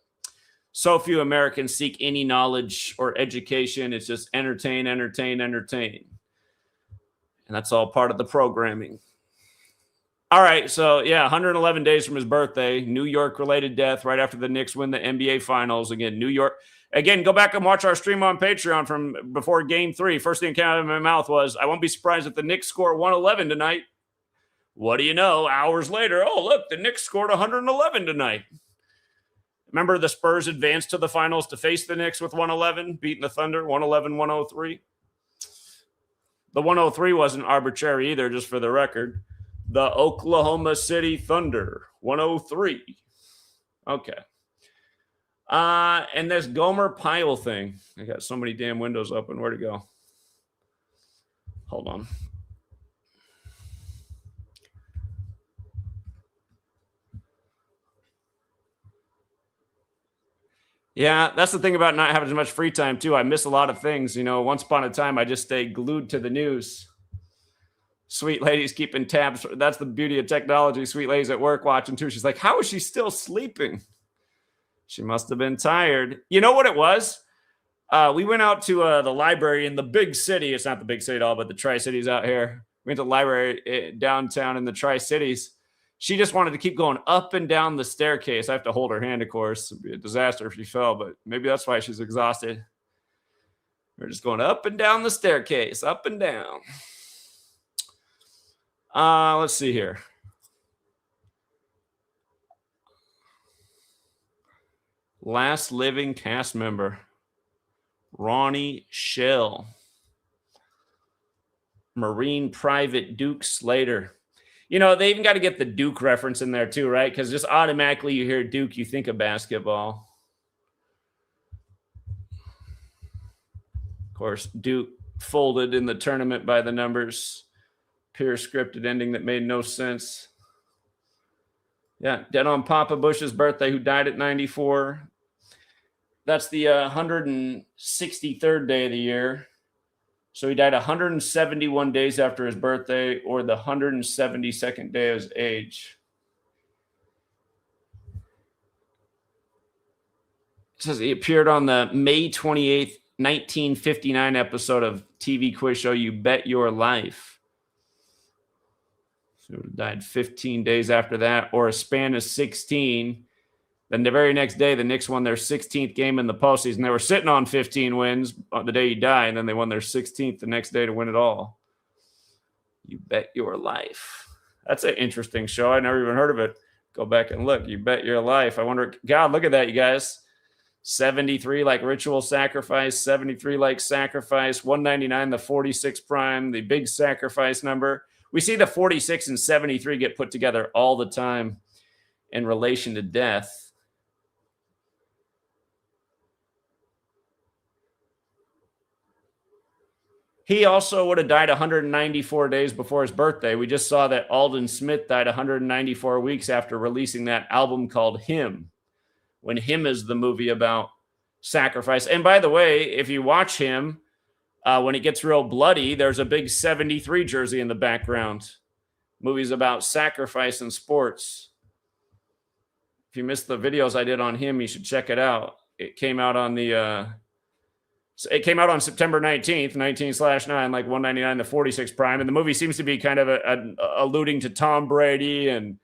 [SPEAKER 1] so few Americans seek any knowledge or education. It's just entertain. And that's all part of the programming. All right, so 111 days from his birthday, New York-related death right after the Knicks win the NBA Finals. Again, New York. Again, go back and watch our stream on Patreon from before Game 3. First thing that came out of my mouth was, I won't be surprised if the Knicks score 111 tonight. What do you know? Hours later, look, the Knicks scored 111 tonight. Remember the Spurs advanced to the finals to face the Knicks with 111, beating the Thunder 111-103. The 103 wasn't arbitrary either, just for the record. The Oklahoma City Thunder 103. Okay. And this Gomer Pyle thing. I got so many damn windows open. Where'd it go? Hold on. Yeah, that's the thing about not having as much free time, too. I miss a lot of things. Once upon a time, I just stayed glued to the news. Sweet lady's keeping tabs. That's the beauty of technology. Sweet lady's at work watching, too. She's like, how is she still sleeping? She must have been tired. You know what it was? We went out to the library in the big city. It's not the big city at all, but the Tri-Cities out here. We went to the library downtown in the Tri-Cities. She just wanted to keep going up and down the staircase. I have to hold her hand, of course. It'd be a disaster if she fell, but maybe that's why she's exhausted. We're just going up and down the staircase, up and down. Let's see here. Last living cast member, Ronnie Shell. Marine Private Duke Slater. You know, they even got to get the Duke reference in there too, right? Because just automatically you hear Duke, you think of basketball. Of course, Duke folded in the tournament by the numbers. Pure scripted ending that made no sense. Yeah, dead on Papa Bush's birthday, who died at 94. That's the 163rd day of the year. So he died 171 days after his birthday, or the 172nd day of his age. It says he appeared on the May 28th, 1959 episode of TV quiz show You Bet Your Life. So he died 15 days after that, or a span of 16. Then the very next day, the Knicks won their 16th game in the postseason. They were sitting on 15 wins on the day he died, and then they won their 16th the next day to win it all. You Bet Your Life. That's an interesting show. I never even heard of it. Go back and look. You Bet Your Life. I wonder, God, look at that, you guys. 73 like Ritual Sacrifice, 73 like Sacrifice, 199 the 46 prime, the big sacrifice number. We see the 46 and 73 get put together all the time in relation to death. He also would have died 194 days before his birthday. We just saw that Aldon Smith died 194 weeks after releasing that album called Him, when Him is the movie about sacrifice. And by the way, if you watch Him, when it gets real bloody, there's a big 73 jersey in the background. Movies about sacrifice in sports. If you missed the videos I did on Him, you should check it out. It came out on the... It came out on September 19th, 19/9, like 199 to 46 prime. And the movie seems to be kind of alluding to Tom Brady and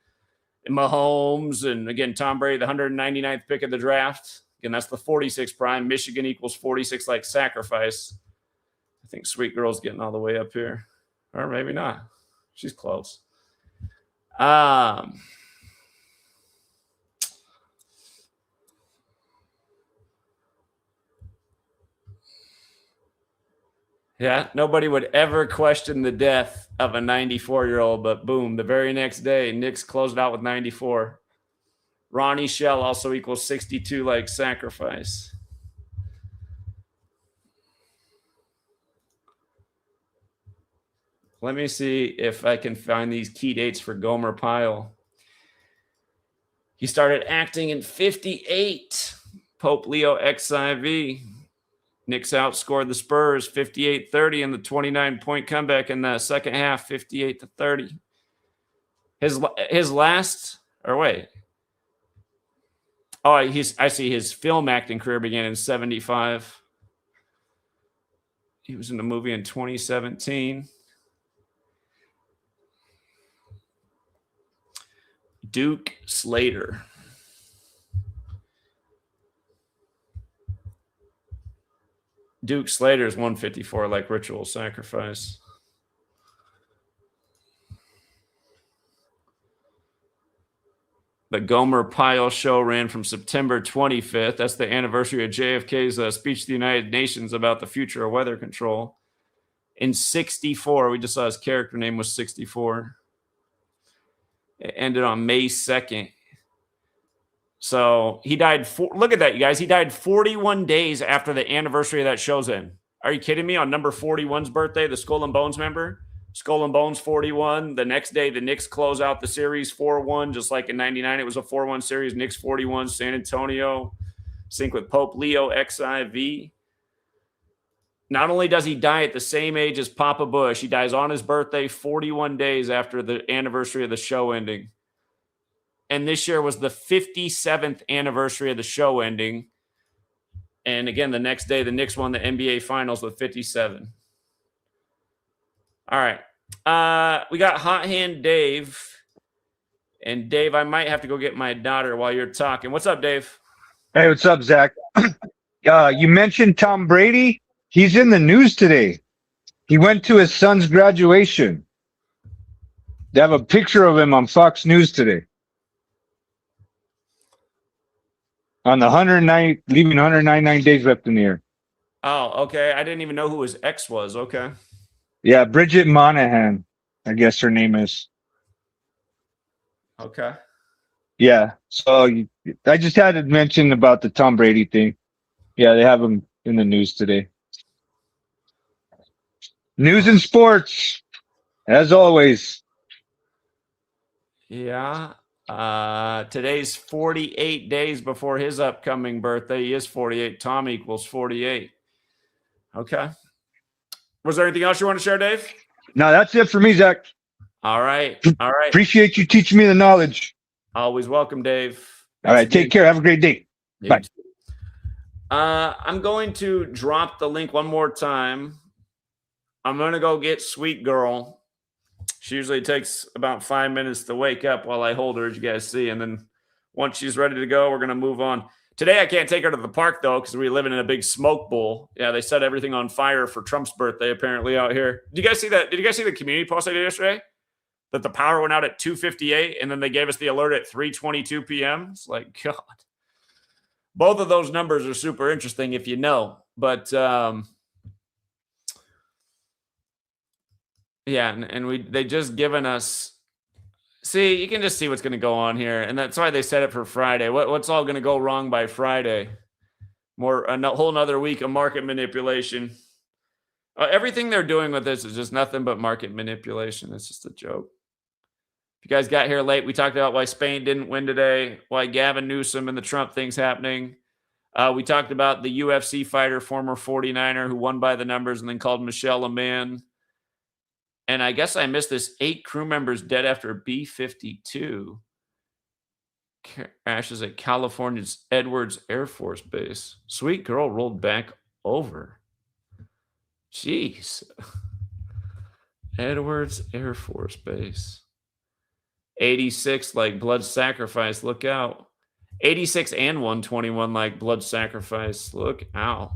[SPEAKER 1] Mahomes. And again, Tom Brady, the 199th pick of the draft. Again, that's the 46 prime. Michigan equals 46 like sacrifice. I think Sweet Girl's getting all the way up here. Or maybe not. She's close. Yeah, nobody would ever question the death of a 94-year-old, but boom, the very next day, Knicks closed out with 94. Ronnie Shell also equals 62 like sacrifice. Let me see if I can find these key dates for Gomer Pyle. He started acting in 58. Pope Leo XIV. Knicks outscored the Spurs 58-30 in the 29-point comeback in the second half, 58-30. His last, or wait. Oh, I see his film acting career began in 75. He was in a movie in 2017. Duke Slater. Duke Slater is 154 like Ritual Sacrifice. The Gomer Pyle show ran from September 25th. That's the anniversary of JFK's speech to the United Nations about the future of weather control. In 64, we just saw his character name was 64. It ended on May 2nd. So he died. Look at that, you guys. He died 41 days after the anniversary of that show's in. Are you kidding me? On number 41's birthday, the Skull and Bones member? Skull and Bones 41. The next day, the Knicks close out the series 4-1, just like in 99. It was a 4-1 series. Knicks 41, San Antonio. Sync with Pope Leo XIV. Not only does he die at the same age as Papa Bush, he dies on his birthday 41 days after the anniversary of the show ending. And this year was the 57th anniversary of the show ending. And again, the next day, the Knicks won the NBA Finals with 57. All right. We got Hot Hand Dave. And Dave, I might have to go get my daughter while you're talking. What's up, Dave?
[SPEAKER 15] Hey, what's up, Zach? You mentioned Tom Brady. He's in the news today. He went to his son's graduation. They have a picture of him on Fox News today. On the 109, leaving 199 days left in the year.
[SPEAKER 1] Oh, okay. I didn't even know who his ex was. Okay.
[SPEAKER 15] Yeah, Bridget Monahan, I guess her name is.
[SPEAKER 1] Okay.
[SPEAKER 15] Yeah. So I just had to mention about the Tom Brady thing. Yeah, they have him in the news today. News and sports, as always.
[SPEAKER 1] Yeah. Today's 48 days before his upcoming birthday. He is 48. Tom equals 48. Okay. Was there anything else you want to share, Dave?
[SPEAKER 15] No, that's it for me, Zach.
[SPEAKER 1] All right. All right.
[SPEAKER 15] Appreciate you teaching me the knowledge.
[SPEAKER 1] Always welcome, Dave.
[SPEAKER 15] All right. Take care. Have a great day. Bye.
[SPEAKER 1] I'm going to drop the link one more time. I'm going to go get Sweet Girl. She usually takes about 5 minutes to wake up while I hold her, as you guys see. And then once she's ready to go, we're going to move on. Today, I can't take her to the park, though, because we're living in a big smoke bowl. Yeah, they set everything on fire for Trump's birthday, apparently, out here. Did you guys see that? Did you guys see the community post I did yesterday? That the power went out at 2:58, and then they gave us the alert at 3:22 p.m.? It's like, God. Both of those numbers are super interesting if you know. But, yeah, and they just given us. See, you can just see what's going to go on here, and that's why they set it for Friday. What's all going to go wrong by Friday? A whole nother week of market manipulation. Everything they're doing with this is just nothing but market manipulation. It's just a joke. If you guys got here late, we talked about why Spain didn't win today, why Gavin Newsom and the Trump thing's happening. We talked about the UFC fighter, former 49er, who won by the numbers and then called Michelle a man. And I guess I missed this. 8 crew members dead after B-52 crashes at California's Edwards Air Force Base. Sweet Girl rolled back over. Jeez. Edwards Air Force Base. 86 like blood sacrifice. Look out. 86 and 121 like blood sacrifice. Look out.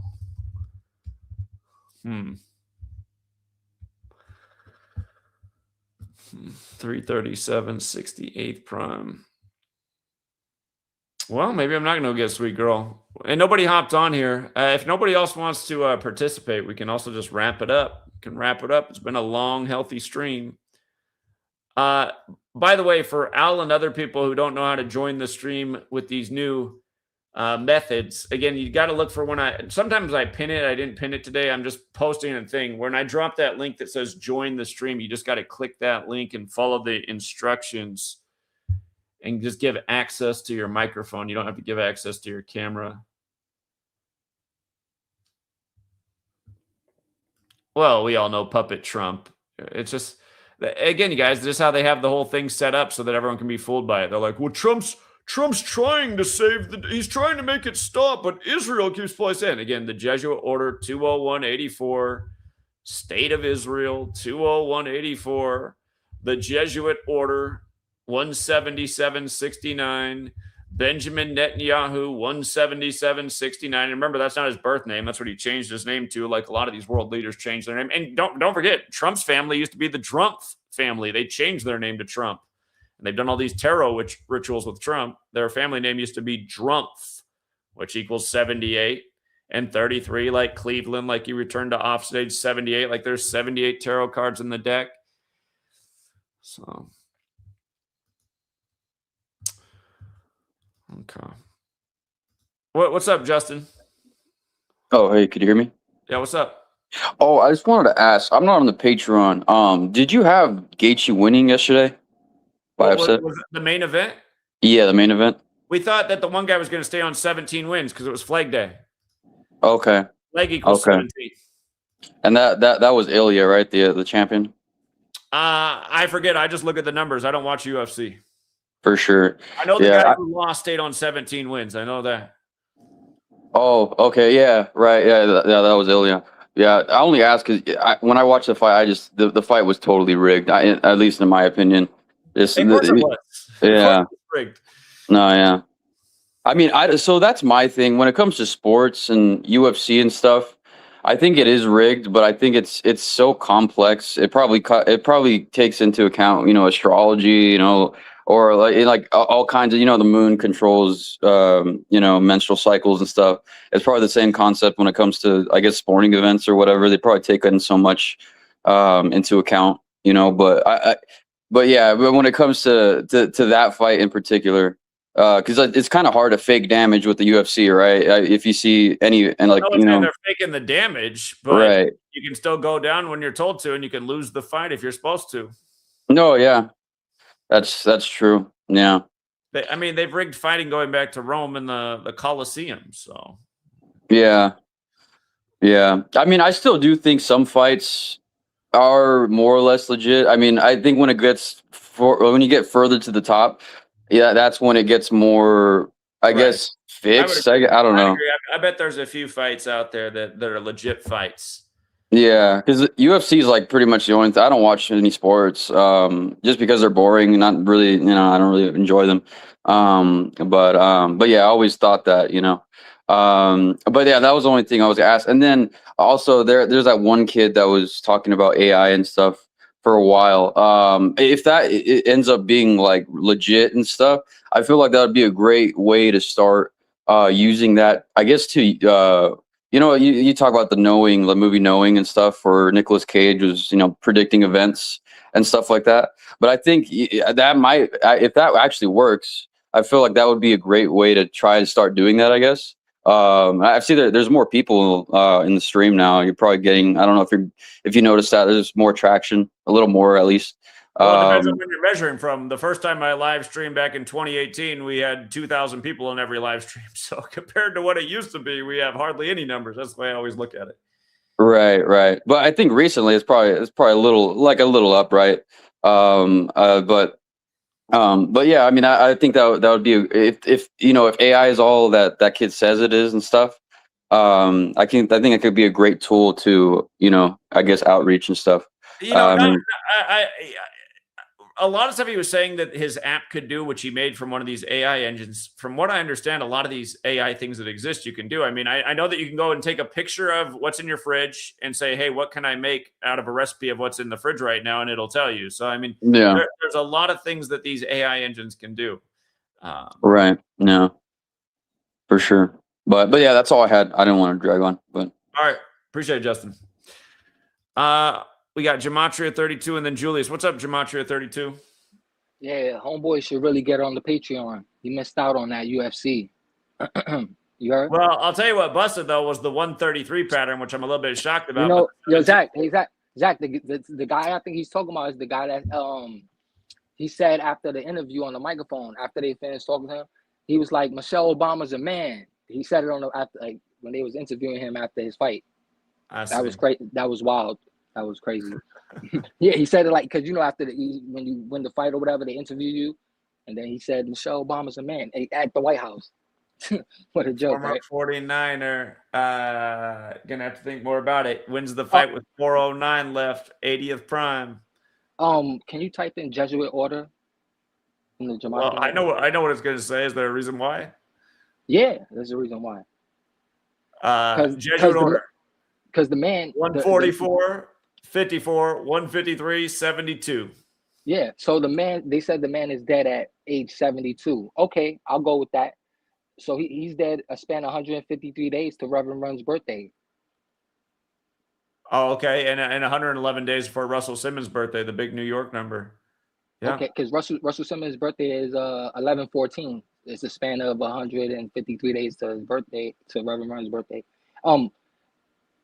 [SPEAKER 1] 337, 68th prime. Well, maybe I'm not going to get Sweet Girl. And nobody hopped on here. If nobody else wants to participate, we can also just wrap it up. It's been a long, healthy stream. By the way, for Al and other people who don't know how to join the stream with these new methods, again, you got to look for sometimes I pin it. I didn't pin it today. I'm just posting a thing. When I drop that link that says join the stream, you just got to click that link and follow the instructions and just give access to your microphone. You don't have to give access to your camera. Well, we all know Puppet Trump. It's just, again, you guys, this is how they have the whole thing set up so that everyone can be fooled by it. They're like, well, Trump's trying to he's trying to make it stop, but Israel keeps placing in. Again, the Jesuit Order 201-84, State of Israel 201-84, the Jesuit Order 177-69, Benjamin Netanyahu 177-69. And remember, that's not his birth name. That's what he changed his name to, like a lot of these world leaders changed their name. And don't forget, Trump's family used to be the Drumpf family. They changed their name to Trump. And they've done all these tarot rituals with Trump. Their family name used to be Drumpf, which equals 78, and 33 like Cleveland, like you returned to offstage, 78, like there's 78 tarot cards in the deck. So, okay. What's up, Justin?
[SPEAKER 16] Oh, hey, could you hear me?
[SPEAKER 1] Yeah, what's up?
[SPEAKER 16] Oh, I just wanted to ask. I'm not on the Patreon. Did you have Gaethje winning yesterday?
[SPEAKER 1] Was it the main event?
[SPEAKER 16] Yeah, the main event.
[SPEAKER 1] We thought that the one guy was going to stay on 17 wins because it was Flag Day.
[SPEAKER 16] Okay.
[SPEAKER 1] Flag equals 17.
[SPEAKER 16] And that was Ilya, right? The champion.
[SPEAKER 1] I forget. I just look at the numbers. I don't watch UFC.
[SPEAKER 16] For sure.
[SPEAKER 1] I know the guy who lost stayed on 17 wins. I know that.
[SPEAKER 16] Oh, okay. Yeah, right. Yeah, that was Ilya. Yeah, I only asked because when I watched the fight, the fight was totally rigged. At least in my opinion.
[SPEAKER 1] Of course it was.
[SPEAKER 16] Yeah.
[SPEAKER 1] Of course it was rigged.
[SPEAKER 16] No, yeah. I mean, so that's my thing when it comes to sports and UFC and stuff. I think it is rigged, but I think it's so complex. It probably takes into account, astrology, or like all kinds of, the moon controls, menstrual cycles and stuff. It's probably the same concept when it comes to, I guess, sporting events or whatever. They probably take in so much into account, but but when it comes to that fight in particular, because it's kind of hard to fake damage with the UFC, right? If you see any and
[SPEAKER 1] Well,
[SPEAKER 16] like
[SPEAKER 1] no one's saying they're faking the damage, but
[SPEAKER 16] right.
[SPEAKER 1] you can still go down when you're told to, and you can lose the fight if you're supposed to.
[SPEAKER 16] No, yeah, that's true. Yeah.
[SPEAKER 1] I mean, they've rigged fighting going back to Rome and the Colosseum. So
[SPEAKER 16] Yeah. I mean, I still do think some fights are more or less legit. I mean, I think when it gets when you get further to the top, yeah, that's when it gets more, I guess, fixed. I don't know.
[SPEAKER 1] agree. I bet there's a few fights out there that are legit fights.
[SPEAKER 16] Yeah, because UFC is like pretty much the only thing. I don't watch any sports, just because they're boring. Not really, I don't really enjoy them. But yeah, I always thought that, but yeah, that was the only thing I was asked. And then also there's that one kid that was talking about AI and stuff for a while. If that it ends up being like legit and stuff, I feel like that would be a great way to start using that, I guess, to you talk about the movie Knowing and stuff, where Nicolas Cage was, predicting events and stuff like that. But I think that might, if that actually works, I feel like that would be a great way to try to start doing that, I guess. I see there's more people in the stream now. You're probably getting, I don't know if you noticed that there's more traction, a little more at least.
[SPEAKER 1] Well, it depends on when you're measuring from. The first time I live streamed back in 2018, we had 2,000 people in every live stream. So compared to what it used to be, we have hardly any numbers. That's the way I always look at it.
[SPEAKER 16] Right. But I think recently it's probably a little up, right? But yeah, I mean, I think that would be if AI is all that kid says it is and stuff. I think it could be a great tool to, I guess, outreach and stuff.
[SPEAKER 1] A lot of stuff he was saying that his app could do, which he made from one of these AI engines. From what I understand, a lot of these AI things that exist, you can do. I mean, I know that you can go and take a picture of what's in your fridge and say, hey, what can I make out of a recipe of what's in the fridge right now? And it'll tell you. So, I mean, there's a lot of things that these AI engines can do.
[SPEAKER 16] Right. No, for sure. But yeah, that's all I had. I didn't want to drag on. But
[SPEAKER 1] all right. Appreciate it, Justin. We got Gematria32 and then Julius. What's up, Gematria32?
[SPEAKER 12] Yeah, homeboy should really get on the Patreon. He missed out on that UFC. You heard?
[SPEAKER 1] Well, I'll tell you what busted, though, was the 133 pattern, which I'm a little bit shocked about.
[SPEAKER 12] Zach, the guy I think he's talking about is the guy that he said after the interview on the microphone, after they finished talking to him, he was like, Michelle Obama's a man. He said it when they was interviewing him after his fight. That was crazy. That was wild. That was crazy. Yeah, he said it like, because after when you win the fight or whatever, they interview you, and then he said Michelle Obama's a man at the White House. What a joke,
[SPEAKER 1] Former
[SPEAKER 12] right?
[SPEAKER 1] 49er, gonna have to think more about it. Wins the fight with 409 left, 80th prime.
[SPEAKER 12] Can you type in Jesuit order in the Gematria?
[SPEAKER 1] Well, I know what it's gonna say. Is there a reason why?
[SPEAKER 12] Yeah, there's a reason why.
[SPEAKER 1] Jesuit order.
[SPEAKER 12] Because the man
[SPEAKER 1] 144, 54, 153, 72.
[SPEAKER 12] Yeah, so they said the man is dead at age 72. Okay, I'll go with that. So he's dead a span of 153 days to Reverend Run's birthday.
[SPEAKER 1] Oh, okay, and 111 days for Russell Simmons' birthday, the big New York number. Yeah.
[SPEAKER 12] Okay, because Russell Simmons' birthday is 11/14. It's a span of 153 days to his birthday, to Reverend Run's birthday.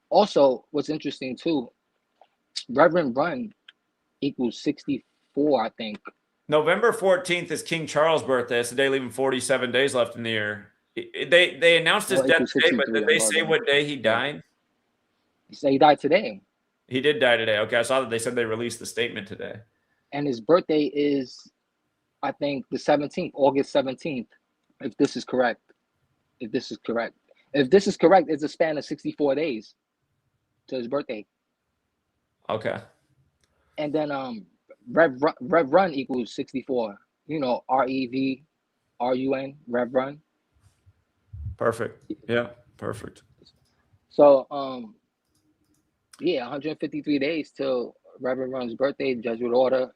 [SPEAKER 12] Also, what's interesting too, Reverend Run equals 64, I think.
[SPEAKER 1] November 14th is King Charles' birthday. It's the day leaving 47 days left in the year. They announced his death today, but did they say what day he died?
[SPEAKER 12] They say he died today.
[SPEAKER 1] He did die today. Okay, I saw that they said they released the statement today.
[SPEAKER 12] And his birthday is, I think, the 17th, August 17th, if this is correct. If this is correct, it's a span of 64 days to his birthday.
[SPEAKER 1] Okay.
[SPEAKER 12] And then Rev Run equals 64. REVRUN, Rev Run.
[SPEAKER 1] Perfect. Yeah, perfect.
[SPEAKER 12] So 153 days till Reverend Run's birthday, Jesuit order,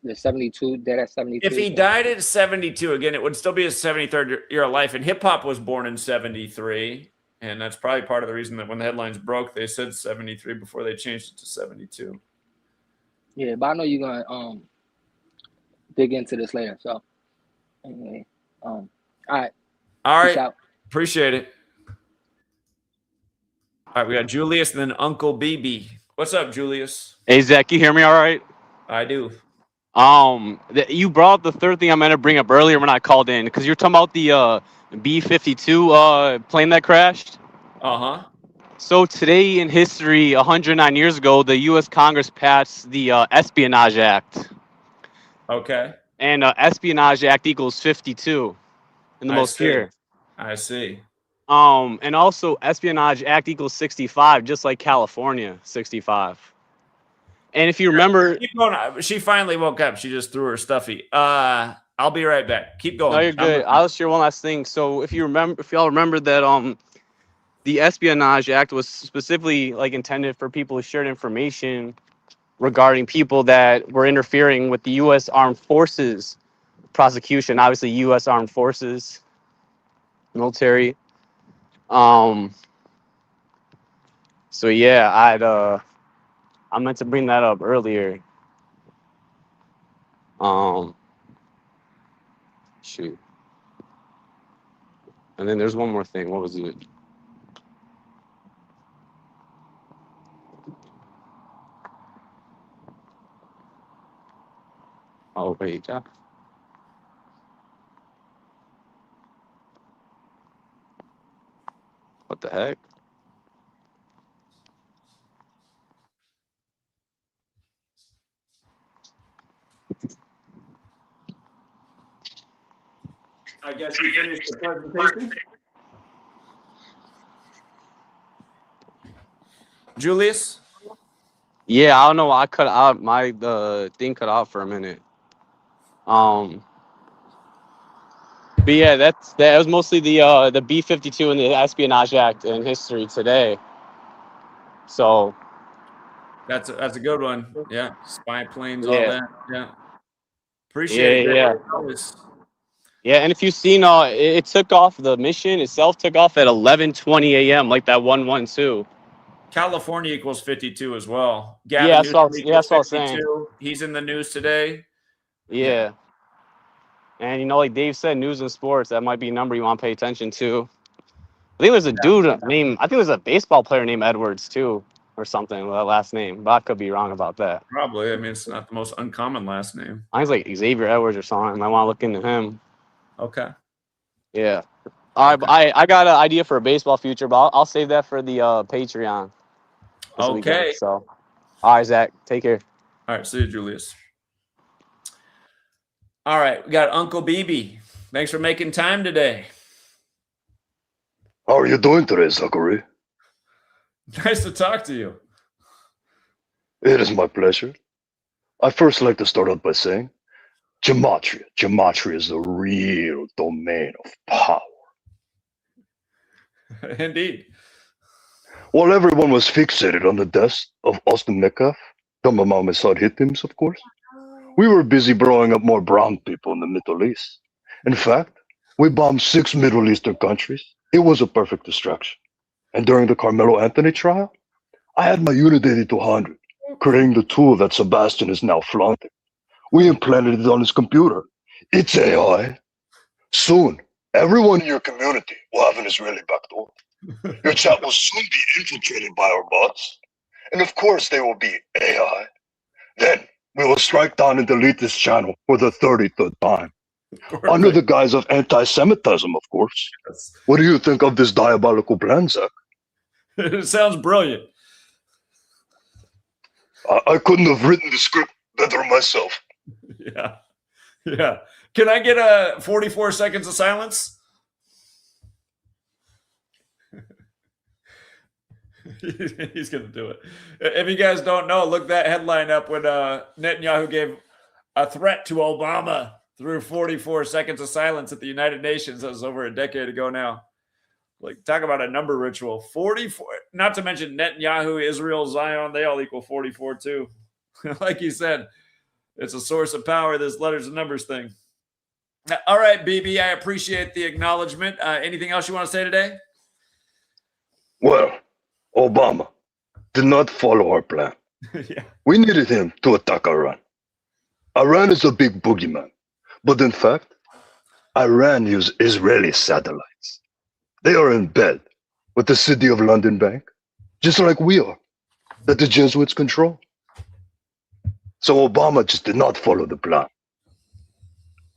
[SPEAKER 12] the 72, dead at 72.
[SPEAKER 1] If he died at 72, again, it would still be his 73rd year of life. And hip hop was born in 73. And that's probably part of the reason that when the headlines broke, they said 73 before they changed it to 72.
[SPEAKER 12] Yeah, but I know you're gonna dig into this later. So anyway, all right.
[SPEAKER 1] All
[SPEAKER 12] Peace
[SPEAKER 1] right.
[SPEAKER 12] out.
[SPEAKER 1] Appreciate it. All right, we got Julius and then Uncle BB. What's up, Julius?
[SPEAKER 4] Hey Zach, you hear me all right?
[SPEAKER 1] I do.
[SPEAKER 4] You brought up the third thing I'm gonna bring up earlier when I called in, because you're talking about the B-52 plane that crashed.
[SPEAKER 1] Uh-huh.
[SPEAKER 4] So today in history, 109 years ago, the U.S. Congress passed the Espionage Act.
[SPEAKER 1] Okay.
[SPEAKER 4] And Espionage Act equals 52 in the
[SPEAKER 1] I
[SPEAKER 4] most
[SPEAKER 1] see.
[SPEAKER 4] here.
[SPEAKER 1] I see.
[SPEAKER 4] And also Espionage Act equals 65, just like California, 65. And if you remember,
[SPEAKER 1] Keep going. She finally woke up. She just threw her stuffy. I'll be right back. Keep going.
[SPEAKER 4] no, you're good. I'll share one last thing. So if y'all remember that the Espionage Act was specifically like intended for people who shared information regarding people that were interfering with the U.S. Armed Forces prosecution. Obviously, U.S. Armed Forces, military. So yeah, I meant to bring that up earlier. Shoot. And then there's one more thing. What was it? Oh wait. What the heck?
[SPEAKER 1] I guess you finished the presentation. Julius?
[SPEAKER 4] Yeah, I don't know. I cut out my thing cut out for a minute. But yeah, that was mostly the B-52 and the Espionage Act in history today. So
[SPEAKER 1] That's a good one. Yeah. Spy planes, all
[SPEAKER 4] yeah,
[SPEAKER 1] that. Yeah. Appreciate it.
[SPEAKER 4] yeah. Yeah, and if you've seen, it took off. The mission itself took off at 11:20 a.m. like that 112.
[SPEAKER 1] California equals 52 as well.
[SPEAKER 4] Yeah,
[SPEAKER 1] Gavin
[SPEAKER 4] that's what
[SPEAKER 1] Newsom
[SPEAKER 4] that's
[SPEAKER 1] equals
[SPEAKER 4] what I was saying.
[SPEAKER 1] 52. He's in the news today.
[SPEAKER 4] Yeah. And like Dave said, news and sports, that might be a number you want to pay attention to. I think there's a dude named, I think there's a baseball player named Edwards too, or something with that last name, but I could be wrong about that.
[SPEAKER 1] Probably. I mean, it's not the most uncommon last name.
[SPEAKER 4] I think it's like Xavier Edwards or something. I want to look into him.
[SPEAKER 1] Okay.
[SPEAKER 4] Yeah. All right, but I got an idea for a baseball future, but I'll save that for the Patreon. This weekend,
[SPEAKER 1] Okay.
[SPEAKER 4] so, all right, Zach, take care.
[SPEAKER 1] All right. See you, Julius. All right. We got Uncle BB. Thanks for making time today.
[SPEAKER 17] How are you doing today, Zachary?
[SPEAKER 1] Nice to talk to you.
[SPEAKER 17] It is my pleasure. I'd first like to start out by saying, Gematria. Gematria is the real domain of power.
[SPEAKER 1] Indeed.
[SPEAKER 17] While everyone was fixated on the death of Austin Metcalf, the homicide victims, of course, we were busy growing up more brown people in the Middle East. In fact, we bombed 6 Middle Eastern countries. It was a perfect distraction. And during the Carmelo Anthony trial, I had my unit 8200, creating the tool that Sebastian is now flaunting. We implanted it on his computer. It's AI. Soon, everyone in your community will have an Israeli backdoor. Your chat will soon be infiltrated by our bots. And of course, they will be AI. Then, we will strike down and delete this channel for the 33rd time.
[SPEAKER 1] Perfect.
[SPEAKER 17] Under the guise of anti-Semitism, of course.
[SPEAKER 1] Yes.
[SPEAKER 17] What do you think of this diabolical plan, Zach?
[SPEAKER 1] It sounds brilliant.
[SPEAKER 17] I couldn't have written the script better myself.
[SPEAKER 1] Yeah. Yeah. Can I get a 44 seconds of silence? He's going to do it. If you guys don't know, look that headline up when Netanyahu gave a threat to Obama through 44 seconds of silence at the United Nations. That was over a decade ago now. Like, talk about a number ritual. 44, not to mention Netanyahu, Israel, Zion, they all equal 44 too. Like you said, it's a source of power, this letters and numbers thing. All right, BB, I appreciate the acknowledgement. Anything else you want to say today?
[SPEAKER 17] Well, Obama did not follow our plan.
[SPEAKER 1] Yeah.
[SPEAKER 17] We needed him to attack Iran. Iran is a big boogeyman, but in fact, Iran use Israeli satellites. They are in bed with the City of London Bank, just like we are, that the Jesuits control. So Obama just did not follow the plan.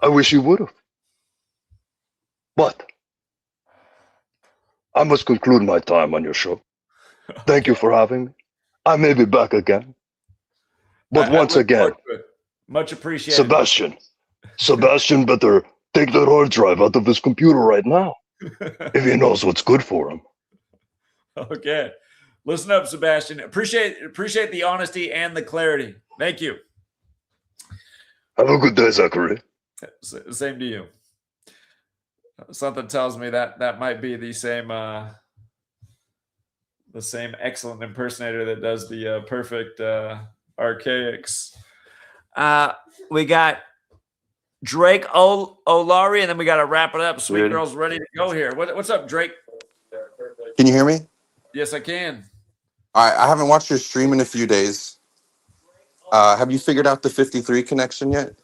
[SPEAKER 17] I wish he would have. But I must conclude my time on your show. Thank you for having me. I may be back again. But
[SPEAKER 1] I
[SPEAKER 17] once
[SPEAKER 1] look
[SPEAKER 17] again,
[SPEAKER 1] forward to it. Much appreciated.
[SPEAKER 17] Sebastian better take that hard drive out of his computer right now if he knows what's good for him.
[SPEAKER 1] Okay. Listen up, Sebastian. Appreciate the honesty and the clarity. Thank you.
[SPEAKER 17] Have a good day, Zachary.
[SPEAKER 1] Same to you. Something tells me that might be the same excellent impersonator that does the perfect archaics. We got Drake O'Laurie, and then we got to wrap it up. Sweet Girl's ready to go here. What's up, Drake?
[SPEAKER 18] Can you hear me?
[SPEAKER 1] Yes, I can.
[SPEAKER 18] All right, I haven't watched your stream in a few days. Have you figured out the 53 connection yet?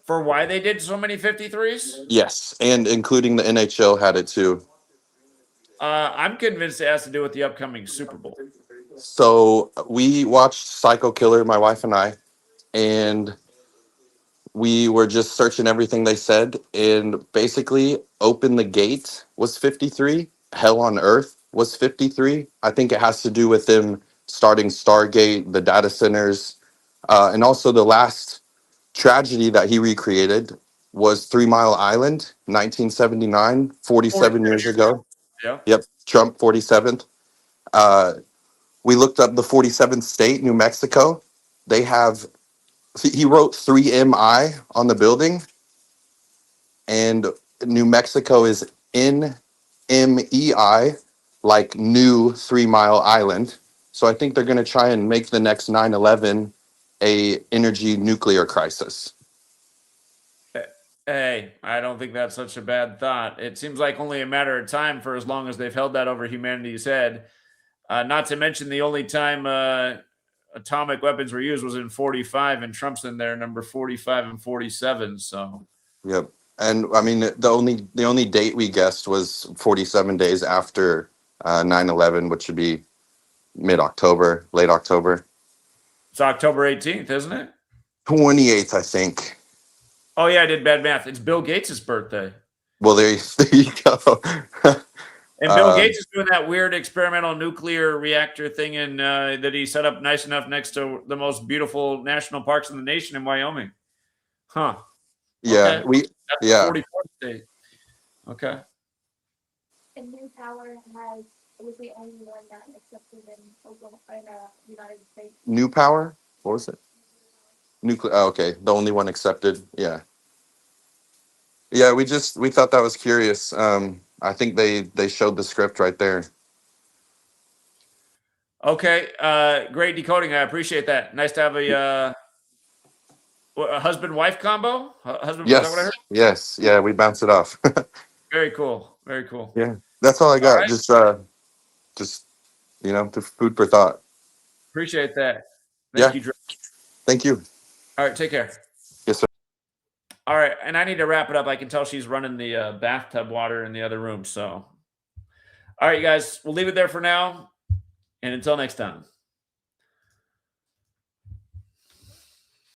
[SPEAKER 1] For why they did so many 53s?
[SPEAKER 18] Yes, and including the NHL had it too.
[SPEAKER 1] I'm convinced it has to do with the upcoming Super Bowl.
[SPEAKER 18] So we watched Psycho Killer, my wife and I, and we were just searching everything they said, and basically Open the Gate was 53, Hell on Earth was 53. I think it has to do with them starting Stargate, the data centers, and also the last tragedy that he recreated was 3 Mile Island, 1979, 47 years ago.
[SPEAKER 1] Yeah.
[SPEAKER 18] Yep, Trump 47th. We looked up the 47th state, New Mexico. They have, he wrote 3MI on the building, and New Mexico is NMEI, like New 3 Mile Island. So I think they're going to try and make the next 9/11 a energy nuclear crisis.
[SPEAKER 1] Hey, I don't think that's such a bad thought. It seems like only a matter of time for as long as they've held that over humanity's head. Not to mention the only time atomic weapons were used was in 45, and Trump's in there, number 45 and 47. So,
[SPEAKER 18] Yep. And I mean, the only date we guessed was 47 days after 9/11, which would be mid-October, late October.
[SPEAKER 1] It's October 18th, isn't it?
[SPEAKER 18] 28th, I think.
[SPEAKER 1] Oh, yeah, I did bad math. It's Bill Gates' birthday.
[SPEAKER 18] Well, there you go.
[SPEAKER 1] And Bill Gates is doing that weird experimental nuclear reactor thing that he set up nice enough next to the most beautiful national parks in the nation in Wyoming. Huh.
[SPEAKER 18] Yeah,
[SPEAKER 1] Okay. That's the
[SPEAKER 18] yeah.
[SPEAKER 1] 44th state. Okay.
[SPEAKER 19] And New Power was the only one that accepted in United States.
[SPEAKER 18] New Power? What was it? Nuclear. Oh, okay, the only one accepted. Yeah. Yeah, we thought that was curious. I think they showed the script right there.
[SPEAKER 1] Okay. Great decoding. I appreciate that. Nice to have a husband-wife combo. Husband. Is that what I
[SPEAKER 18] Yes.
[SPEAKER 1] heard?
[SPEAKER 18] Yes. Yeah, we bounced it off.
[SPEAKER 1] Very cool. Very cool.
[SPEAKER 18] Yeah, that's all I got.
[SPEAKER 1] right.
[SPEAKER 18] Just the food for thought.
[SPEAKER 1] Appreciate that.
[SPEAKER 18] Yeah.
[SPEAKER 1] Thank you, Drew.
[SPEAKER 18] Thank you.
[SPEAKER 1] All right. Take care.
[SPEAKER 18] Yes, sir.
[SPEAKER 1] All right. And I need to wrap it up. I can tell she's running the bathtub water in the other room. So, all right, you guys, we'll leave it there for now. And until next time.